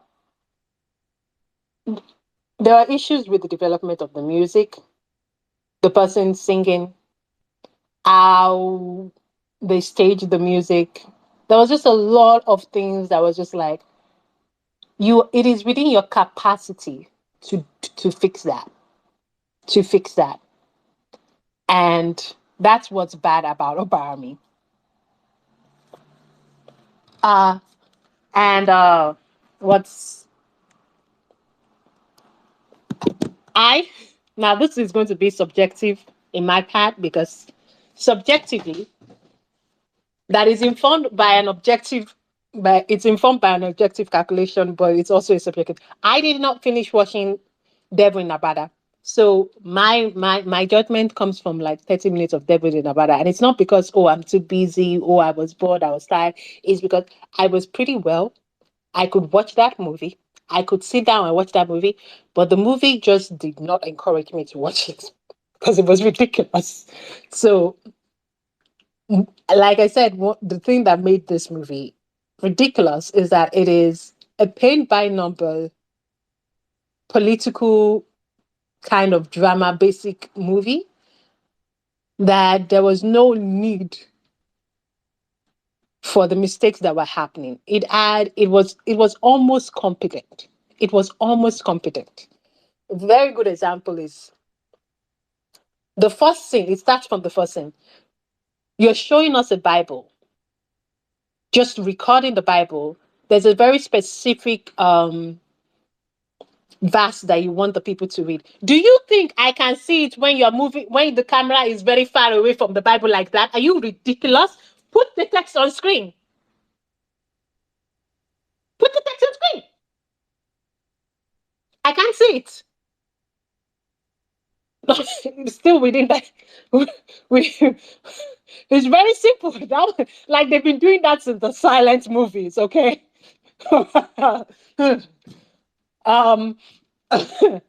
there are issues with the development of the music, the person singing, how they stage the music. There was just a lot of things that was just like, it is within your capacity to fix that, to fix that. And that's what's bad about Obarami. Uh and what's I now this is going to be subjective in my part, because subjectively that is informed by an objective, but it's informed by an objective calculation, but it's also a subjective. I did not finish watching Devil in Nevada. So my judgment comes from like 30 minutes of Devil in Nevada. And it's not because, oh, I'm too busy, oh, I was bored, I was tired. It's because I was pretty well. I could watch that movie. I could sit down and watch that movie, but the movie just did not encourage me to watch it because it was ridiculous. So, like I said, the thing that made this movie ridiculous is that it is a paint by number political kind of drama basic movie that there was no need for the mistakes that were happening. It was almost competent. It was almost competent. A very good example is the first scene. It starts from the first scene. You're showing us a Bible, just recording the Bible. There's a very specific verse that you want the people to read. Do you think I can see it when you're moving, when the camera is very far away from the Bible like that? Are you ridiculous? Put the text on screen. Put the text on screen. I can't see it. It's still within that. It's very simple. Like they've been doing that since the silent movies, okay? um, I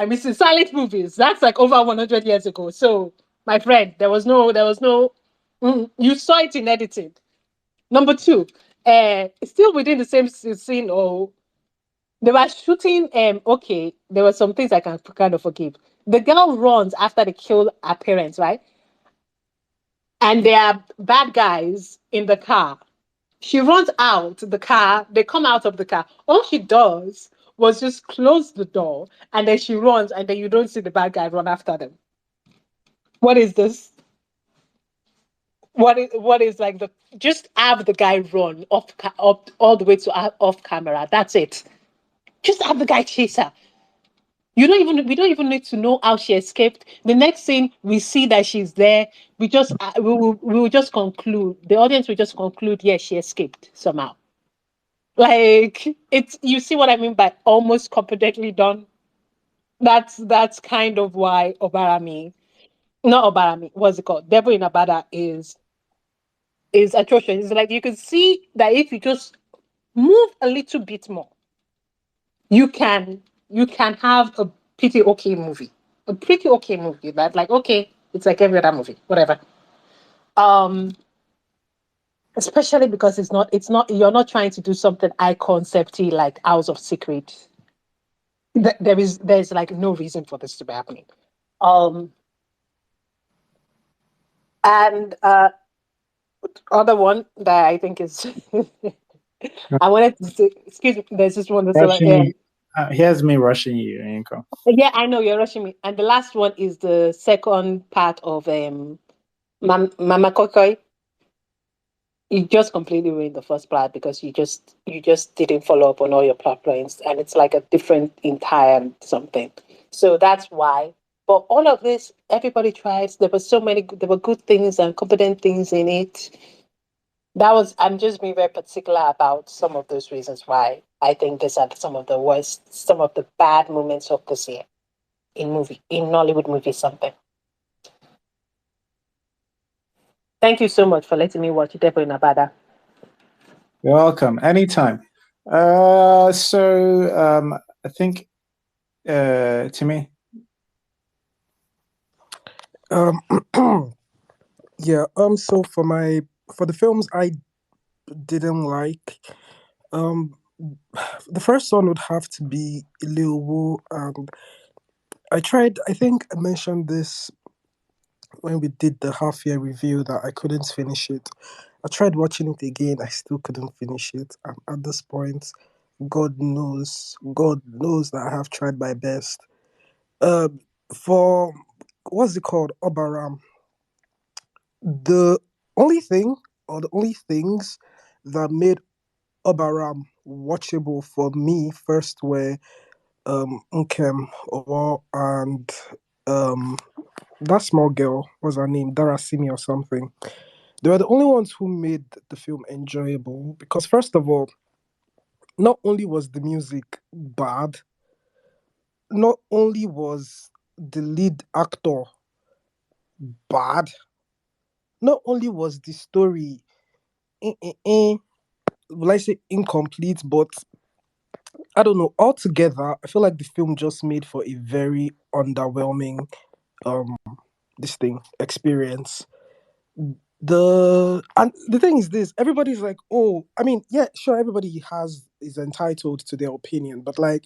mean, since silent movies, that's like over 100 years ago. So, my friend, there was no, you saw it in editing. Number two, still within the same scene, or they were shooting. Okay, there were some things I can kind of forgive. The girl runs after they kill her parents, right? And there are bad guys in the car. She runs out the car. They come out of the car. All she does was just close the door, and then she runs, and then you don't see the bad guy run after them. What is this? What is like the just have the guy run up all the way to off camera. That's it. Just have the guy chase her. We don't even need to know how she escaped. The next scene we see that she's there. We will just conclude. The audience will just conclude, yes, she escaped somehow. Like it's you see what I mean by almost competently done. That's kind of why Obarami, not Obarami, what's it called? Devil in Abada is atrocious. It's like you can see that if you just move a little bit more, you can have a pretty okay movie. A pretty okay movie that like okay, it's like every other movie, whatever. Um especially because it's not you're not trying to do something eye concepty like House of Secret. There's like no reason for this to be happening. Um and other one that I think is I wanted to say, excuse me, there's this one that's like, Rushing you. Here's me rushing you, Inko. yeah, I know you're rushing me. And the last one is the second part of Mama Kokoi. You just completely ruined the first part because you just didn't follow up on all your plot points, and it's like a different entire something. So that's why. But all of this, everybody tries. There were good things and competent things in it. I'm just being very particular about some of those reasons why I think these are some of the worst, some of the bad moments of this year in Nollywood movie something. Thank you so much for letting me watch Devil in Abada. You're welcome. Anytime. I think Timmy. Um, yeah. So for the films I didn't like, um, the first one would have to be Lil Wu, and I tried. I think I mentioned this when we did the half year review that I couldn't finish it. I tried watching it again. I still couldn't finish it. And at this point, God knows that I have tried my best. Um, for what's it called, Obaram? The only thing, or the only things that made Obaram watchable for me first were Nkem Owo and um that small girl, what's her name, Darasimi or something. They were the only ones who made the film enjoyable because first of all, not only was the music bad, not only was the lead actor bad, not only was the story eh, eh, eh, will I say incomplete, but I don't know. Altogether, I feel like the film just made for a very underwhelming um this thing experience. The thing is this: everybody's like, oh, I mean, yeah, sure, everybody is entitled to their opinion, but like,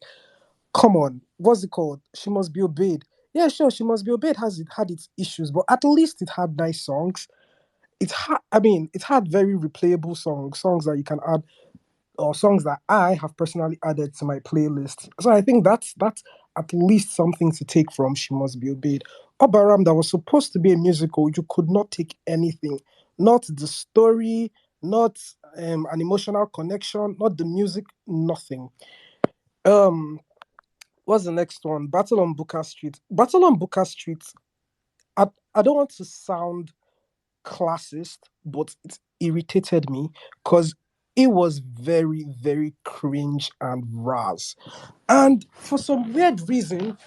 come on, what's it called? She Must Be Obeyed. Yeah, sure, She Must Be Obeyed had its issues, but at least it had nice songs. It had very replayable songs that you can add, or songs that I have personally added to my playlist. So I think that's at least something to take from She Must Be Obeyed. Obaram, that was supposed to be a musical, you could not take anything. Not the story, not an emotional connection, not the music, nothing. Um, what's the next one? Battle on Booker Street. Battle on Booker Street. I don't want to sound classist, but it irritated me because it was very, very cringe and ras. And for some weird reason,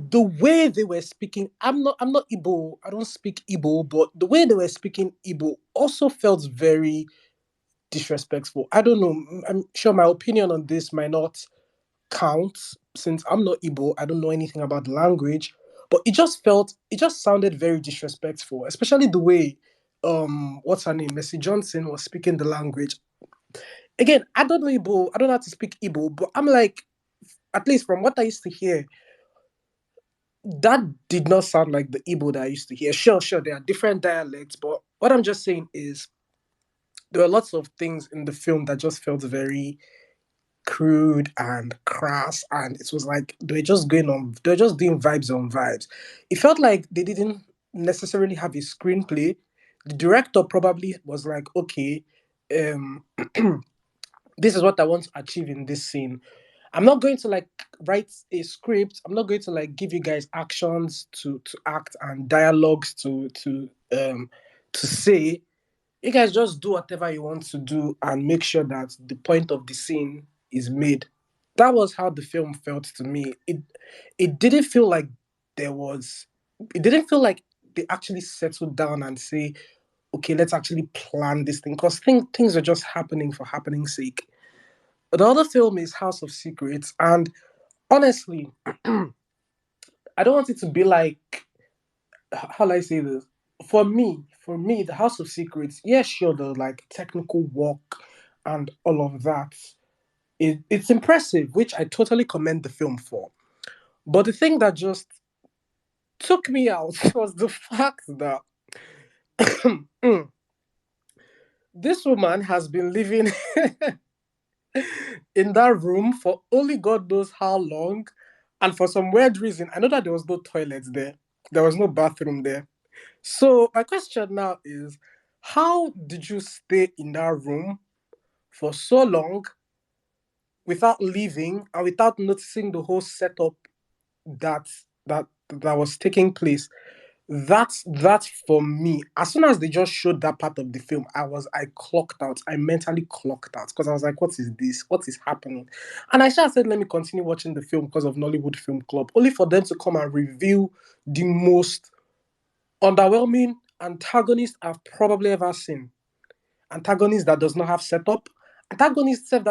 the way they were speaking, I'm not Igbo, I don't speak Igbo, but the way they were speaking Igbo also felt very disrespectful. I don't know. I'm sure my opinion on this might not count since I'm not Igbo. I don't know anything about the language, but it just sounded very disrespectful, especially the way what's her name, Messi Johnson was speaking the language. Again, I don't know Igbo. I don't know how to speak Igbo, but I'm like, at least from what I used to hear, that did not sound like the Igbo that I used to hear. Sure, there are different dialects, but what I'm just saying is there were lots of things in the film that just felt very crude and crass, and it was like they were just doing vibes on vibes. It felt like they didn't necessarily have a screenplay. The director probably was like, okay, um this is what I want to achieve in this scene. I'm not going to like write a script. I'm not going to like give you guys actions to act and dialogues to say. You guys just do whatever you want to do and make sure that the point of the scene is made. That was how the film felt to me. It didn't feel like there was it didn't feel like they actually settled down and say, okay, let's actually plan this thing. Because things are just happening for happening's sake. The other film is House of Secrets, and honestly, I don't want it to be like, how do I say this? For me, the House of Secrets, yeah, sure, the like technical work and all of that, it's impressive, which I totally commend the film for. But the thing that just took me out was the fact that this woman has been living in that room for only God knows how long, and for some weird reason, I know that there was no toilets there, there was no bathroom there. So my question now is, how did you stay in that room for so long without leaving and without noticing the whole setup that that was taking place? That's for me. As soon as they just showed that part of the film, I clocked out. I mentally clocked out because I was like, "What is this? What is happening?" And I just said, "Let me continue watching the film because of Nollywood Film Club," only for them to come and reveal the most underwhelming antagonist I've probably ever seen. Antagonist that does not have setup. Antagonist self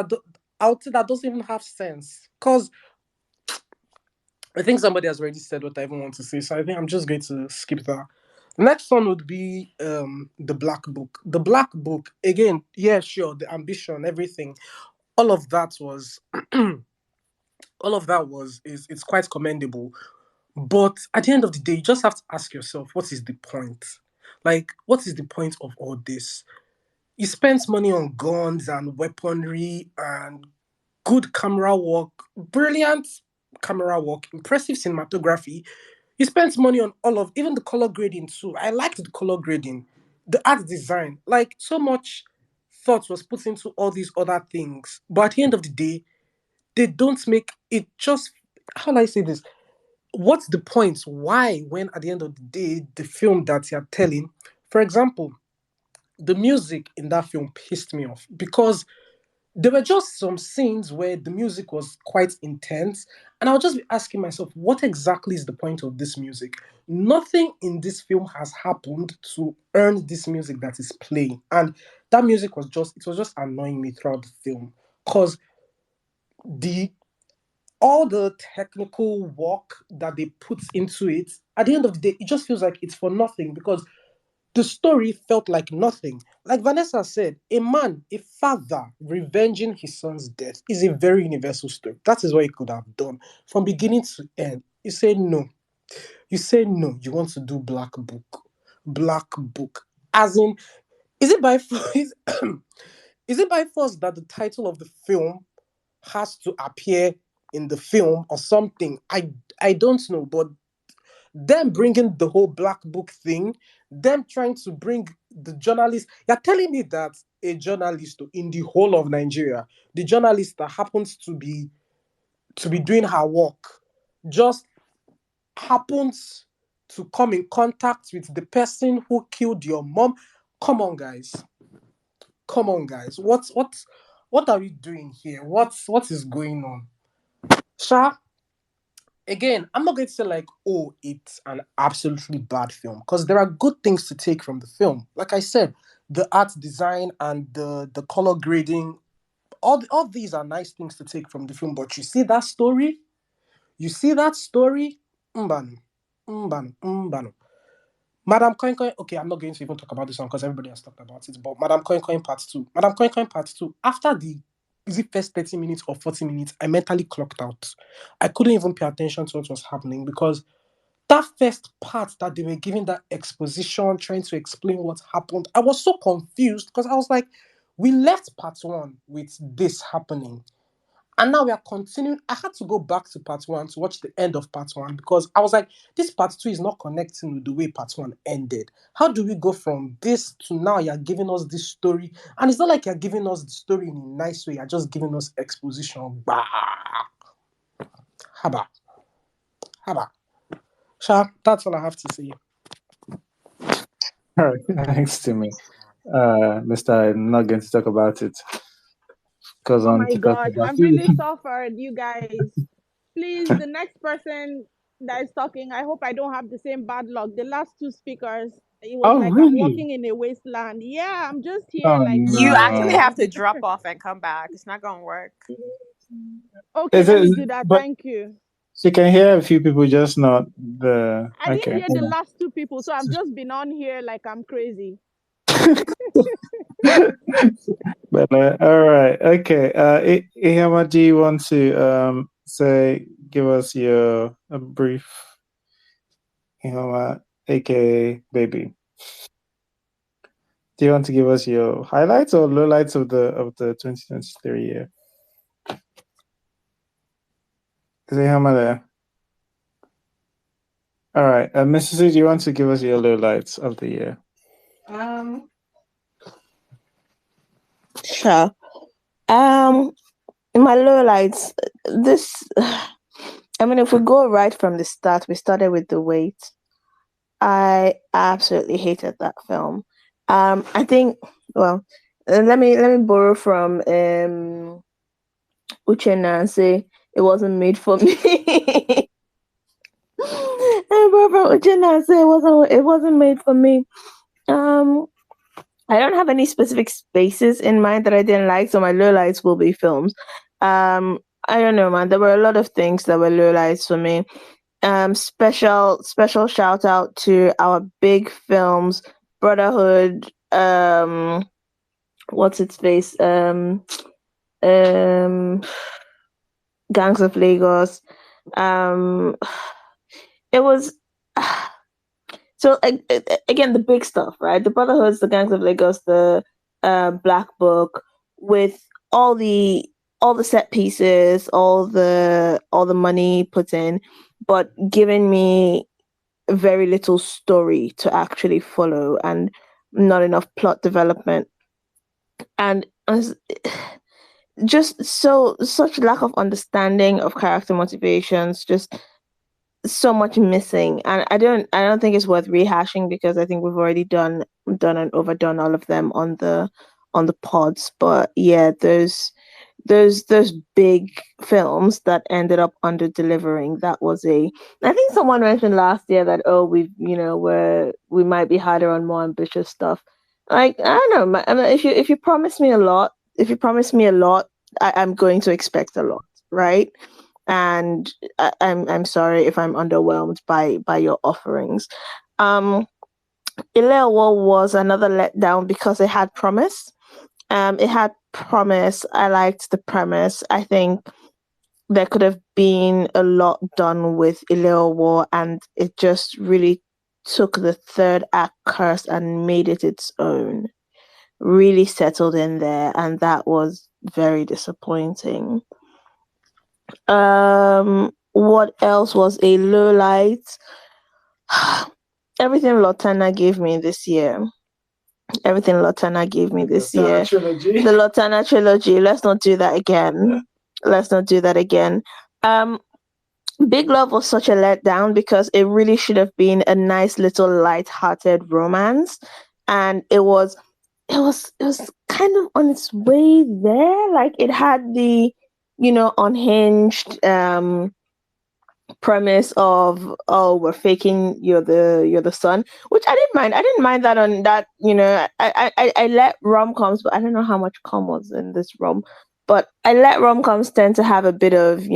I would say that doesn't even have sense. Because I think somebody has already said what I even want to say, so I think I'm just going to skip that. Next one would be the Black Book. The Black Book, again, yeah, sure, the ambition, everything, all of that was all of that was is it's quite commendable. But at the end of the day, you just have to ask yourself, what is the point? Like, what is the point of all this? You spent money on guns and weaponry and good camera work, brilliant camera work, impressive cinematography. You spent money on all of even the color grading too. I liked the color grading, the art design. Like so much thought was put into all these other things. But at the end of the day, they don't make it just how do I say this? What's the point? Why, when at the end of the day, the film that you're telling, for example, the music in that film pissed me off because there were just some scenes where the music was quite intense, and I'll just be asking myself, what exactly is the point of this music? Nothing in this film has happened to earn this music that is playing, and that music was just annoying me throughout the film because the all the technical work that they put into it, at the end of the day, it just feels like it's for nothing because the story felt like nothing. Like Vanessa said, a father revenging his son's death is a very universal story. That is what he could have done from beginning to end. You say no. You say no. You want to do Black Book. Black Book. As in, is it by force? Is it by force that the title of the film has to appear in the film or something? I don't know, but them bringing the whole Black Book thing, them trying to bring the journalist. You're telling me that a journalist in the whole of Nigeria, the journalist that happens to be doing her work, just happens to come in contact with the person who killed your mom. Come on, guys. Come on, guys. What are we doing here? What is going on? Sha, again, I'm not going to say like, oh, it's an absolutely bad film because there are good things to take from the film. Like I said, the art design and the color grading, all these are nice things to take from the film. But you see that story? You see that story? Mbano, mbano, mbano. Madam Coin Coin. Okay, I'm not going to even talk about this one because everybody has talked about it. But Madam Coin Coin Part Two. Madam Coin Coin Part Two. After the is it first 30 minutes or 40 minutes, I mentally clocked out. I couldn't even pay attention to what was happening because that first part that they were giving that exposition, trying to explain what happened, I was so confused because I was like, we left part one with this happening. And now we are continuing. I had to go back to part one to watch the end of part one because I was like, this part two is not connecting with the way part one ended. How do we go from this to now you're giving us this story? And it's not like you're giving us the story in a nice way, you're just giving us exposition. Bah. Haba. Haba. Sha, that's all I have to say. All right, thanks, Timmy. Mister, I'm not going to talk about it because Oh on my TikTok God, about I've you. really suffered, you guys. Please, the next person that is talking, I hope I don't have the same bad luck. The last two speakers, it was Oh, like I'm really? walking in a wasteland. Yeah, I'm just here Oh like You no. actually have blind. to drop off and come back. It's not gonna work. Okay, Is let it? me do that. But Thank you. She can hear a few people, just not the. I didn't Okay. hear the last two people, so I've just been on here like I'm crazy. But all right, okay. Ihama, do you want to give us your a brief, Ihama, aka baby? Do you want to give us your highlights or lowlights of the 2023 year? Is Ihama there? All right, Mrs. C, do you want to give us your lowlights of the year? Sure. In my lowlights, this. I mean, if we go right from the start, we started with The Wait. I absolutely hated that film. I think. Well, let me borrow from Uchenna and say it wasn't made for me. I borrow from Uchenna and say it wasn't made for me. I don't have any specific spaces in mind that I didn't like, so my lowlights will be films. I don't know, man. There were a lot of things that were lowlights for me. Special shout out to our big films, Brotherhood, what's its face? Gangs of Lagos. It was so again the big stuff, right? The Brotherhoods, the Gangs of Lagos, the Black Book, with all the set pieces, all the money put in, but giving me very little story to actually follow and not enough plot development, and just such lack of understanding of character motivations, just so much missing. And I don't think it's worth rehashing because I think we've already done and overdone all of them on the pods. But yeah, there's big films that ended up under delivering. That was I think someone mentioned last year that we might be harder on more ambitious stuff. Like, I don't know, I mean, if you promise me a lot, I'm going to expect a lot, right? And I'm sorry if I'm underwhelmed by your offerings. Ileowo was another letdown because it had promise. It had promise. I liked the premise. I think there could have been a lot done with Ileowo, and it just really took the third act curse and made it its own. Really settled in there, and that was very disappointing. What else was a low light? Everything Lotana gave me this year. Everything Lotana gave me this year. Trilogy. The Lotana trilogy. Let's not do that again. Let's not do that again. Big Love was such a letdown because it really should have been a nice little light-hearted romance, and it was kind of on its way there. Like, it had the unhinged premise of, oh, we're faking you're the son, which I didn't mind that. On that, I let rom-coms, but I don't know how much com was in this rom, but I let rom-coms tend to have a bit of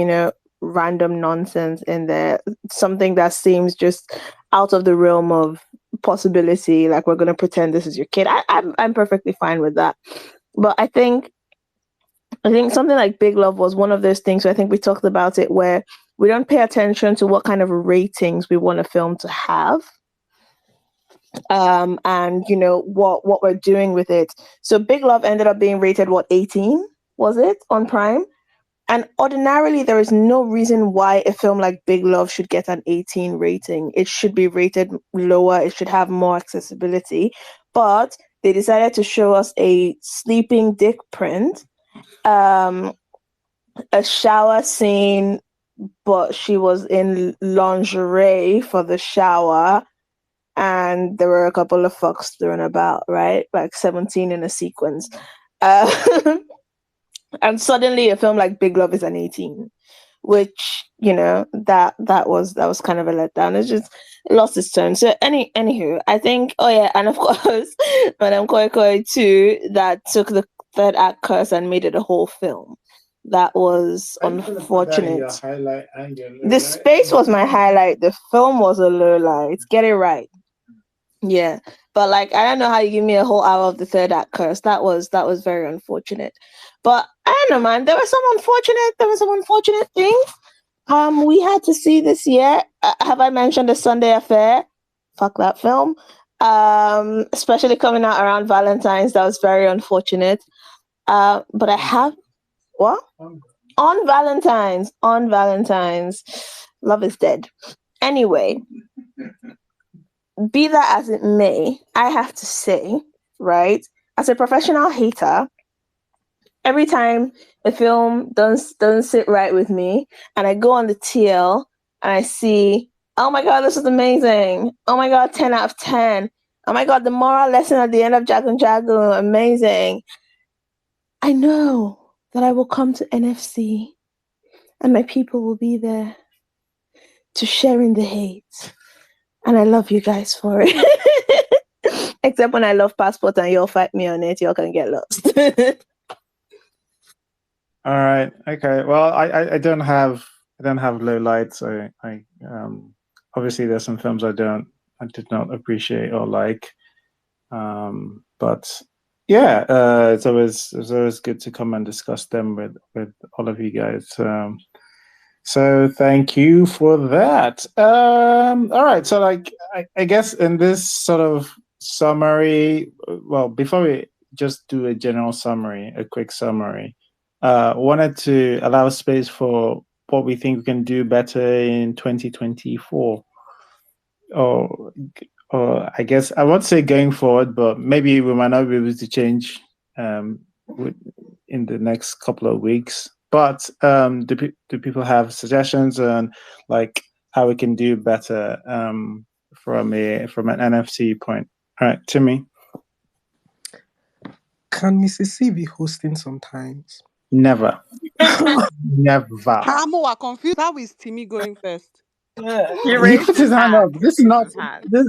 random nonsense in there, something that seems just out of the realm of possibility, like we're going to pretend this is your kid. I'm perfectly fine with that. But I think something like Big Love was one of those things where I think we talked about it, where we don't pay attention to what kind of ratings we want a film to have, and what we're doing with it. So Big Love ended up being rated 18, was it, on Prime? And ordinarily, there is no reason why a film like Big Love should get an 18 rating. It should be rated lower. It should have more accessibility. But they decided to show us a sleeping dick print, a shower scene, but she was in lingerie for the shower, and there were a couple of fucks thrown about, right? Like 17 in a sequence. And suddenly a film like Big Love is an 18, which, that was kind of a letdown. It just lost its tone. So anywho, I think, oh yeah, and of course, Madame Koi Koi too, that took the third act curse and made it a whole film. that was I didn't put that in your unfortunate. highlight and your The low light. space was my highlight. The film was a low light. Get it right. Yeah. But like I don't know how you give me a whole hour of the third act curse. That was very unfortunate. But I don't know, man. There were some unfortunate things. We had to see this year. Have I mentioned the Sunday Affair? Fuck that film. Especially coming out around Valentine's, that was very unfortunate. But I have what on Valentine's. Love is dead. Anyway, be that as it may, I have to say, right, as a professional hater, every time a film doesn't sit right with me, and I go on the TL and I see, oh my god, this is amazing. Oh my god, 10 out of 10. Oh my god, the moral lesson at the end of Jagun Jagun, amazing. I know that I will come to NFC and my people will be there to share in the hate. And I love you guys for it. Except when I love Passport and you'll fight me on it, y'all can get lost. All right. Okay. Well, I don't have low lights. I obviously there's some films I did not appreciate or like. But yeah, it's always good to come and discuss them with all of you guys. So thank you for that. All right. So like I guess in this sort of summary, well, before we just do a general summary, a quick summary, wanted to allow space for what we think we can do better in 2024. Or I guess I won't say going forward, but maybe we might not be able to change in the next couple of weeks. But do people have suggestions on like how we can do better from an NFC point? All right, Timmy. Can Mrs. C be hosting sometimes? Never. Never. Hamo are confused. How is Timmy going first? He put his hand up. This is not. This.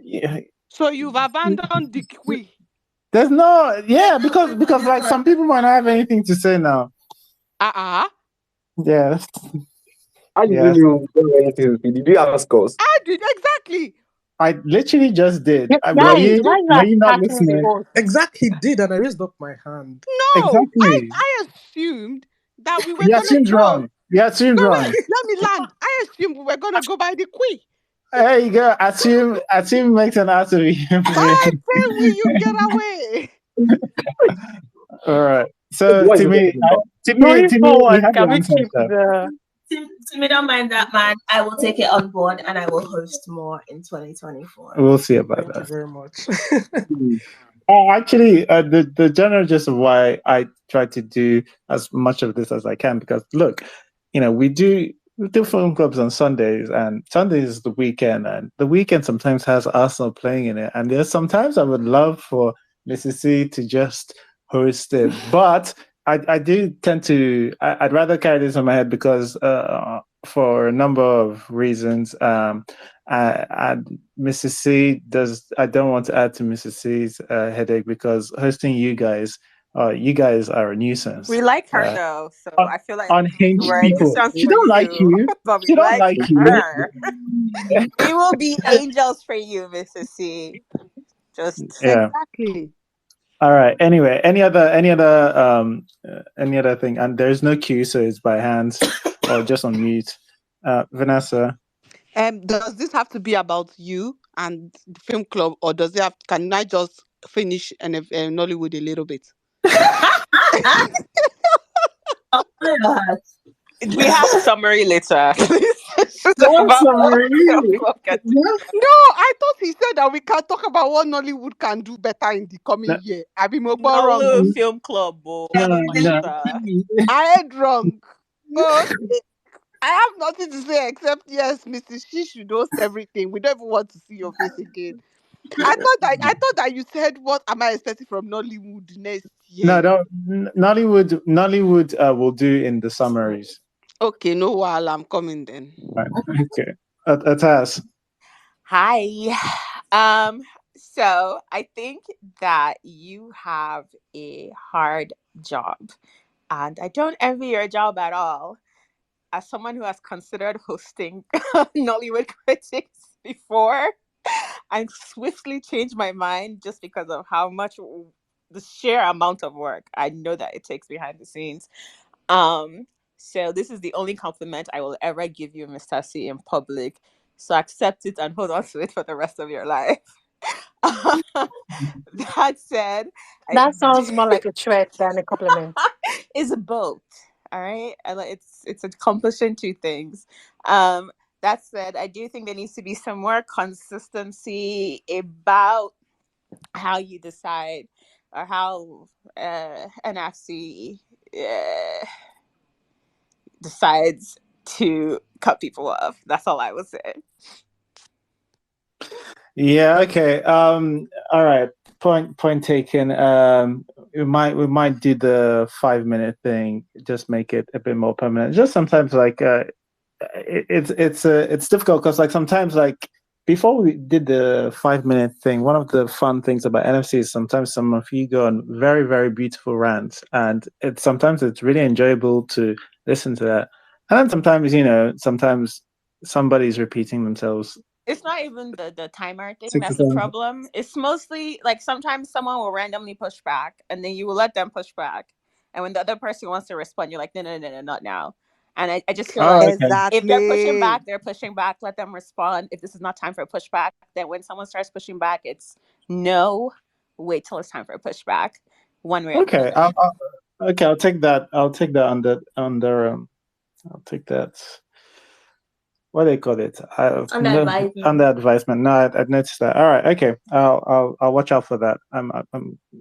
Yeah. So you've abandoned the queen. There's no. Yeah, because like some people might not have anything to say now. Yeah. How did you know anything? Did you ask us? I did exactly. I literally just did. Guys, Were you not attacking the listening? host? Exactly, he did, and I raised up my hand. No, Exactly. I assumed that we were You going to assumed go. wrong. You assumed wrong. Let me land. I assumed we were going to go by the queen. There you go. Assume makes an out of you. I say, will you get away? All right. So Timmy, Going you forward, have can your we answer. keep the... Timmy, don't mind that, man. I will take it on board and I will host more in 2024. We'll see about Thank you very much. Actually, the general gist of why I try to do as much of this as I can, because look, we do film clubs on Sundays, and Sundays is the weekend, and the weekend sometimes has Arsenal playing in it, and there's sometimes I would love for Mrs. C to just host it, but I do tend to I'd rather carry this on my head because for a number of reasons. Mrs. C I don't want to add to Mrs. C's headache because hosting you guys are a nuisance. We like her though, so I feel like Unhinged we're a people. nuisance She for don't like you. but She we don't like like you. her. We will be angels for you, Mrs. C. Just Exactly. All right. Anyway, any other thing? And there's no cue, so it's by hands or just on mute. Vanessa. Does this have to be about you and the film club, or can I just finish Nollywood a little bit? We have summary later. Summary? No, I thought he said that we can talk about what Nollywood can do better in the coming year. I be more wrong. Nollywood Film Club. I ain't wrong. Okay. I have nothing to say except yes, Mrs. She should host everything. We don't even want to see your face again. I thought that you said, what am I expecting from Nollywood next year? No, Nollywood will do in the summaries. Okay, no while I'm coming then. Right. Okay. Atas. Hi. So I think that you have a hard job And I don't envy your job at all. As someone who has considered hosting Nollywood critics before, I swiftly changed my mind just because of how much the sheer amount of work I know that it takes behind the scenes. Um, so this is the only compliment I will ever give you, Mr. C, in public. So accept it and hold on to it for the rest of your life. That said, I That sounds more like a threat than a compliment. is a boat. All right, it's accomplishing two things. Um, that said, I do think there needs to be some more consistency about how you decide or how NFC uh, decides to cut people off. That's all I would say. Yeah, okay. All right. Point taken. We might do the 5 minute thing, just make it a bit more permanent. Just sometimes like it's difficult because like sometimes like before we did the 5 minute thing, one of the fun things about NFC is sometimes some of you go on very, very beautiful rants, and it's really enjoyable to listen to that. And then sometimes, sometimes somebody's repeating themselves It's not even the timer thing six or that's the seven. problem. It's mostly like sometimes someone will randomly push back and then you will let them push back. And when the other person wants to respond, you're like, no, no, no, no, not now. And I just feel Oh, like okay. if they're pushing Exactly. back, they're pushing back. Let them respond. If this is not time for a pushback, then when someone starts pushing back, it's no, wait till it's time for a pushback, one way or the Okay. other. Okay. I'll take that. I'll take that under. I'll take that. What do they call it? Under No, advisement. under advisement. No, I noticed that. All right. Okay. I'll watch out for that.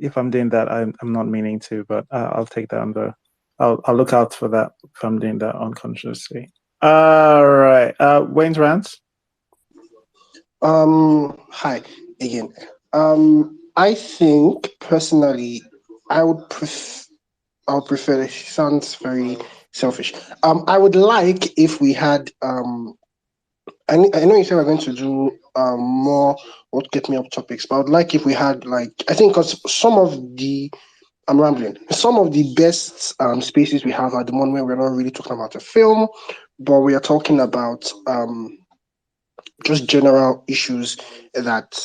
If I'm doing that, I'm not meaning to, but I'll take that under. I'll look out for that if I'm doing that unconsciously. All right. Wayne's rants. Hi again. I think personally, I would prefer. It sounds very selfish. I would like if we had. I know you said we're going to do more what get me up topics, but I would like if we had like I think because some of the I'm rambling. Some of the best spaces we have at the moment, we're not really talking about a film, but we are talking about just general issues that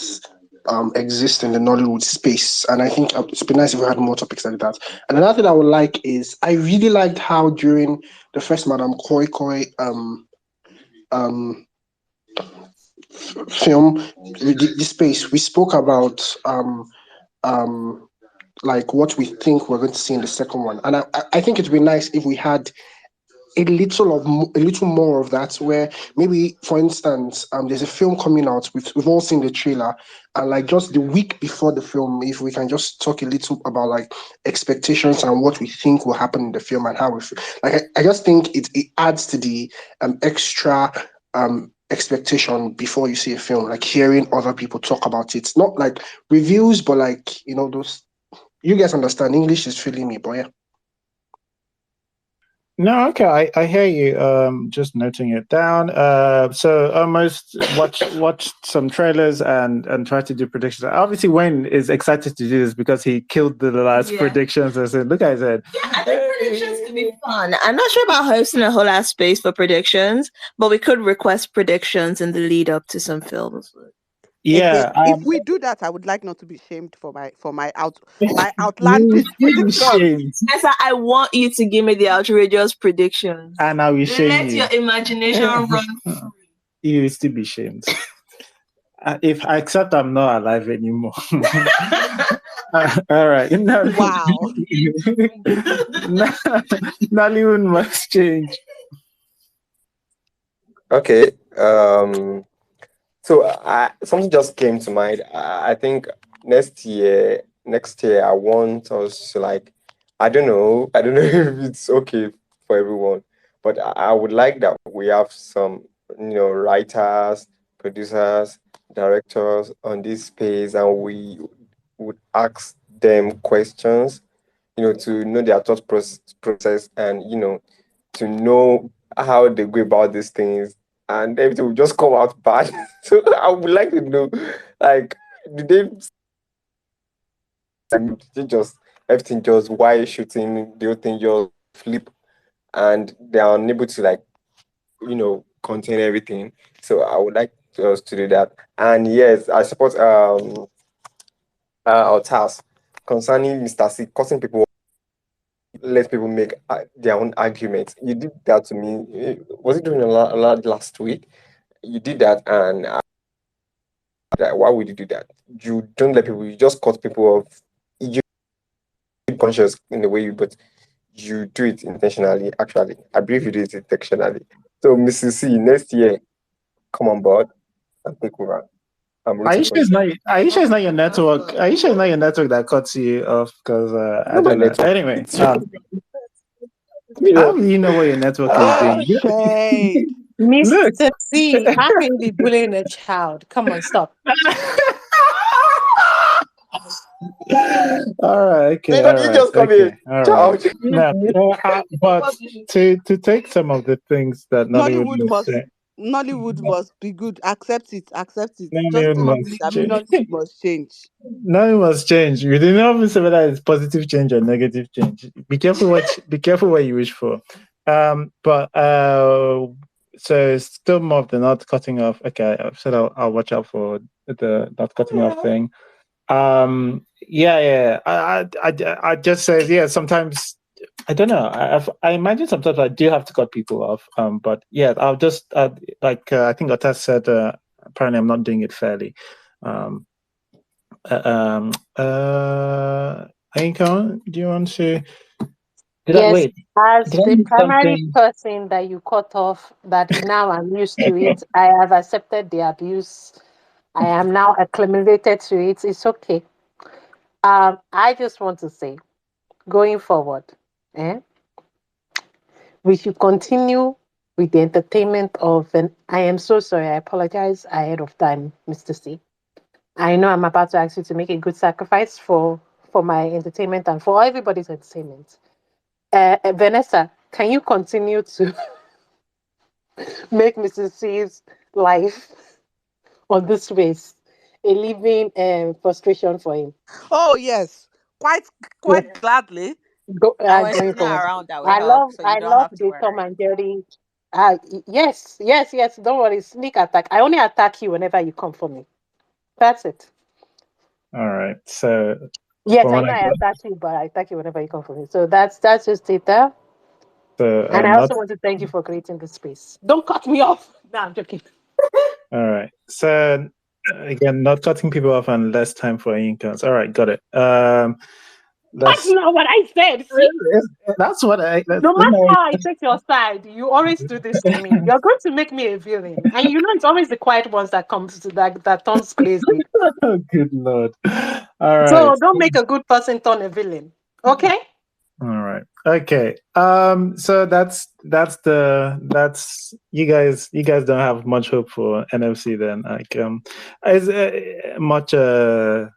exist in the Nollywood space. And I think it's been nice if we had more topics like that. And another thing I would like is I really liked how during the first Madame Koi Koi um, film, the space, we spoke about um, like what we think we're going to see in the second one. And I think it'd be nice if we had a little more of that where maybe for instance there's a film coming out we've all seen the trailer and like just the week before the film if we can just talk a little about like expectations and what we think will happen in the film and how we feel like I just think it adds to the extra expectation before you see a film like hearing other people talk about it not like reviews but like those you guys understand English is filling me but yeah. No, okay, I hear you. Just noting it down. So almost watch some trailers and try to do predictions. Obviously, Wayne is excited to do this because he killed the last predictions. I said, look, I said, I think predictions could be fun. I'm not sure about hosting a whole ass space for predictions, but we could request predictions in the lead up to some films. yeah. If we do that, I would like not to be shamed for my You outlandish will be predictions. shamed, Esa, I want you to give me the outrageous predictions. and I will shame Let you. your imagination run. You will still be shamed. If I accept I'm not alive anymore. All right. Wow. Nollywood must change. Okay. So something just came to mind. I think next year, I want us to like, I don't know if it's okay for everyone, but I would like that we have some, writers, producers, directors on this space, and we would ask them questions, to know their thought process and, to know how they go about these things and everything will just come out bad. So I would like to know, like, do they just everything just while shooting, the whole thing just flip, and they are unable to like contain everything. So I would like us to do that. And yes, I support our task concerning Mr. C cutting people, let people make their own arguments. You did that to me. Was it during last week? You did that, and why would you do that? You don't let people. You just cut people off. You conscious in the way you, but you do it intentionally. Actually, I believe you do it intentionally. So, Mrs. C, next year, come on board and take over. I'm Are you rooting sure for you. it's not? Are you sure it's not your network? Are you sure it's not your network that cuts you off? Because I Not my don't know. network. Anyway, how Serious. do you know what your network is Oh, doing? shade. Look. Mr. C, how can you be bullying a child? Come on, stop. All right. Okay. Didn't All you right. just call me a Okay. All right. child? No, but to take some of the things that Nollywood Nollywood was must saying, Nollywood must be good. Accept it. Accept it. Just Nollywood tell me must that change. Nollywood must change. Nothing must change. We didn't even say whether it's positive change or negative change. Be careful what you wish for. But so still more of the not cutting off. Okay, I've said I'll watch out for the not cutting off thing. Yeah. I just say yeah. Sometimes I don't know. I imagine sometimes I do have to cut people off. But yeah, I'll just I think Otas said. Apparently, I'm not doing it fairly. Um, Aiko, do you want to? Yes, Wait? as Did I the miss primary something? person that you cut off, that now I'm used to it. I have accepted the abuse. I am now acclimated to it. It's okay. I just want to say, going forward, eh, we should continue with the entertainment of. And I am so sorry. I apologize ahead of time, Mr. C. I know I'm about to ask you to make a good sacrifice for my entertainment and for everybody's entertainment. Vanessa, can you continue to make Mrs. C's life on this space a living frustration for him? Oh yes, quite Yeah, quite gladly. And we're going sitting forward. around that will help, so you I don't love have to the Tom worry. and Jerry. Yes. Don't worry, sneak attack. I only attack you whenever you come for me. That's it. All right. So Yes, from I what know I I got, attack you, but I attack you whenever you come for me. So that's just it there. so And I not also want to thank you for creating this space. Don't cut me off. No, I'm joking. all right. So again, not cutting people off and less time for incomes. All right, got it. That's Let's. not what I said. See? That's what I. No matter how I take your side, you always do this to me. You're going to make me a villain. And you know it's always the quiet ones that comes to that turns crazy. Oh, good lord! All right. So don't make a good person turn a villain. Okay? All right. Okay. So that's you guys. You guys don't have much hope for NFC then. Like is much hope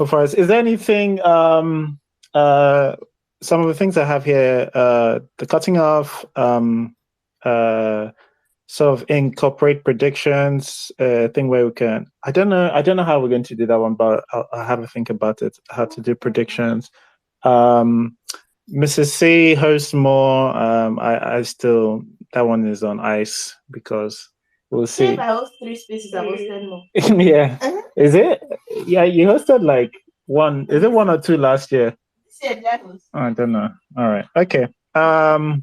for us. Is there anything some of the things I have here the cutting off sort of incorporate predictions thing where we can. I don't know how we're going to do that one, but I'll have a think about it. How to do predictions. Um, Mrs. C hosts more. I still that one is on ice because we'll see. If I host 3 spaces, I hosted more. Yeah, is it? Yeah, you hosted like one. Is it one or two last year? Said that was. I don't know. All right. Okay. Mrs.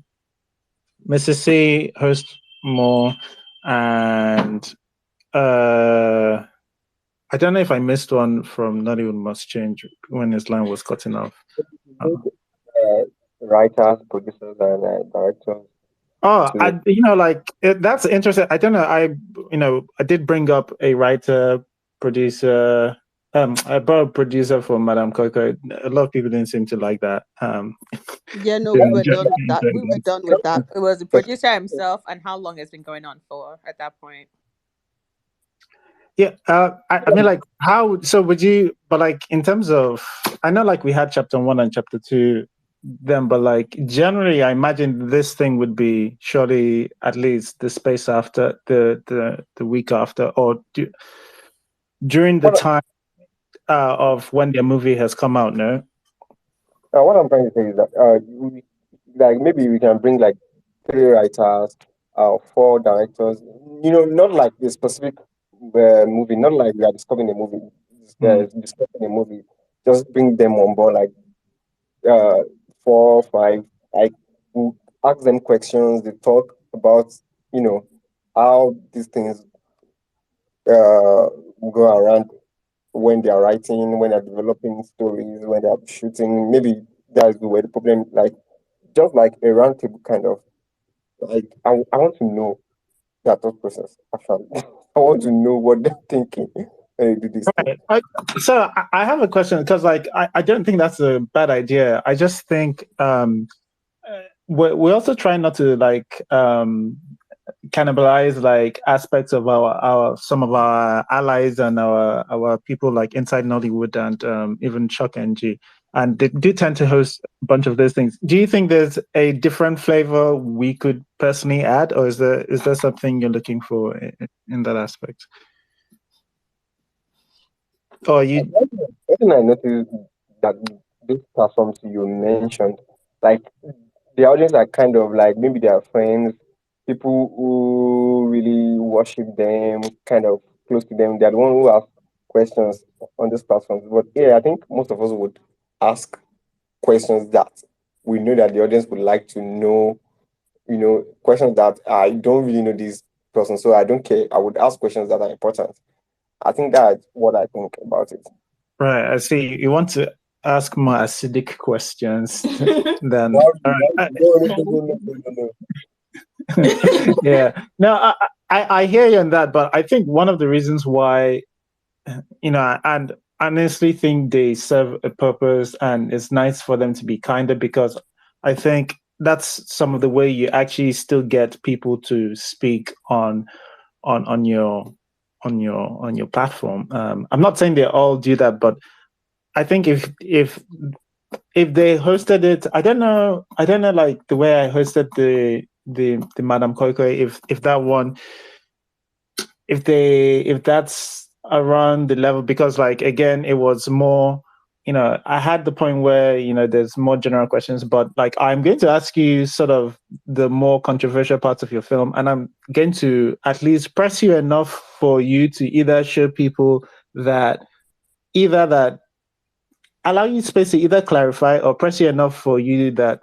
C hosts more, and I don't know if I missed one from Not Even Must Change when his line was cutting off. Writers, producers, and directors. Oh, To that's interesting. I don't know. I did bring up a writer, producer. I brought a producer for Madame Coco. A lot of people didn't seem to like that. Yeah, no, They we were enjoyed- done with that. We were done with that. It was the producer himself, and how long it's been going on for at that point. Yeah, I mean, like, how? So, would you? But like, in terms of, I know, like, we had chapter 1 and chapter 2, then, but like, generally, I imagine this thing would be surely at least the space after the week after, or during the time of when the movie has come out. No. What I'm trying to say is that like maybe we can bring like 3 writers, 4 directors. Not like a specific movie, not like we are discussing a movie, discussing a movie. Just bring them on board, like 4 or 5. Like we ask them questions. They talk about you know how these things uh go around when they are writing, when they're developing stories, when they're shooting. Maybe that's where the problem, like just like a round table kind of. Like I want to know their thought process. Actually, I want to know what they're thinking when they do this thing. Right. So I have a question because, like, I don't think that's a bad idea. I just think we're also trying not to like cannibalize like aspects of our some of our allies and our people like inside Nollywood and even Chuck NG. And they do tend to host a bunch of those things. Do you think there's a different flavor we could personally add, or is there something you're looking for in that aspect? Or you? One thing I noticed that these platforms you mentioned, like the audience are kind of like maybe they are friends, people who really worship them, kind of close to them. They're the one who ask questions on these platforms. But yeah, I think most of us would ask questions that we know that the audience would like to know. Questions that I don't really know this person, so I don't care. I would ask questions that are important. I think that's what I think about it. Right, I see. You want to ask more acidic questions than. Wow, All right. no. Yeah. No, I hear you on that, but I think one of the reasons why, and I honestly think they serve a purpose, and it's nice for them to be kinder because I think that's some of the way you actually still get people to speak on your platform. I'm not saying they all do that, but I think if they hosted it, I don't know like the way I hosted the Madame Koikoi, if that one, if that's around the level, because like again it was more, I had the point where there's more general questions, but like I'm going to ask you sort of the more controversial parts of your film, and I'm going to at least press you enough for you to either show people that either that allow you space to either clarify or press you enough for you that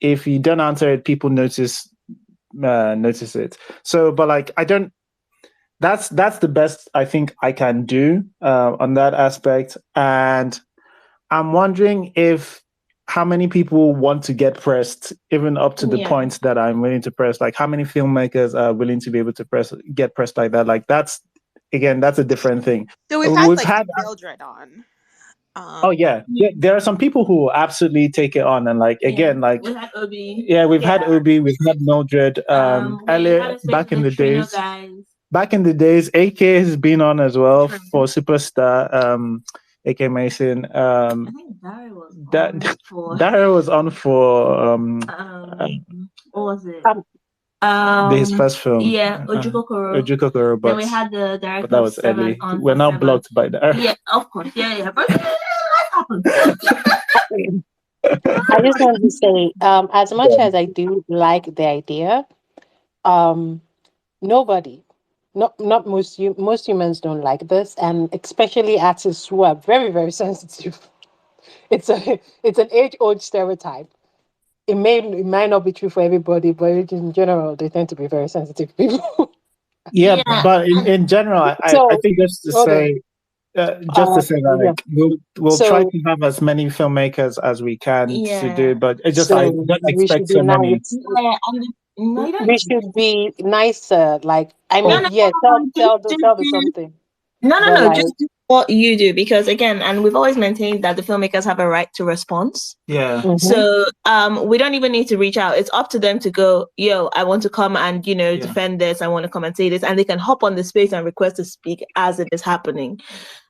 if you don't answer it, people notice it. So, but like I don't. That's the best I think I can do on that aspect, and I'm wondering if how many people want to get pressed, even up to the point that I'm willing to press. Like, how many filmmakers are willing to be able to get pressed like that? Like, that's a different thing. So we've had Mildred on. Oh yeah, there are some people who absolutely take it on, and like again, like we had Obi. Yeah, we've had Obi, we've had Mildred. Earlier back in the days, AK has been on as well for Superstar. AK Mason. I think Barry was Daryl was on for what was it? His first film. Yeah, Ojukokoro, then we had the director but that was of Seven early. on We're for now Seven. blocked by Daryl. Yeah, of course. Yeah. But life happens. I just want to say, as much as I do like the idea, nobody, not most humans don't like this, and especially artists who are very, very sensitive. It's an age-old stereotype. It might not be true for everybody, but in general, they tend to be very sensitive people. Yeah, but in general, I think just to say. That yeah. like, we'll So try to have as many filmmakers as we can to do, but it's just so I don't we expect should be so many. nice. Yeah, no, you don't. We should be nicer. Like, I mean, No, tell the something. No, But just do what you do, because again, and we've always maintained that the filmmakers have a right to response. Yeah. So we don't even need to reach out. It's up to them to go, yo, I want to come and defend this. I want to come and say this, and they can hop on the space and request to speak as it is happening.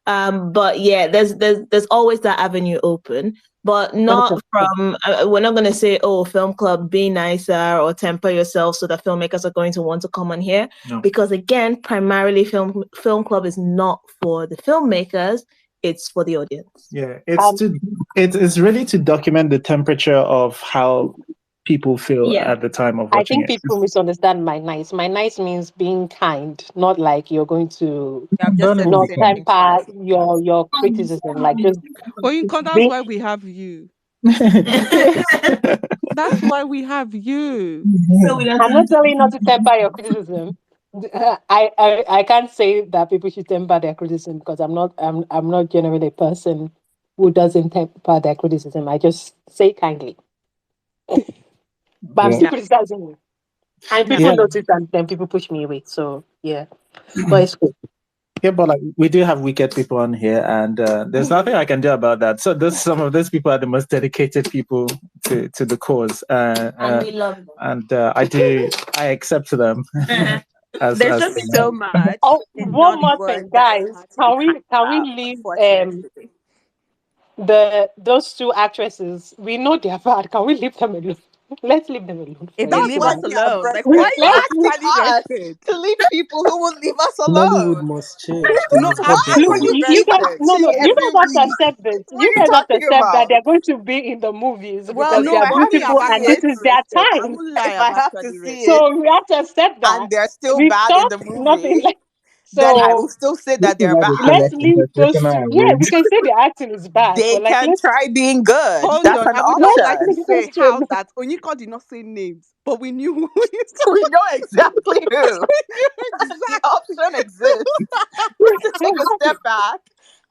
But yeah, there's always that avenue open, but not from. We're not going to say, oh, film club, be nicer or temper yourself so that filmmakers are going to want to come on here, because again, primarily film club is not for the filmmakers. it's for the audience. Yeah, it's really to document the temperature of how people feel Yeah. at the time of I watching think it. people misunderstand my nice. My nice means being kind, not like you're going to I've just said the not same thing temper twice. your criticism. Like just Oyinkan, that's being. why we have you. That's why we have you. So we don't I'm not have to telling you not to temper your criticism. I can't say that people should temper their criticism because I'm not generally a person who doesn't temper their criticism. I just say kindly, but I'm Yeah. still criticizing you, and people Yeah. notice and then people push me away. So yeah, but it's cool. Yeah, but like we do have wicked people on here, and there's nothing I can do about that. So some of those people are the most dedicated people to the cause, and we love them. and I accept them as There's as just so much Oh, in one more thing, Nollywood that is guys. hard to be kind Can we about, leave unfortunately. those two actresses? We know they're bad. Can we leave them alone? Let's leave them alone If for a they That's leave why us while. we are alone, like rested. what Why is are that? you asking actually us rested? to leave people who will leave us Nollywood alone. must change. They No, must I'm get Why better. are you You guys, keep rested. no, watching you every guys have to week? accept this. What You are you guys have to talking accept that about? they're going to be in the movies Well, because they no, are I for have me, to I've beautiful and see this it. actually is their rested. I time. won't lie, If I've I have to actually see it So rested. we have to accept and that. they're still We bad in talk the nothing movie, like then I will so. still say this that is they're why they bad. call us Let's leave those professional two. Yeah, we average. can say the acting is bad, They but like can try being good. Hold That's on. an I would just let's like to option. leave those say two how alone. that Onyeka did not say names, but we knew who We know exactly who. we knew The exactly. option exists for us to take a step back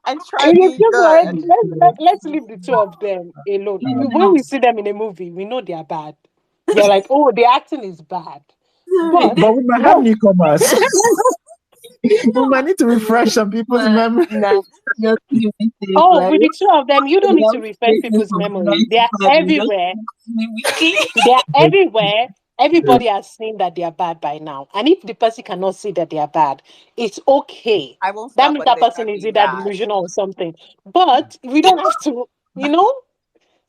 and try You being just good. already let's leave the two of them alone. When we see them in a movie, we know they are bad. We're like, oh, the acting is bad. But But we might have let's newcomers. We might need to refresh some people's memory. Nah, you're thinking mistake, oh, like with the two of them, you don't need to without refresh waiting people's for memory. Beyonce They are to you just everywhere. whiskey. They are everywhere. Everybody has seen that they are bad by now. And if the person cannot see that they are bad, it's okay. I won't That stop means that until person they're is being either bad. delusional or something. But we don't have to, you know,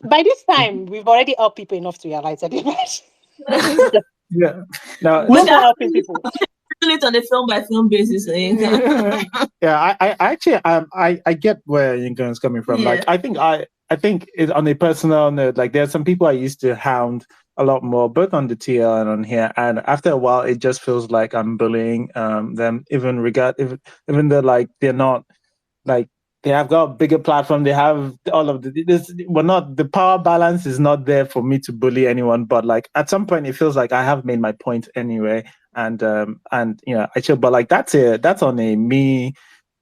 by this time, we've already helped people enough to realize that they're bad. Yeah. Now, No But more that helping people. handle it on a film by film basis. So you can, yeah, I actually I get where Yinka is coming from. Like yeah. I think it, on a personal note, like there are some people I used to hound a lot more, both on the TL and on here, and after a while it just feels like I'm bullying them, even though like they're not like they have got a bigger platform, they have all of this, we're not, the power balance is not there for me to bully anyone, but like at some point it feels like I have made my point anyway, and you know I should, but like that's on a me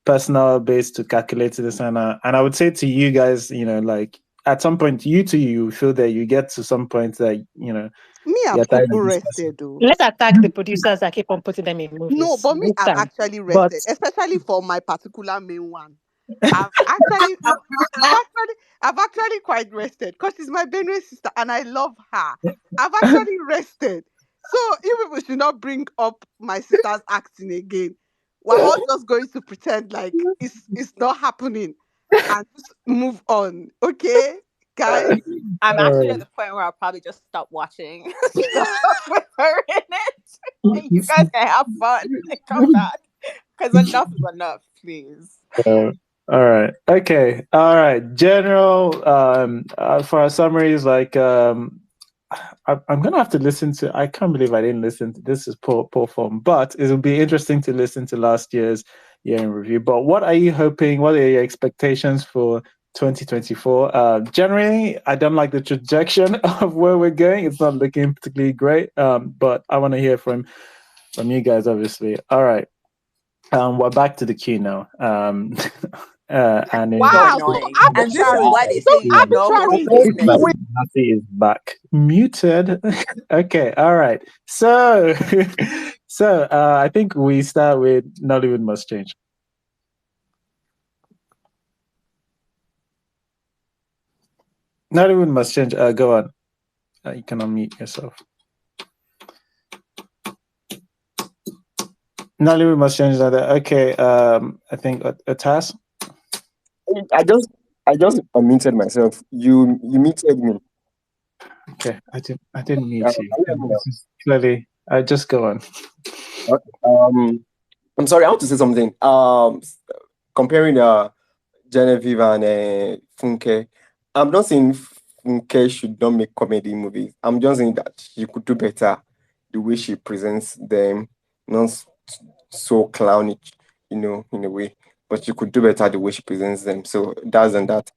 personal base to calculate this, and I would say to you guys, you know, like at some point you feel that you get to some point that you know Me, I'm you're tired of Kuku this person. rested though. Let's attack the producers that keep on putting them in No, movies but me, this I'm time. actually But rested, especially for my particular main one. I've actually quite rested because she's my Benue sister and I love her. I've actually rested. So you people should not bring up my sister's acting again. We're all just going to pretend like it's not happening and just move on. Okay, guys? I'm Uh, actually at the point where I'll probably just stop watching stuff with her in it. And you guys can have fun and come back. Because enough is enough, please. Uh, all right. Okay. All right. General. For our summaries, like I'm gonna have to listen to. I can't believe I didn't listen to this. Is poor form, but it will be interesting to listen to last year's year in review. But what are you hoping? What are your expectations for 2024? Generally, I don't like the trajectory of where we're going. It's not looking particularly great. But I want to hear from you guys, obviously. All right. We're back to the queue now. And So Wow, so annoying. And this is why arbitrary. they So say you should not host arbitrary. this Nati many. Wait, is back. Muted. Okay, all right. So, I think we start with Nollywood Must Change. Nollywood Must Change. Go on. You can unmute yourself. Nollywood Must Change. Okay. I think a task. I just unmuted myself. You muted me. Okay, I didn't mute you. Can you hear me This is clearly. Just go on. now? I'm sorry. I want to say something. Comparing Genevieve and Funke. I'm not saying Funke should not make comedy movies. I'm just saying that she could do better the way she presents them, not so clownish, in a way. But she could do better the way she presents them. So that's and that.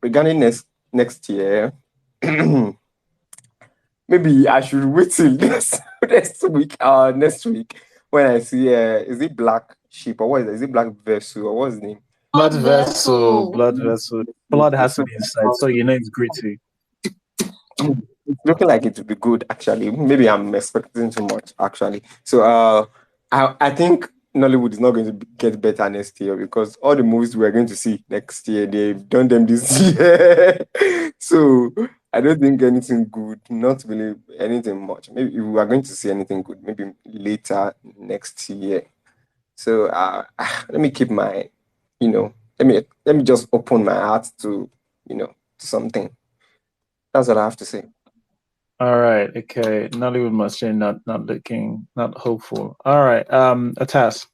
Regarding next year, maybe I should wait till next week when I see is it Black Sheep or what is it? Is it Black Vessel or what's his name? Blood vessel, blood vessel. Blood has to be inside, so it's gritty. It's looking like it would be good actually. Maybe I'm expecting too much actually. So I think Nollywood is not going to get better next year because all the movies we're going to see next year, they've done them this year. So I don't think anything good, not really anything much. Maybe if we are going to see anything good, maybe later next year. So let me keep my, let me just open my heart to, to something. That's what I have to say. All right. Okay. Nollywood must change. Not looking. Not hopeful. All right. Atas.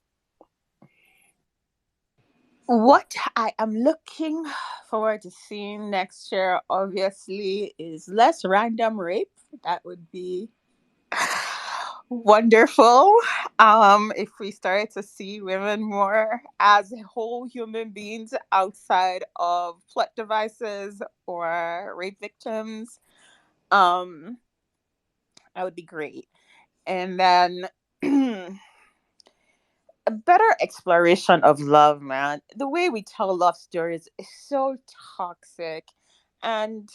What I am looking forward to seeing next year, obviously, is less random rape. That would be wonderful. If we started to see women more as whole human beings outside of plot devices or rape victims, that would be great. And then a better exploration of love, man. The way we tell love stories is so toxic, and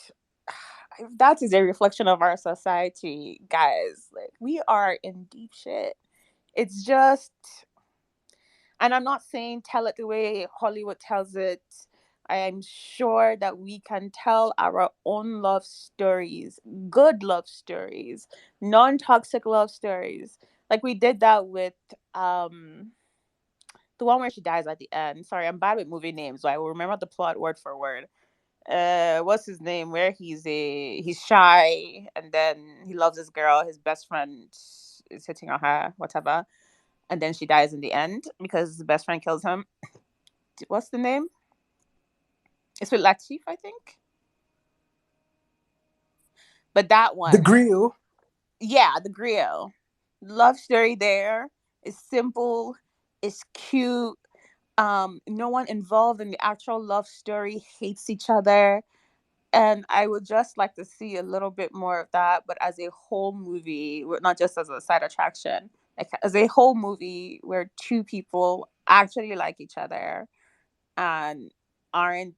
that is a reflection of our society, guys. Like, we are in deep shit. It's just, and I'm not saying tell it the way Hollywood tells it. I am sure that we can tell our own love stories, good love stories, non-toxic love stories. Like we did that with the one where she dies at the end. Sorry, I'm bad with movie names, so I will remember the plot word for word. What's his name? Where he's shy and then he loves this girl. His best friend is hitting on her, whatever, and then she dies in the end because the best friend kills him. What's the name? It's with Latif, I think. But that one, The Grill. yeah, the grill. Love story there is simple, it's cute. No one involved in the actual love story hates each other, and I would just like to see a little bit more of that, but as a whole movie, not just as a side attraction, like as a whole movie where two people actually like each other and aren't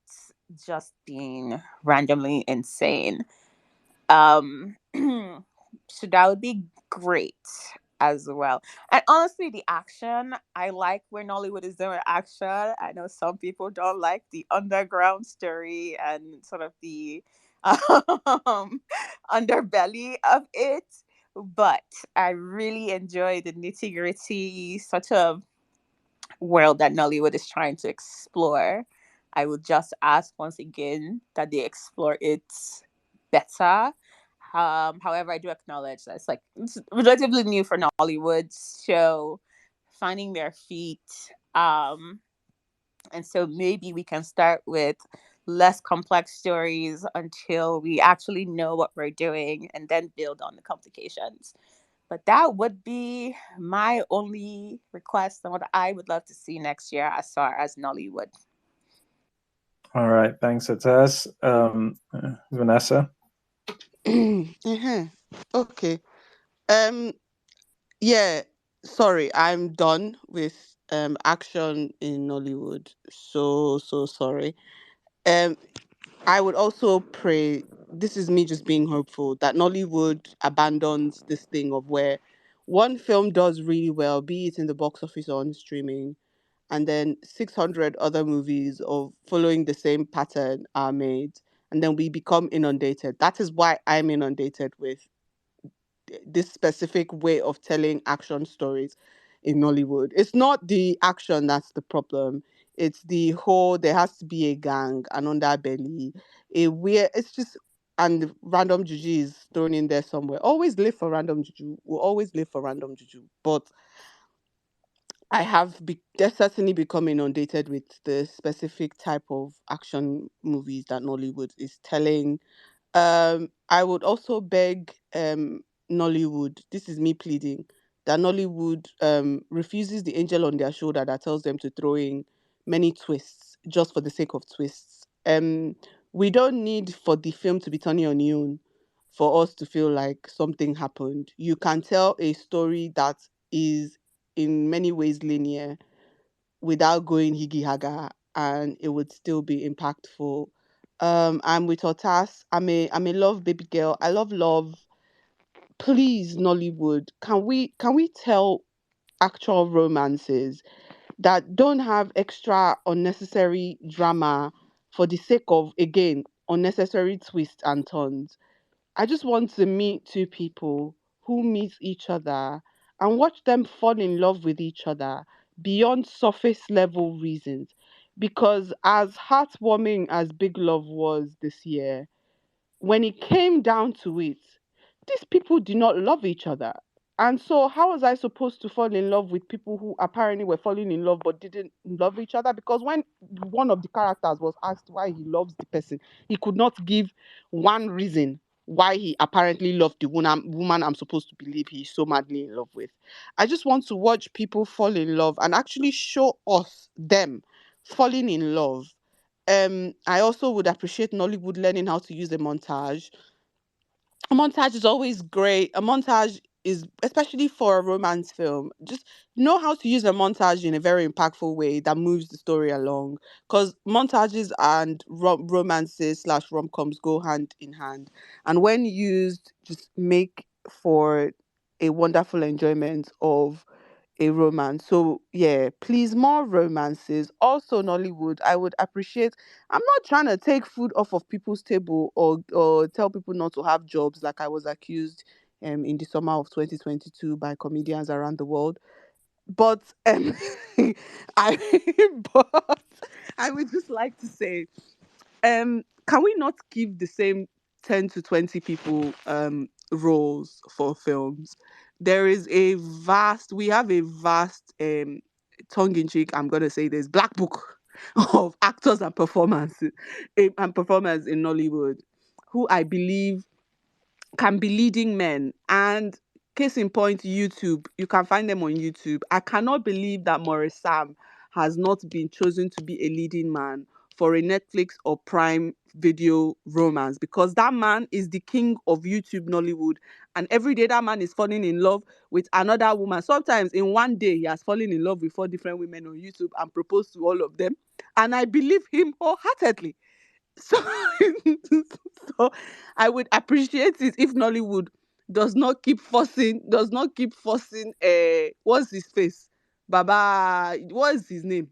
just being randomly insane. um so that would be great as well. And honestly, the action, I like where Nollywood is doing action. I know some people don't like the underground story and sort of the underbelly of it, but I really enjoy the nitty gritty sort of world that Nollywood is trying to explore. I would just ask once again that they explore it better. However, I do acknowledge that it's relatively new for Nollywood, so finding their feet. And so maybe we can start with less complex stories until we actually know what we're doing and then build on the complications. But that would be my only request and what I would love to see next year as far as Nollywood. All right. Thanks, Atas. Vanessa. Uh-huh. Okay. Um. Yeah. Sorry, I'm done with action in Nollywood. So sorry. Um. I would also pray. This is me just being hopeful that Nollywood abandons this thing of where one film does really well, be it in the box office or on streaming, and then 600 other movies of following the same pattern are made, and then we become inundated. That is why I'm inundated with this specific way of telling action stories in Nollywood. It's not the action that's the problem. It's the whole there has to be a gang, an underbelly, a weird. It's just and random juju is thrown in there somewhere. Always live for random juju. We'll always live for random juju. But They're certainly becoming inundated with the specific type of action movies that Nollywood is telling. I would also beg Nollywood, this is me pleading, that Nollywood refuses the angel on their shoulder that tells them to throw in many twists just for the sake of twists. We don't need for the film to be turning on you own for us to feel like something happened. You can tell a story that is in many ways linear without going higgy haga, and it would still be impactful. I'm with Otas. I'm a love baby girl. I love love. Please, Nollywood, can we tell actual romances that don't have extra unnecessary drama for the sake of, again, unnecessary twists and turns? I just want to meet two people who meet each other and watch them fall in love with each other beyond surface level reasons. Because as heartwarming as Big Love was this year, when it came down to it, these people did not love each other. And so, how was I supposed to fall in love with people who apparently were falling in love but didn't love each other? Because when one of the characters was asked why he loves the person, he could not give one reason why he apparently loved the woman I'm supposed to believe he's so madly in love with. I just want to watch people fall in love and actually show us them falling in love. I also would appreciate Nollywood learning how to use a montage is always great. A montage is, especially for a romance film, just know how to use a montage in a very impactful way that moves the story along. Because montages and romances slash rom-coms go hand in hand. And when used, just make for a wonderful enjoyment of a romance. So yeah, please, more romances. Also, Nollywood, I would appreciate. I'm not trying to take food off of people's table or tell people not to have jobs like I was accused in the summer of 2022 by comedians around the world. But I but I would just like to say, can we not give the same 10 to 20 people roles for films? We have a vast tongue-in-cheek, I'm gonna say this, black book of actors and performers in Nollywood who I believe can be leading men. And case in point, YouTube. You can find them on YouTube. I cannot believe that Maurice Sam has not been chosen to be a leading man for a Netflix or Prime Video romance, because that man is the king of YouTube Nollywood. And every day that man is falling in love with another woman. Sometimes in one day he has fallen in love with 4 different women on YouTube and proposed to all of them. And I believe him wholeheartedly. So, so I would appreciate it if Nollywood does not keep forcing what's his face? Baba, what's his name?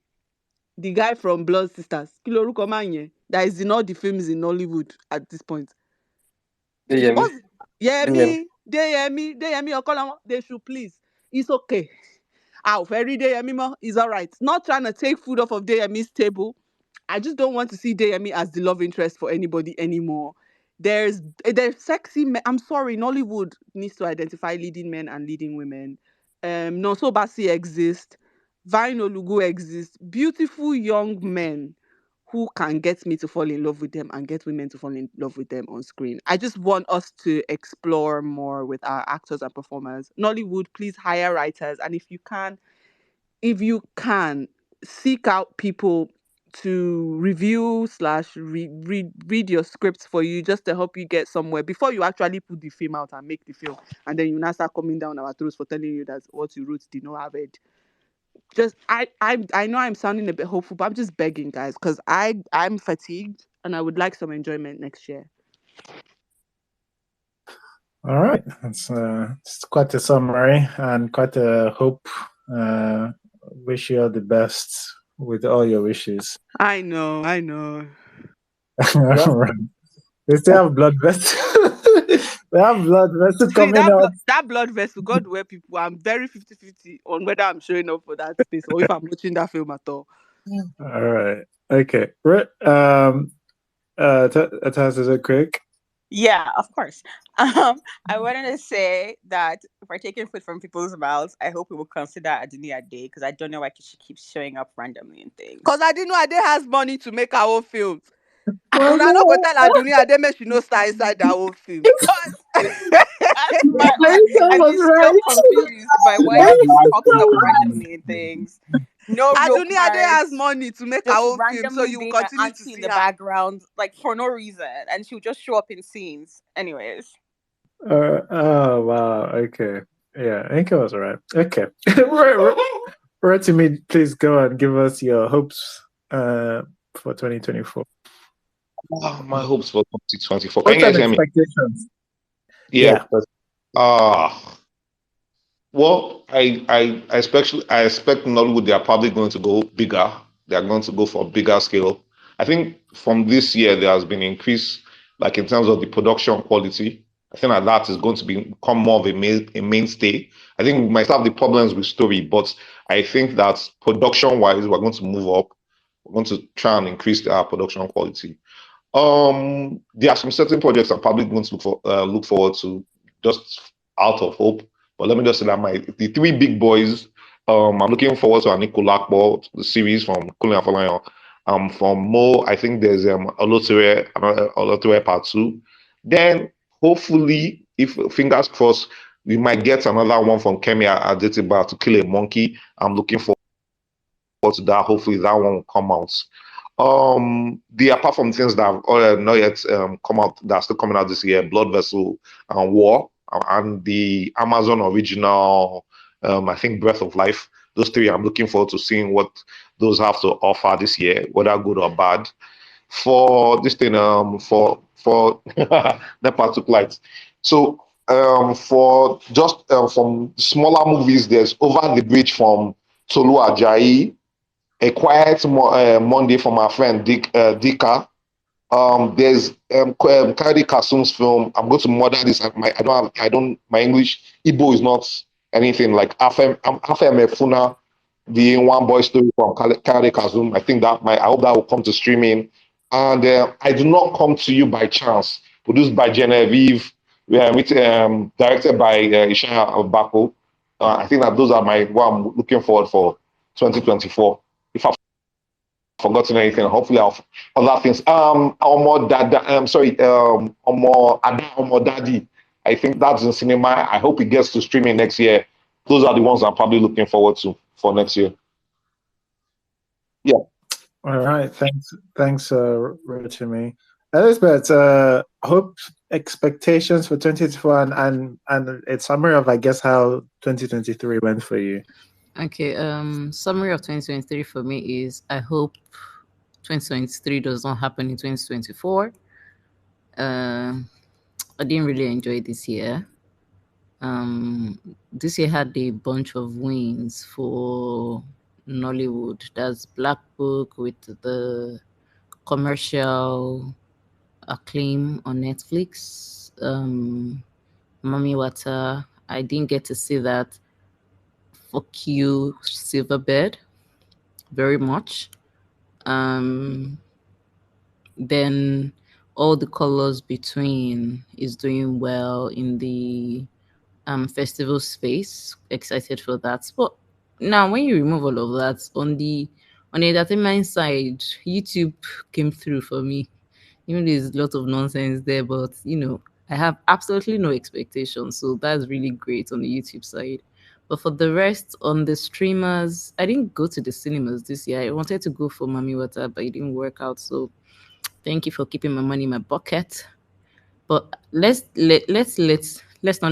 The guy from Blood Sisters. Kí lorúkọ man yẹn? That is in all the films in Nollywood at this point. Deyemi. What's Deyemi Okolawon, they should please. It's okay. Very Deyemi mo, is all right. Not trying to take food off of Deyemi's table. I just don't want to see Deyemi as the love interest for anybody anymore. There's sexy men. I'm sorry, Nollywood needs to identify leading men and leading women. Nonso Basi exists. Vine Olugu exists. Beautiful young men who can get me to fall in love with them and get women to fall in love with them on screen. I just want us to explore more with our actors and performers. Nollywood, please hire writers, and if you can seek out people to review slash read your scripts for you, just to help you get somewhere before you actually put the film out and make the film, and then you now start coming down our throats for telling you that what you wrote did not have it. Just I know I'm sounding a bit hopeful, but I'm just begging, guys, because I'm fatigued and I would like some enjoyment next year. All right, it's quite a summary and quite a hope. Wish you all the best with all your wishes. I know. Yeah. All right. They still have blood vessels. They have blood vessels See, coming out. that blood vessel, God where people, I'm very 50-50 on whether I'm showing up for that space or if I'm watching that film at all. All right. Okay. Right. Taz, is it quick? Yeah, of course. I wanted to say that if we're taking food from people's mouths, I hope we will consider Aduni Ade because I don't know why she keeps showing up randomly in things. Because Adinu Ade has money to make her own films. Well, Una no go tell Aduni Ade make she no star inside her own film. That's why Melissa I'm was still right. confused by why she just pops up randomly in things. No real Aduni Ade has parts, money to make her just own film, so randomly you will being an continue to auntie in see the her. background, like for no reason, and she'll just show up in scenes. Anyways, Oh wow. Okay. Yeah, I think I was right. Okay. Right to me, please go and give us your hopes for 2024. My hopes for 2024. Can you Hopes guys and hear me? expectations. Yeah. Yeah. Uh well, I expect Nollywood they are probably going to go bigger. They are going to go for a bigger scale. I think from this year there has been increase like in terms of the production quality. I think that is going to become more of a mainstay. I think we might have the problems with story, but I think that production wise we're going to move up. We're going to try and increase our production quality. There are some certain projects I'm probably going to look forward to just out of hope. But let me just say that the three big boys, I'm looking forward to Aniko Lakbo, the series from Kunle Afolayan. From Mo, I think there's Oloture Part 2. Then hopefully, if fingers crossed, we might get another one from Kemi Adetiba to kill a monkey. I'm looking forward to that. Hopefully that one will come out. The apart from things that have not yet come out, that are still coming out this year, Blood Vessel and War, and the Amazon original, I think Breath of Life. Those three, I'm looking forward to seeing what those have to offer this year, whether good or bad. For this thing, for the particular. So for just from smaller movies, there's Over the Bridge from Tolu Ajayi, A Quiet Monday from our friend Dika. There's Kadi Kasum's film. I'm going to murder this. My English Igbo is not anything like Afem Mefuna, the one boy story from Kadi Kasum. I think I hope that will come to streaming. And I Do Not Come to You by Chance, produced by Genevieve, directed by Ishaya Bako. I think that those are what I'm looking forward for 2024. If I've forgotten anything, hopefully I'll other things. Omo Dada, sorry, Omo Daddy. I think that's in cinema. I hope it gets to streaming next year. Those are the ones I'm probably looking forward to for next year. Yeah. All right. Thanks, Rotimi. Elizabeth, hope expectations for 2024 and a summary of, I guess, how 2023 went for you. Okay, summary of 2023 for me is I hope 2023 does not happen in 2024. I didn't really enjoy this year. This year had a bunch of wins for Nollywood. That's Black Book with the commercial acclaim on Netflix. Mami Wata, I didn't get to see that. Fuck you, Silverbird, very much. Then All the Colors Between is doing well in the festival space. Excited for that. But now when you remove all of that, on the entertainment side, YouTube came through for me. Even there's a lot of nonsense there, but I have absolutely no expectations. So that's really great on the YouTube side. But for the rest, on the streamers, I didn't go to the cinemas this year. I wanted to go for Mami Water, but it didn't work out. So thank you for keeping my money in my pocket. But let's not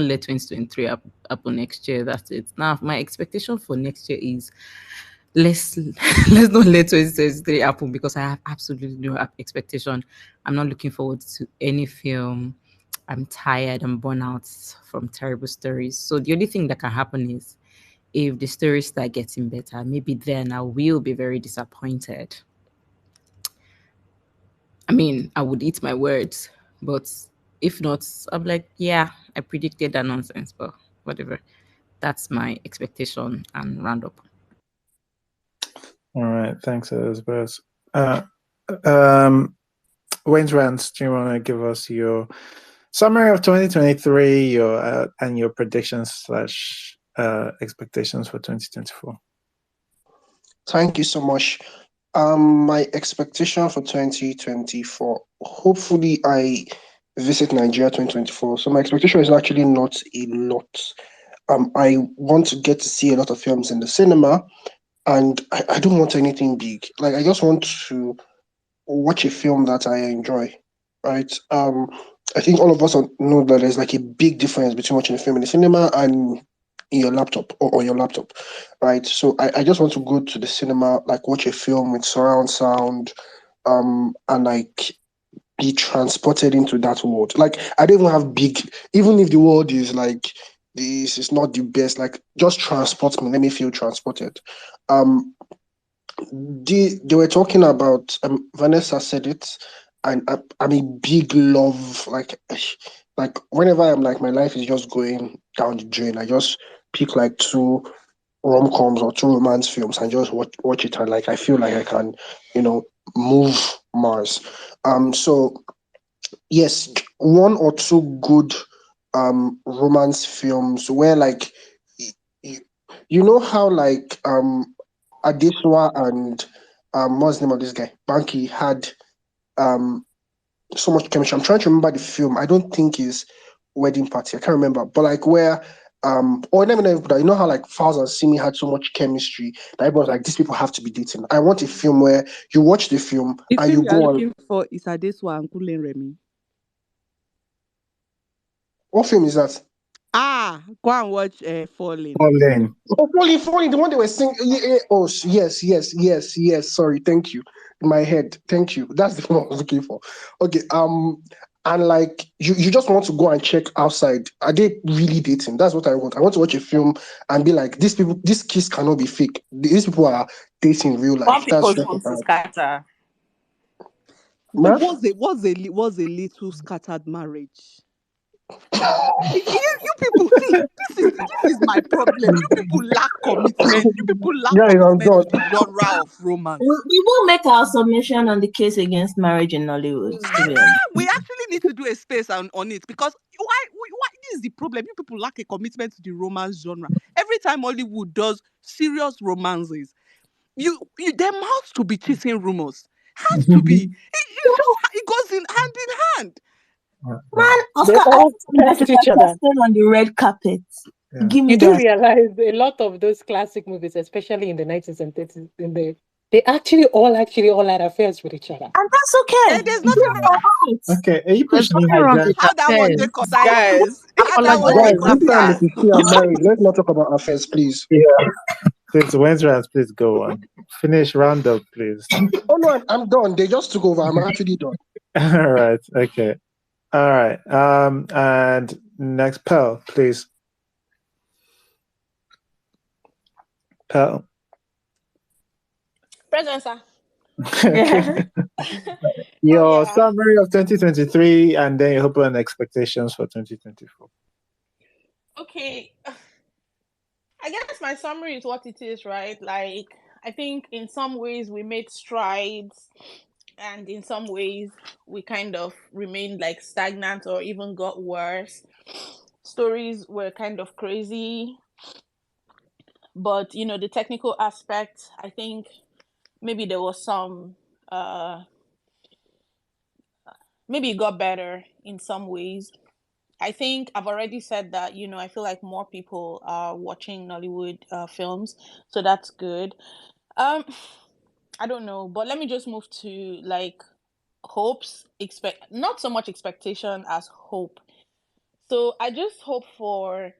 let 2023 happen next year. That's it. Now my expectation for next year is let's not let 2023 happen because I have absolutely no expectation. I'm not looking forward to any film. I'm tired. I'm burnt out from terrible stories. So the only thing that can happen is if the stories start getting better, maybe then I will be very disappointed. I mean, I would eat my words, but if not, I'm like, yeah, I predicted that nonsense, but whatever. That's my expectation and round up. All right. Thanks, Elizabeth. Wayne's Rants, do you want to give us your Summary of 2023, your and your predictions slash expectations for 2024. Thank you so much. My expectation for 2024. Hopefully, I visit Nigeria 2024. So my expectation is actually not a lot. I want to get to see a lot of films in the cinema, and I don't want anything big. Like I just want to watch a film that I enjoy, right? I think all of us know that there's like a big difference between watching a film in the cinema and in your laptop or on your laptop, right? So I just want to go to the cinema, like watch a film with surround sound, and like be transported into that world. Like I don't even have big, even if the world is like this is not the best, like just transport me, let me feel transported. Um, they were talking about Vanessa said it, and I'm a big love like whenever I'm like my life is just going down the drain, I just pick like two rom-coms or two romance films and just watch it, and like I feel like I can, you know, move Mars. So yes, one or two good romance films where like y- you know how like Adeswa and what's the name of this guy? Banky had um so much chemistry. I'm trying to remember the film. I don't think is Wedding Party. I can't remember. But like where or let me know that you know how like Fowles and Simi had so much chemistry that everyone was like these people have to be dating. I want a film where you watch the film The and film you you are go on. looking for is Adeswa and Kulen Remy. What film is that? Ah, go and watch Falling. Pauline. Oh, Falling, the one they were singing. Oh, yes. Sorry, thank you. In my head, thank you. That's the one I was looking for. Okay, and like you just want to go and check outside. Are they really dating? That's what I want. I want to watch a film and be like, these people, this kiss cannot be fake. These people are dating in real Want life. That's people just to what I scatter. It man. was a little scattered marriage. You people see this is my problem. You people lack commitment. You people lack Guys, I'm commitment done. to the genre of romance. We will make our submission on the case against marriage in Nollywood, to be honest. We actually need to do a space on it because why this is the problem. You people lack a commitment to the romance genre. Every time Hollywood does serious romances, there must to be chasing rumors. Has to be. It goes in hand in hand. Man, They Oscar all Isaac and test Jessica each other. Chastain on the red carpet. Yeah. Give me You do that. realize a lot of those classic movies, especially in the 90s and 30s, they actually all had affairs with each other. And that's okay. There's nothing wrong. Okay, are you There's pushing me nothing wrong hijack? with How that one affairs, they concern you? guys. How that one they Guys, Apologize Lindsay and concern after. Mrs. T are married. Let's not talk about affairs, please. Yeah. Please, Wednesday, please go on. Finish round up, please. Oh no, I'm done. They just took over. I'm actually done. All right. Okay. All right. And next, Pearl, please. Pearl. Present, sir. Okay. Oh Your yeah. summary of 2023 and then your hope and expectations for 2024. Okay. I guess my summary is what it is, right? Like, I think in some ways we made strides, and in some ways we kind of remained like stagnant or even got worse. Stories were kind of crazy, but you know, the technical aspect, I think maybe there was some, maybe it got better in some ways. I think I've already said that, you know, I feel like more people are watching Nollywood films, so that's good. Um, I don't know, but let me just move to like hopes, expect not so much expectation as hope. So I just hope for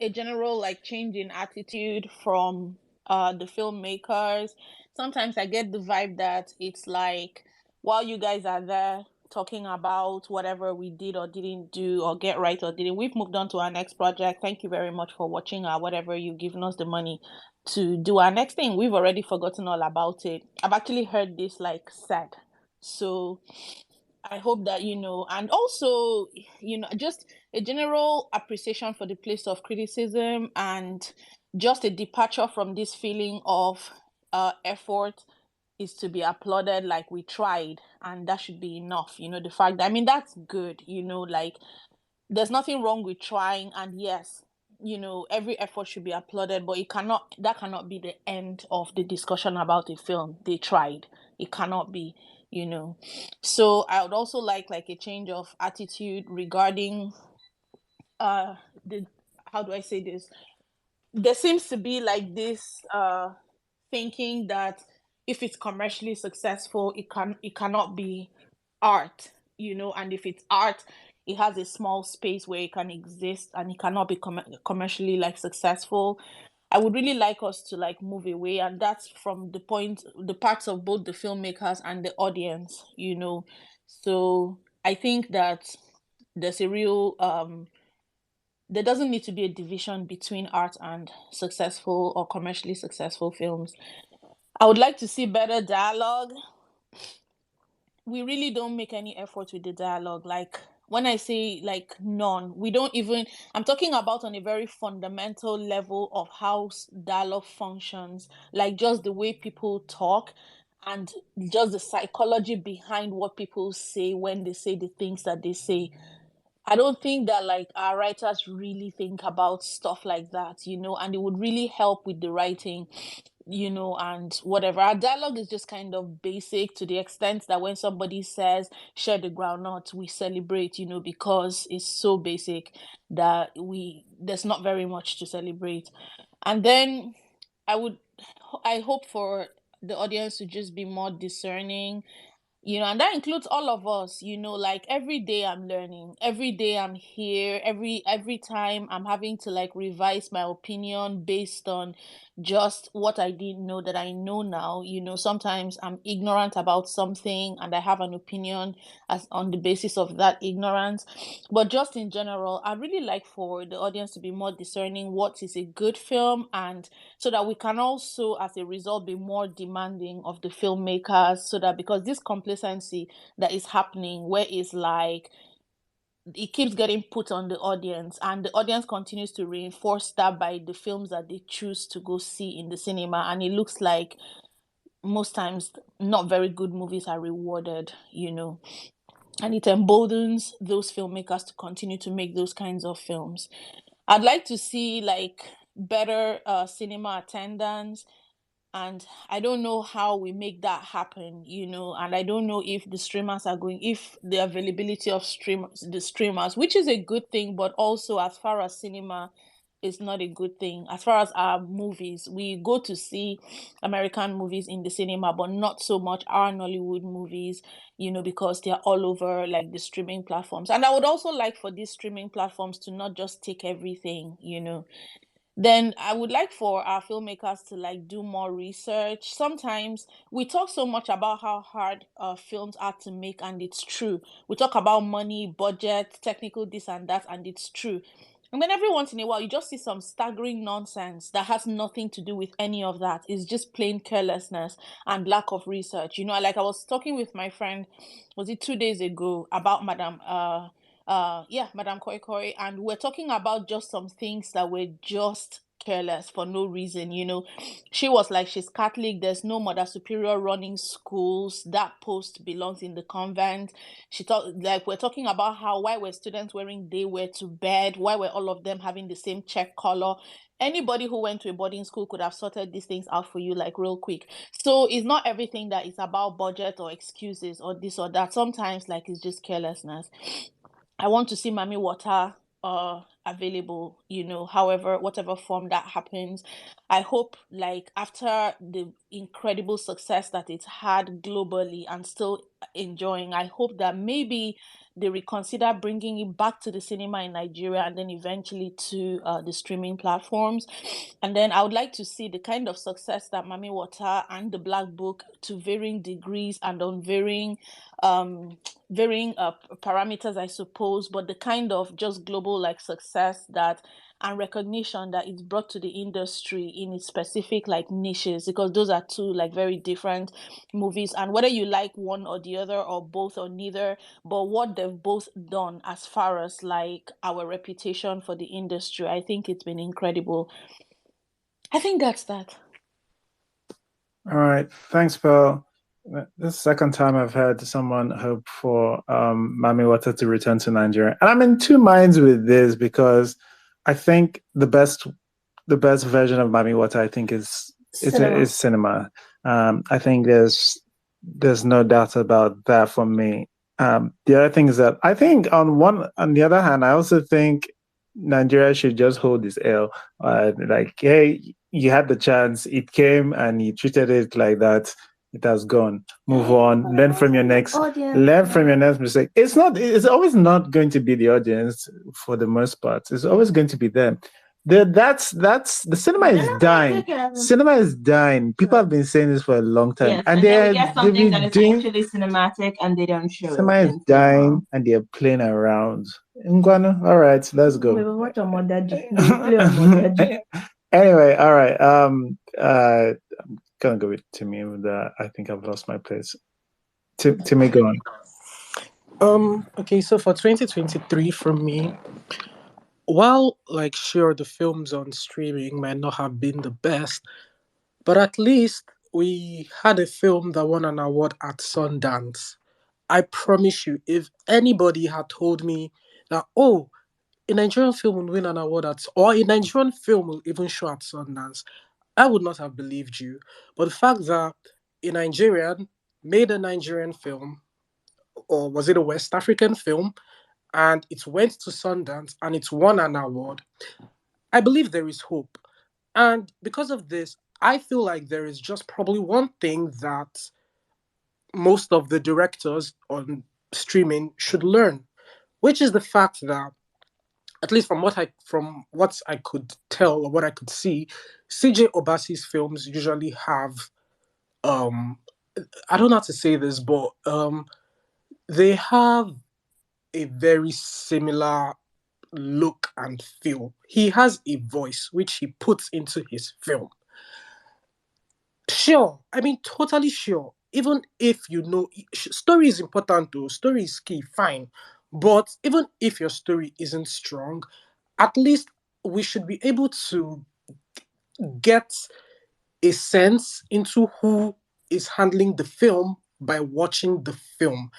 a general like change in attitude from the filmmakers. Sometimes I get the vibe that it's like while you guys are there talking about whatever we did or didn't do or get right or didn't, we've moved on to our next project. Thank you very much for watching our whatever you've given us the money to do our next thing. We've already forgotten all about it. I've actually heard this like said. So I hope that, you know, and also, you know, just a general appreciation for the place of criticism and just a departure from this feeling of effort is to be applauded, like we tried, and that should be enough. The fact that, I mean, that's good, like there's nothing wrong with trying, and yes, every effort should be applauded, but that cannot be the end of the discussion about a film. They tried. It cannot be, So I would also like a change of attitude regarding the how do I say this? There seems to be like this thinking that if it's commercially successful, it cannot be art, and if it's art, it has a small space where it can exist, and it cannot be commercially like successful. I would really like us to like move away, and that's from the parts of both the filmmakers and the audience, So I think that there's a real there doesn't need to be a division between art and successful or commercially successful films. I would like to see better dialogue. We really don't make any effort with the dialogue. Like when I say like none, we don't even, I'm talking about on a very fundamental level of how dialogue functions, like just the way people talk and just the psychology behind what people say when they say the things that they say. I don't think that like our writers really think about stuff like that, and it would really help with the writing, and whatever. Our dialogue is just kind of basic to the extent that when somebody says share the groundnut, we celebrate, because it's so basic that there's not very much to celebrate. And then I hope for the audience to just be more discerning, and that includes all of us, like every day I'm learning, every day I'm here, every time I'm having to like revise my opinion based on just what I didn't know that I know now. Sometimes I'm ignorant about something and I have an opinion as on the basis of that ignorance. But just in general, I really like for the audience to be more discerning what is a good film, and so that we can also, as a result, be more demanding of the filmmakers, so that because this complacency that is happening, where it's like it keeps getting put on the audience, and the audience continues to reinforce that by the films that they choose to go see in the cinema, and it looks like most times not very good movies are rewarded, and it emboldens those filmmakers to continue to make those kinds of films. I'd like to see like better cinema attendance, and I don't know how we make that happen, and I don't know if the availability of the streamers, which is a good thing, but also as far as cinema is not a good thing. As far as our movies, we go to see American movies in the cinema, but not so much our Nollywood movies, because they're all over like the streaming platforms. And I would also like for these streaming platforms to not just take everything, Then I would like for our filmmakers to like do more research. Sometimes we talk so much about how hard films are to make, and it's true. We talk about money, budget, technical this and that, and it's true. And then every once in a while, you just see some staggering nonsense that has nothing to do with any of that. It's just plain carelessness and lack of research. Like I was talking with my friend, was it 2 days ago, about Madam Koi Koi, and we're talking about just some things that were just careless for no reason. She was like, she's Catholic, there's no Mother Superior running schools, that post belongs in the convent. She thought, like, we're talking about how why were students wearing day wear to bed, why were all of them having the same check color. Anybody who went to a boarding school could have sorted these things out for you like real quick. So it's not everything that is about budget or excuses or this or that. Sometimes like it's just carelessness. I want to see Mami Water available, however, whatever form that happens. I hope like after the incredible success that it's had globally and still enjoying, I hope that maybe they reconsider bringing it back to the cinema in Nigeria and then eventually to the streaming platforms. And then I would like to see the kind of success that Mami Water and the Black Book, to varying degrees and on varying parameters, I suppose, but the kind of just global like success that and recognition that it's brought to the industry in its specific like niches, because those are two like very different movies, and whether you like one or the other or both or neither, but what they've both done as far as like our reputation for the industry, I think it's been incredible. I think that's that. All right, thanks, Pearl. This is the second time I've heard someone hope for Mami Wata to return to Nigeria, and I'm in two minds with this because I think the best version of Mami Wata I think is cinema. I think there's no doubt about that for me. The other thing is that I think on the other hand, I also think Nigeria should just hold its L. Like, hey, you had the chance, it came, and you treated it like that. It has gone. Move on. Learn from your next mistake. It's not. It's always not going to be the audience for the most part. It's always going to be them. That's the cinema is dying. Cinema is dying. People have been saying this for a long time, Yes, and and then we they've get something that been is doing. actually cinematic and they don't show Cinema it is in dying, cinema. and they're playing around. Ngwanu, all right, let's We go. will watch on Modaji. We will play on Modaji. Anyway, all right. I'm gonna go with Timmy with that. I think I've lost my place. Timmy, go on. Okay, so for 2023 from me, while like sure the films on streaming might not have been the best, but at least we had a film that won an award at Sundance. I promise you, if anybody had told me that, oh, a Nigerian film will win an award or a Nigerian film will even show at Sundance, I would not have believed you. But the fact that a Nigerian made a Nigerian film, or was it a West African film, and it went to Sundance and it won an award, I believe there is hope. And because of this, I feel like there is just probably one thing that most of the directors on streaming should learn, which is the fact that, at least from what I could tell or what I could see, CJ Obasi's films usually have um I don't know how to say this, but they have a very similar look and feel. He has a voice which he puts into his film. Sure, I mean totally sure. Even if you know story is important though, story is key, fine. But even if your story isn't strong, at least we should be able to get a sense into who is handling the film by watching the film.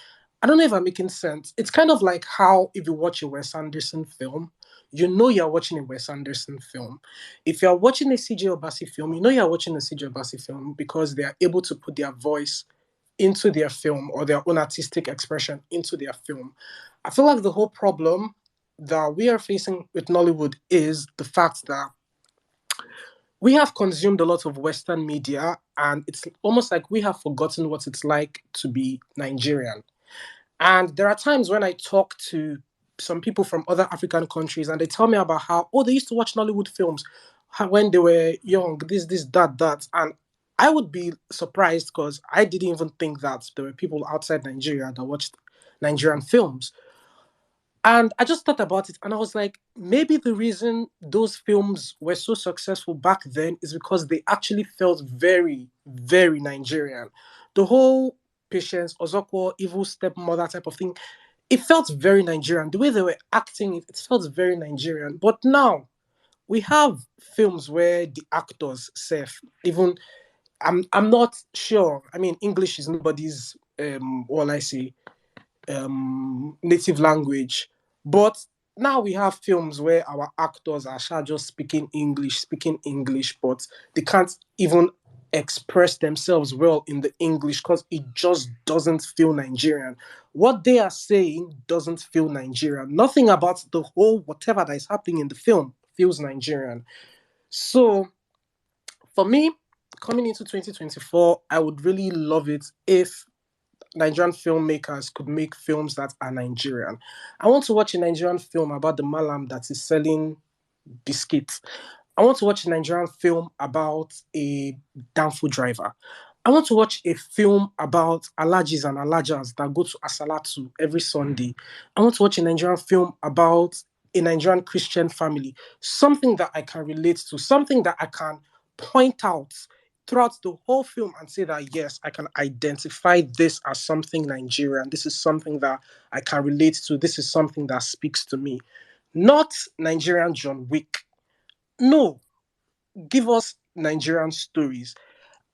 I don't know if I'm making sense. It's kind of like how if you watch a Wes Anderson film, you know you're watching a Wes Anderson film. If you're watching a CJ Obasi film, you know you're watching a CJ Obasi film because they are able to put their voice into their film or their own artistic expression into their film. I feel like the whole problem that we are facing with Nollywood is the fact that we have consumed a lot of Western media, and it's almost like we have forgotten what it's like to be Nigerian. And there are times when I talk to some people from other African countries, and they tell me about how, oh, they used to watch Nollywood films when they were young, this, that. And I would be surprised because I didn't even think that there were people outside Nigeria that watched Nigerian films. And I just thought about it and I was like, maybe the reason those films were so successful back then is because they actually felt very, very Nigerian. The whole Patience, Ozokwo, evil stepmother type of thing, it felt very Nigerian. The way they were acting, it felt very Nigerian. But now we have films where the actors self, even I'm not sure. I mean, English is nobody's all I say native language. But now we have films where our actors are just speaking English, but they can't even express themselves well in the English because it just doesn't feel Nigerian. What they are saying doesn't feel Nigerian. Nothing about the whole whatever that is happening in the film feels Nigerian. So for me, coming into 2024, I would really love it if Nigerian filmmakers could make films that are Nigerian. I want to watch a Nigerian film about the Malam that is selling biscuits. I want to watch a Nigerian film about a downfall driver. I want to watch a film about Alajis and Alajas that go to Asalatu every Sunday. I want to watch a Nigerian film about a Nigerian Christian family. Something that I can relate to, something that I can point out throughout the whole film and say that, yes, I can identify this as something Nigerian. This is something that I can relate to. This is something that speaks to me. Not Nigerian John Wick. No, give us Nigerian stories.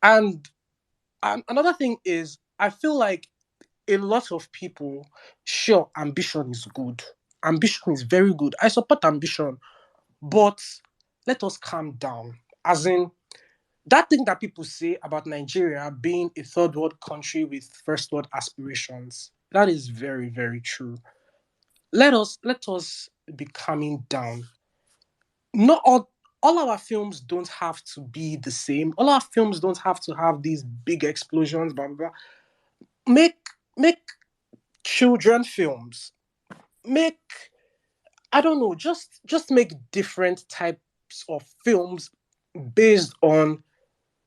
And another thing is, I feel like a lot of people, sure, ambition is good. Ambition is very good. I support ambition, but let us calm down. As in, that thing that people say about Nigeria being a third world country with first world aspirations, that is very, very true. Let us be calming down. Not all our films don't have to be the same. All our films don't have to have these big explosions, blah blah blah. Make make children films. Make, I don't know, just make different types of films based on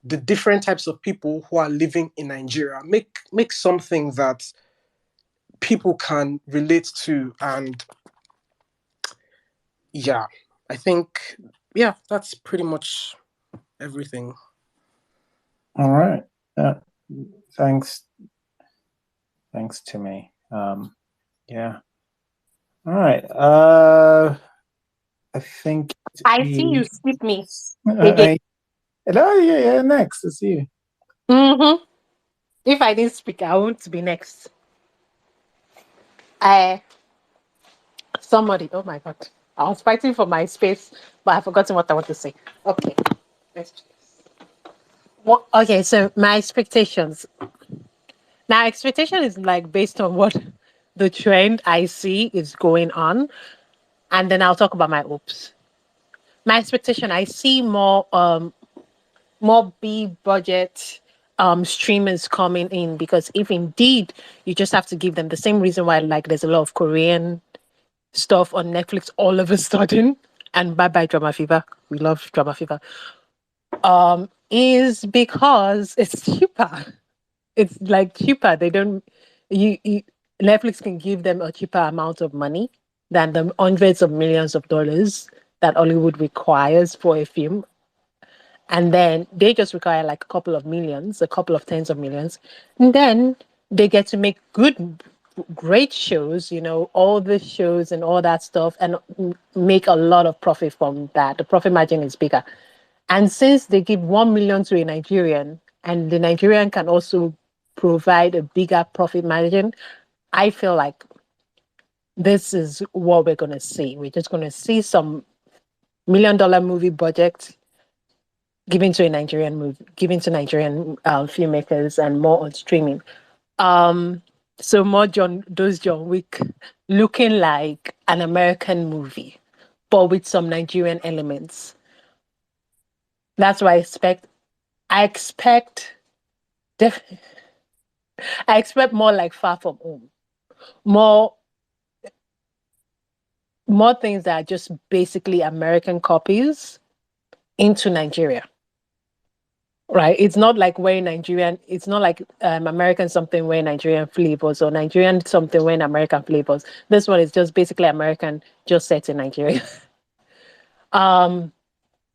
the different types of people who are living in Nigeria. Make something that people can relate to, and yeah, I think, yeah, that's pretty much everything. All right. Thanks. Thanks to me. Yeah. All right. I think I see you skip me. Hello, yeah, next. It's you. Mm-hmm. If I didn't speak, I want be next. Somebody, oh my God. I was fighting for my space, but I've forgotten what I want to say. Okay. Okay, so my expectations. Now, expectation is like based on what the trend I see is going on. And then I'll talk about my hopes. My expectation, I see more big budget streamers coming in, because if indeed you just have to give them the same reason why like there's a lot of Korean stuff on Netflix all of a sudden, and bye bye Drama Fever. We love Drama Fever. Is because it's cheaper. It's like cheaper. They don't you Netflix can give them a cheaper amount of money than the hundreds of millions of dollars that Hollywood requires for a film. And then they just require like a couple of millions, a couple of tens of millions. And then they get to make great shows, all the shows and all that stuff, and make a lot of profit from that. The profit margin is bigger. And since they give 1 million to a Nigerian, and the Nigerian can also provide a bigger profit margin, I feel like this is what we're going to see. We're just going to see some $1 million movie budget given to a Nigerian movie, given to Nigerian filmmakers, and more on streaming. So more those John Wick looking like an American movie, but with some Nigerian elements. That's what I expect. I expect more like Far From Home, more things that are just basically American copies into Nigeria. Right, it's not like wearing Nigerian. It's not like American something wearing Nigerian flavors, or Nigerian something wearing American flavors. This one is just basically American, just set in Nigeria.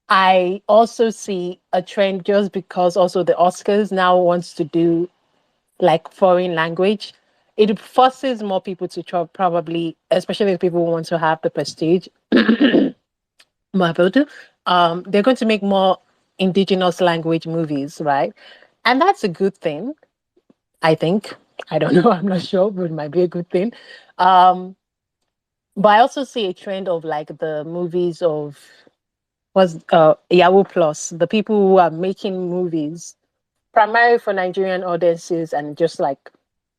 I also see a trend just because also the Oscars now wants to do like foreign language. It forces more people to try, probably, especially if people want to have the prestige. They're going to make more indigenous language movies, right? And that's a good thing, I think. I don't know, I'm not sure, but it might be a good thing. But I also see a trend of like the movies of Yahoo Plus, the people who are making movies primarily for Nigerian audiences, and just like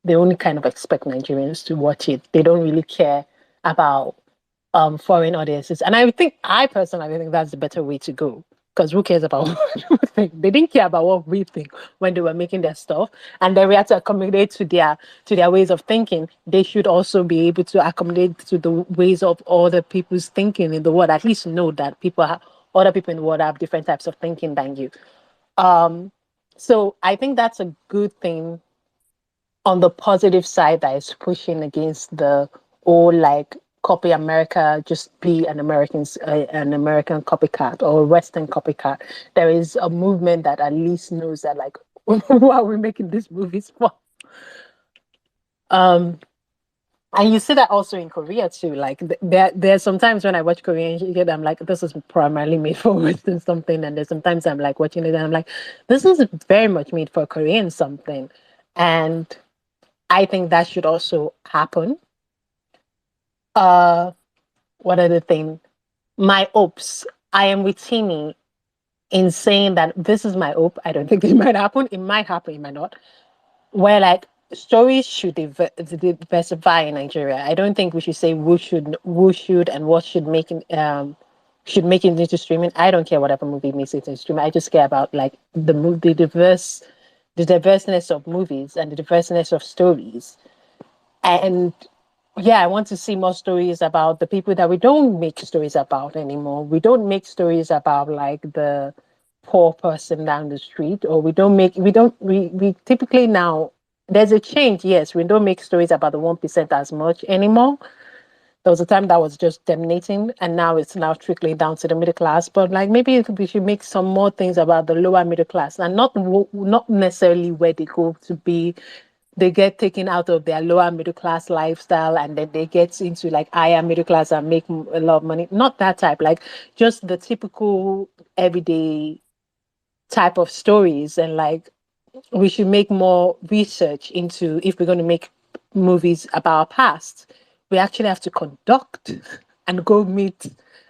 they only kind of expect Nigerians to watch it. They don't really care about foreign audiences. And I personally think that's the better way to go. Because who cares about what we think? They didn't care about what we think when they were making their stuff. And then we had to accommodate to their ways of thinking. They should also be able to accommodate to the ways of other people's thinking in the world. At least know that other people in the world have different types of thinking than you. So I think that's a good thing on the positive side, that is pushing against the old like copy America, just be an American copycat or a Western copycat. There is a movement that at least knows that like who are we making these movies for? And you see that also in Korea too. Like there's sometimes when I watch Korean shit, I'm like, this is primarily made for Western something. And there's sometimes I'm like watching it and I'm like, this is very much made for Korean something. And I think that should also happen. Uh, what other thing? My hopes. I am with Timmy in saying that this is my hope. I don't think it might happen. It might happen, it might not. Where like stories should diversify in Nigeria. I don't think we should say who should and what should make it into streaming. I don't care whatever movie makes it into streaming. I just care about like the diverseness of movies and the diverseness of stories. And yeah, I want to see more stories about the people that we don't make stories about anymore. We don't make stories about like the poor person down the street, or we typically now there's a change. Yes, we don't make stories about the 1% as much anymore. There was a time that was just dominating, and now it's now trickling down to the middle class. But like maybe we should make some more things about the lower middle class, and not necessarily where they go to be. They get taken out of their lower middle class lifestyle, and then they get into like higher middle class and make a lot of money. Not that type, like just the typical everyday type of stories. And like we should make more research into, if we're going to make movies about our past, we actually have to conduct and go meet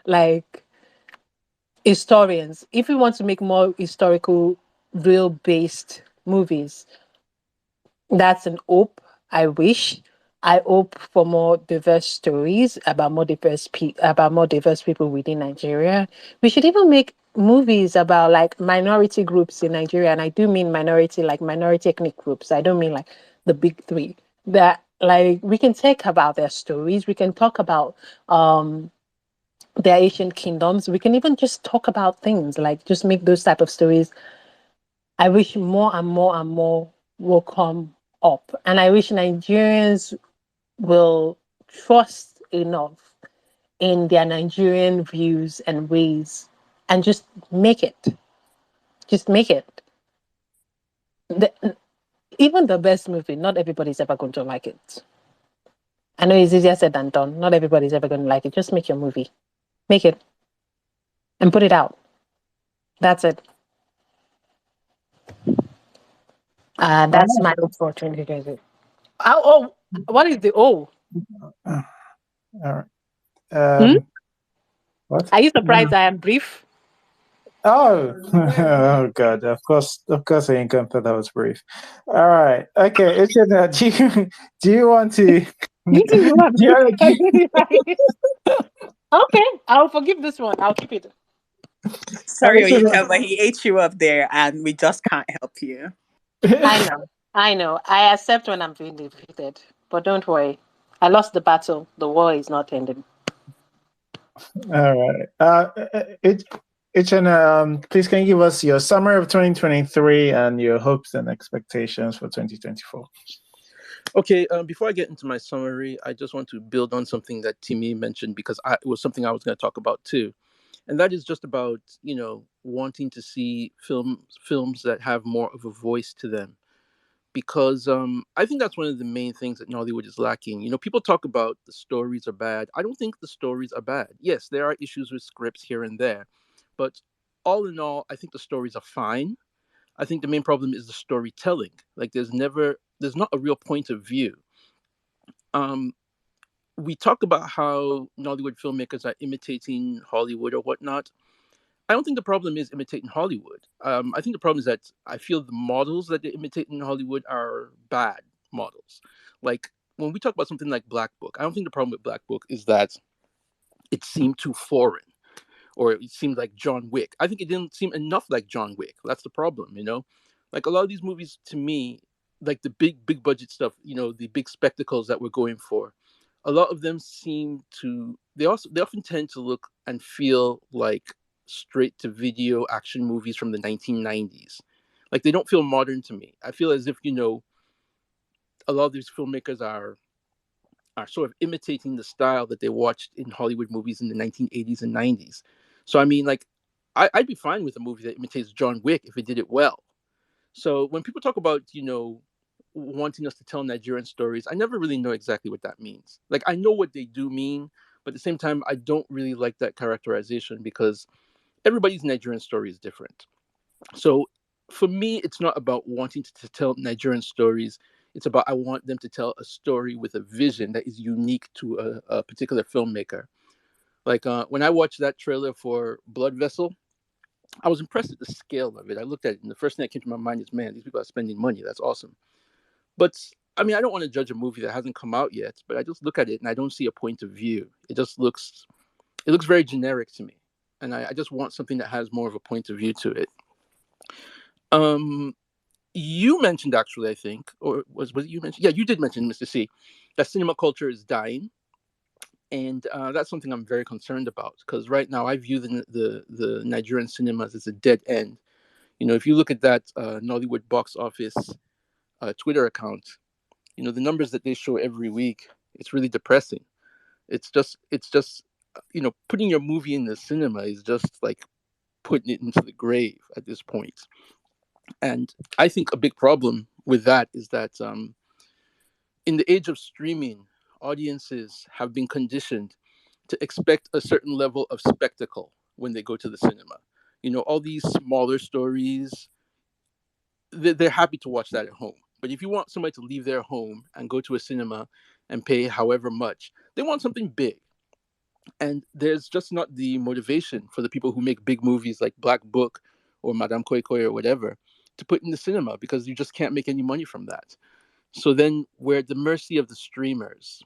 like historians. If we want to make more historical, real based movies, that's an hope. I wish. I hope for more diverse stories about more diverse people within Nigeria. We should even make movies about like minority groups in Nigeria, and I do mean minority, like minority ethnic groups. I don't mean like the big three. That like we can talk about their stories. We can talk about their ancient kingdoms. We can even just talk about things like just make those type of stories. I wish more and more and more will come up. And I wish Nigerians will trust enough in their Nigerian views and ways and just make it. Just make it. The, even the best movie, not everybody's ever going to like it. I know it's easier said than done. Not everybody's ever going to like it. Just make your movie. Make it and put it out. That's it. That's my hope for 2020. What is the O? All right. Hmm? What? Are you surprised I am brief? Oh, oh God! Of course, I encountered that was brief. All right, okay. Uchenna, do you want to? You think you are Do brief? you want Okay, I'll forgive this one. I'll keep it. Sorry, Uchenna, Oyinka, but he ate you up there, and we just can't help you. I know. I know. I accept when I'm being defeated. But don't worry. I lost the battle. The war is not ending. all right. Uchenna, please can you give us your summary of 2023 and your hopes and expectations for 2024? Okay, before I get into my summary, I just want to build on something that Timmy mentioned because it was something I was going to talk about too, and that is just about wanting to see films that have more of a voice to them, because I think that's one of the main things that Nollywood is lacking. People talk about the stories are bad. I don't think the stories are bad. Yes, there are issues with scripts here and there, but all in all, I think the stories are fine. I think the main problem is the storytelling. Like there's not a real point of view. Um, we talk about how Nollywood filmmakers are imitating Hollywood or whatnot. I don't think the problem is imitating Hollywood. I think the problem is that I feel the models that they imitate in Hollywood are bad models. Like when we talk about something like Black Book, I don't think the problem with Black Book is that it seemed too foreign or it seemed like John Wick. I think it didn't seem enough like John Wick. That's the problem. Like a lot of these movies to me, like the big budget stuff, the big spectacles that we're going for, a lot of them seem to they often tend to look and feel like straight to video action movies from the 1990s. Like they don't feel modern to me. I feel as if, a lot of these filmmakers are sort of imitating the style that they watched in Hollywood movies in the 1980s and 90s. So I mean, like, I'd be fine with a movie that imitates John Wick if it did it well. So when people talk about, wanting us to tell Nigerian stories, I never really know exactly what that means. Like, I know what they do mean, but at the same time, I don't really like that characterization because everybody's Nigerian story is different. So for me, it's not about wanting to tell Nigerian stories. It's about I want them to tell a story with a vision that is unique to a particular filmmaker. Like when I watched that trailer for Blood Vessel, I was impressed at the scale of it. I looked at it, and the first thing that came to my mind is, man, these people are spending money. That's awesome. But I mean, I don't want to judge a movie that hasn't come out yet, but I just look at it and I don't see a point of view. It looks very generic to me, and I just want something that has more of a point of view to it. You mentioned, actually, I think, or was it you mentioned? Yeah, you did mention, Mr. C, that cinema culture is dying, and that's something I'm very concerned about, because right now I view the Nigerian cinemas as a dead end. You know, if you look at that Nollywood box office Twitter account, you know, the numbers that they show every week, it's really depressing. It's just you know, putting your movie in the cinema is just like putting it into the grave at this point. And I think a big problem with that is that in the age of streaming, audiences have been conditioned to expect a certain level of spectacle when they go to the cinema. You know, all these smaller stories, they're happy to watch that at home. But if you want somebody to leave their home and go to a cinema and pay however much, they want something big. And there's just not the motivation for the people who make big movies like Black Book or Madame Koi Koi or whatever to put in the cinema, because you just can't make any money from that. So then we're at the mercy of the streamers.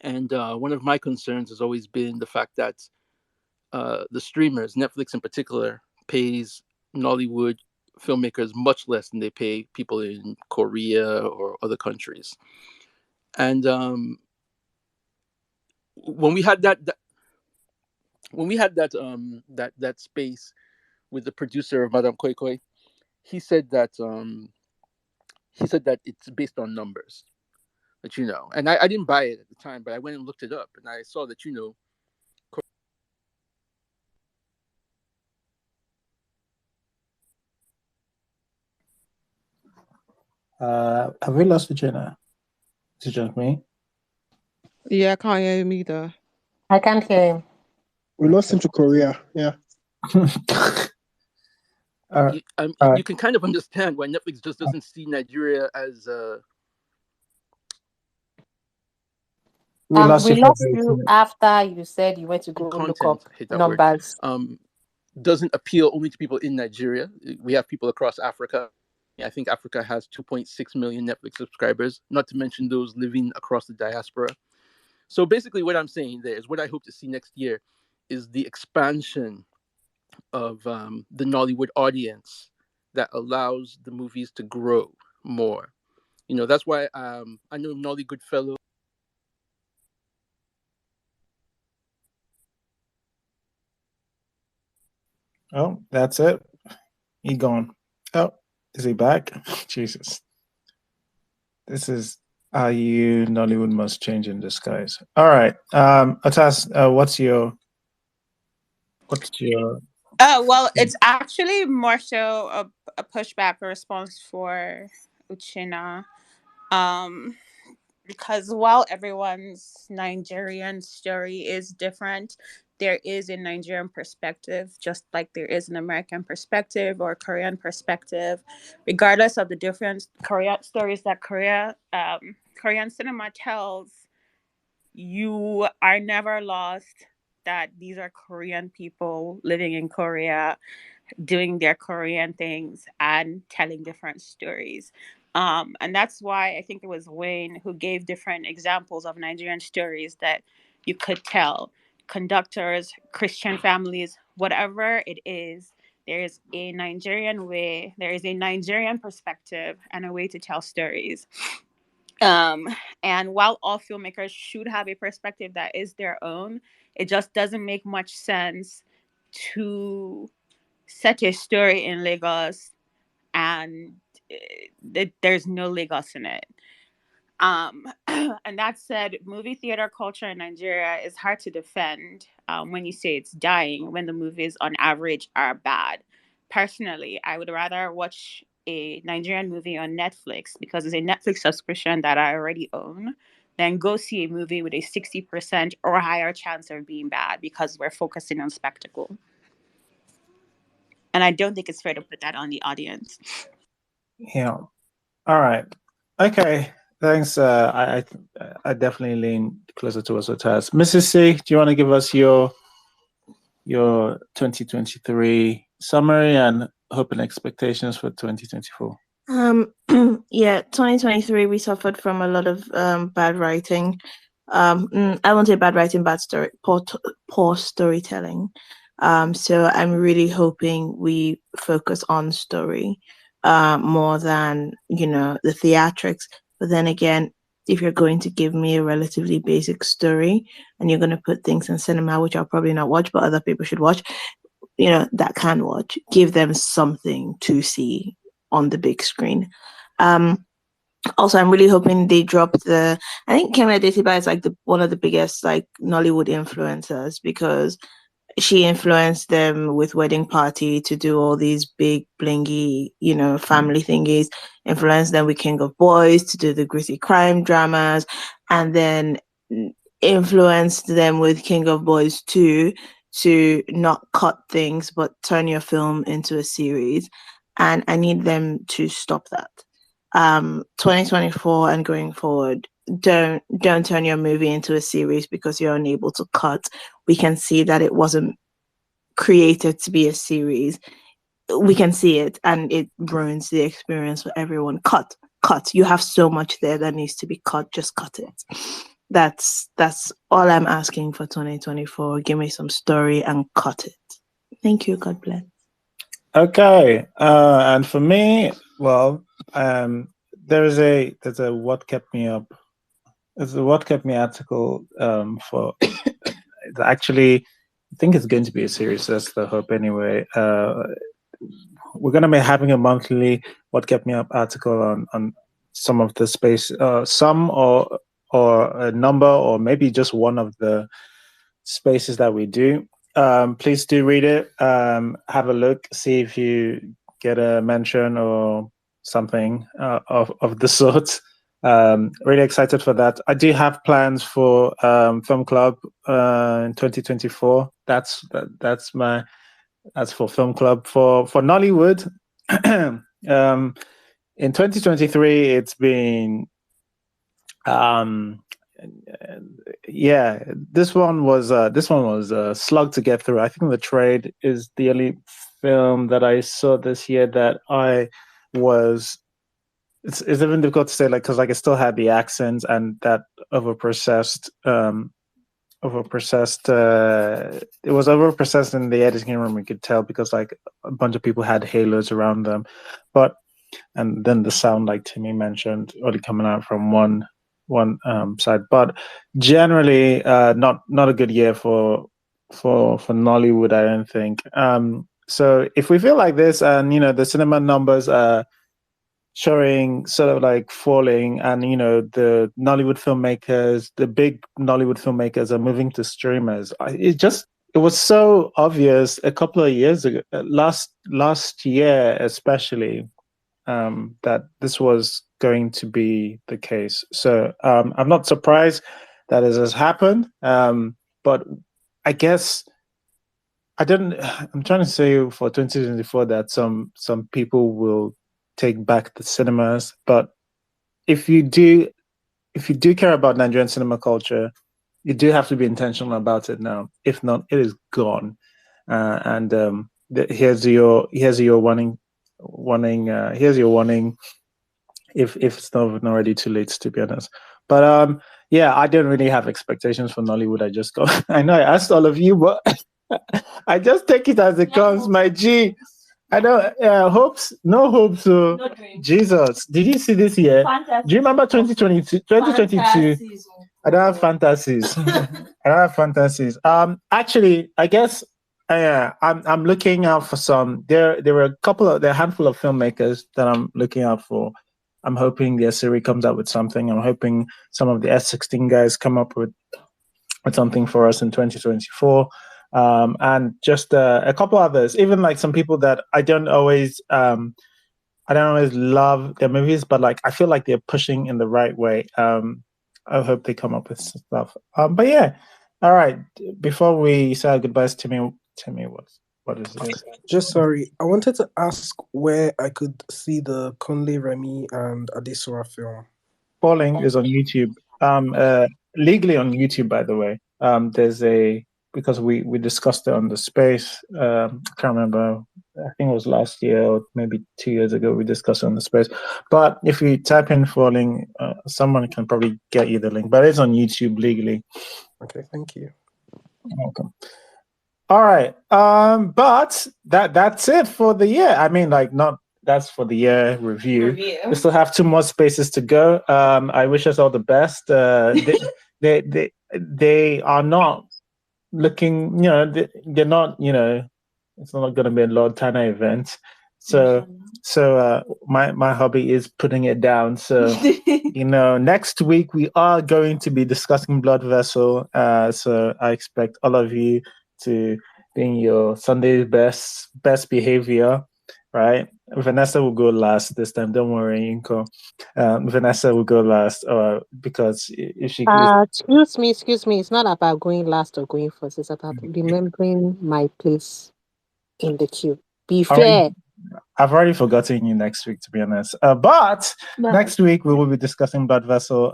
And one of my concerns has always been the fact that the streamers, Netflix in particular, pays Nollywood filmmakers much less than they pay people in Korea or other countries. And when we had that when we had that space with the producer of Madame Koi Koi, he said that it's based on numbers. That, you know, and I didn't buy it at the time, but I went and looked it up, and I saw that, you know, Have we lost Regina? Is it just me? Yeah, I can't hear him either. I can't hear him. We lost him to Korea. Yeah. You can kind of understand why Netflix just doesn't see Nigeria as we lost We you for a lost bit. you after you said you went to go look content. up Hate that word. numbers. Doesn't appeal only to people in Nigeria. We have people across Africa. I think Africa has 2.6 million Netflix subscribers, not to mention those living across the diaspora. So basically what I'm saying there is what I hope to see next year is the expansion of the Nollywood audience that allows the movies to grow more. You know, that's why I know Nollywood Fellow. Oh, that's it. He gone. Oh, is he back? Jesus. This is IU Nollywood must change in disguise. All right. Atas, what's your Well, it's actually more so a pushback, a response for Uchina. Because while everyone's Nigerian story is different, there is a Nigerian perspective, just like there is an American perspective or Korean perspective. Regardless of the different Korean stories that Korean cinema tells, you are never lost that these are Korean people living in Korea, doing their Korean things and telling different stories. And that's why I think it was Wayne who gave different examples of Nigerian stories that you could tell. Conductors, Christian families, whatever it is, there is a Nigerian way, there is a Nigerian perspective and a way to tell stories. And while all filmmakers should have a perspective that is their own, it just doesn't make much sense to set a story in Lagos and there's no Lagos in it. And that said, movie theater culture in Nigeria is hard to defend when you say it's dying, when the movies on average are bad. Personally, I would rather watch a Nigerian movie on Netflix because it's a Netflix subscription that I already own than go see a movie with a 60% or higher chance of being bad because we're focusing on spectacle. And I don't think it's fair to put that on the audience. Yeah. All right. Okay. Thanks. I definitely lean closer towards what has. Mrs. C, do you want to give us your 2023 summary and hope and expectations for 2024? Yeah, 2023 we suffered from a lot of bad writing. I won't say bad writing, bad story, poor storytelling. So I'm really hoping we focus on story more than the theatrics. But then again, if you're going to give me a relatively basic story and you're going to put things in cinema which I'll probably not watch but other people should watch, that can watch, give them something to see on the big screen. Also, I'm really hoping they drop I think Kemi Adetiba is like one of the biggest like Nollywood influencers, because she influenced them with Wedding Party to do all these big blingy, family thingies, influenced them with King of Boys to do the gritty crime dramas, and then influenced them with King of Boys 2 to not cut things but turn your film into a series. And I need them to stop that. 2024 and going forward, don't turn your movie into a series because you're unable to cut. We can see that it wasn't created to be a series. We can see it, and it ruins the experience for everyone. Cut. You have so much there that needs to be cut. Just cut it. That's all I'm asking for 2024. Give me some story and cut it. Thank you. God bless. Okay. And for me, well, there's a what kept me up. There's a what kept me article for actually, I think it's going to be a series. That's the hope anyway. We're going to be having a monthly what kept me up article on some of the space, some or a number, or maybe just one of the spaces that we do. Please do read it. Have a look, see if you get a mention or something of the sort. Really excited for that. I do have plans for Film Club in 2024. That's for Film Club for Nollywood. In 2023, it's been yeah, this one was a slug to get through. I think The Trade is the only film that I saw this year that I was. It's even difficult to say, like, because like I still had the accents and that overprocessed. It was overprocessed in the editing room. We could tell because like a bunch of people had halos around them, and then the sound, like Timmy mentioned, only coming out from one side. But generally, not a good year for Nollywood, I don't think. So if we feel like this, and the cinema numbers are showing sort of like falling, and the Nollywood filmmakers, the big Nollywood filmmakers, are moving to streamers. It was so obvious a couple of years ago, last year especially, that this was going to be the case. So I'm not surprised that it has happened. But I guess I'm trying to say for 2024 that some people will take back the cinemas. But if you do care about Nigerian cinema culture, you do have to be intentional about it now. If not, it is gone. Here's your warning. Here's your warning. If it's not already too late, to be honest. But yeah, I don't really have expectations for Nollywood. I just go. I know I asked all of you, but I just take it as it comes, my G. I know hopes, no hopes. So Jesus, did you see this year? Fantasy. Do you remember 2022? 2022. I don't have fantasies. I don't have fantasies. Actually, I guess I'm looking out for some. There are a handful of filmmakers that I'm looking out for. I'm hoping their series comes out with something. I'm hoping some of the S16 guys come up with something for us in 2024. And just a couple others, even like some people that I don't always love their movies, but like I feel like they're pushing in the right way. I hope they come up with stuff. But yeah, all right. Before we say our goodbyes, Timmy, what? What is it? Just sorry, I wanted to ask where I could see the Conley Remy and Adesua film. Falling is on YouTube. Legally on YouTube, by the way. There's because we discussed it on the space. I can't remember. I think it was last year or maybe 2 years ago. We discussed it on the space. But if you type in Falling, someone can probably get you the link. But it's on YouTube legally. Okay, thank you. You're welcome. All right. But that's it for the year. I mean, like, not that's for the year review. We still have 2 more spaces to go. I wish us all the best. They are not looking, they're not, it's not going to be a Lord Tanner event. So my hobby is putting it down. So next week we are going to be discussing Blood Vessel. So I expect all of you to be in your Sunday's best behavior, right? Vanessa will go last this time. Don't worry, Inko. Vanessa will go last, because if she Excuse me. It's not about going last or going first. It's about remembering my place in the queue. Be fair. I've already forgotten you next week, to be honest. But next week we will be discussing Blood Vessel.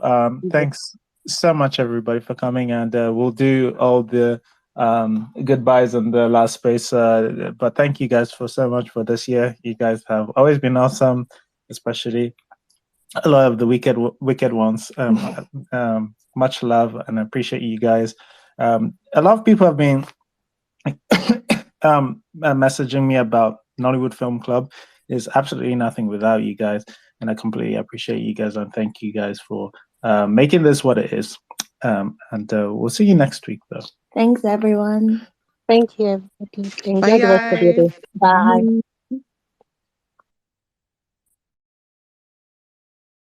Thanks so much, everybody, for coming, and we'll do all the goodbyes on the last space. But thank you guys so much for this year. You guys have always been awesome, especially a lot of the wicked ones. Much love, and I appreciate you guys. A lot of people have been messaging me about Nollywood Film Club. Is absolutely nothing without you guys, and I completely appreciate you guys, and thank you guys for making this what it is. And we'll see you next week, though. Thanks, everyone. Thank you, everybody. Enjoy Bye, the rest of your guys. day. Bye.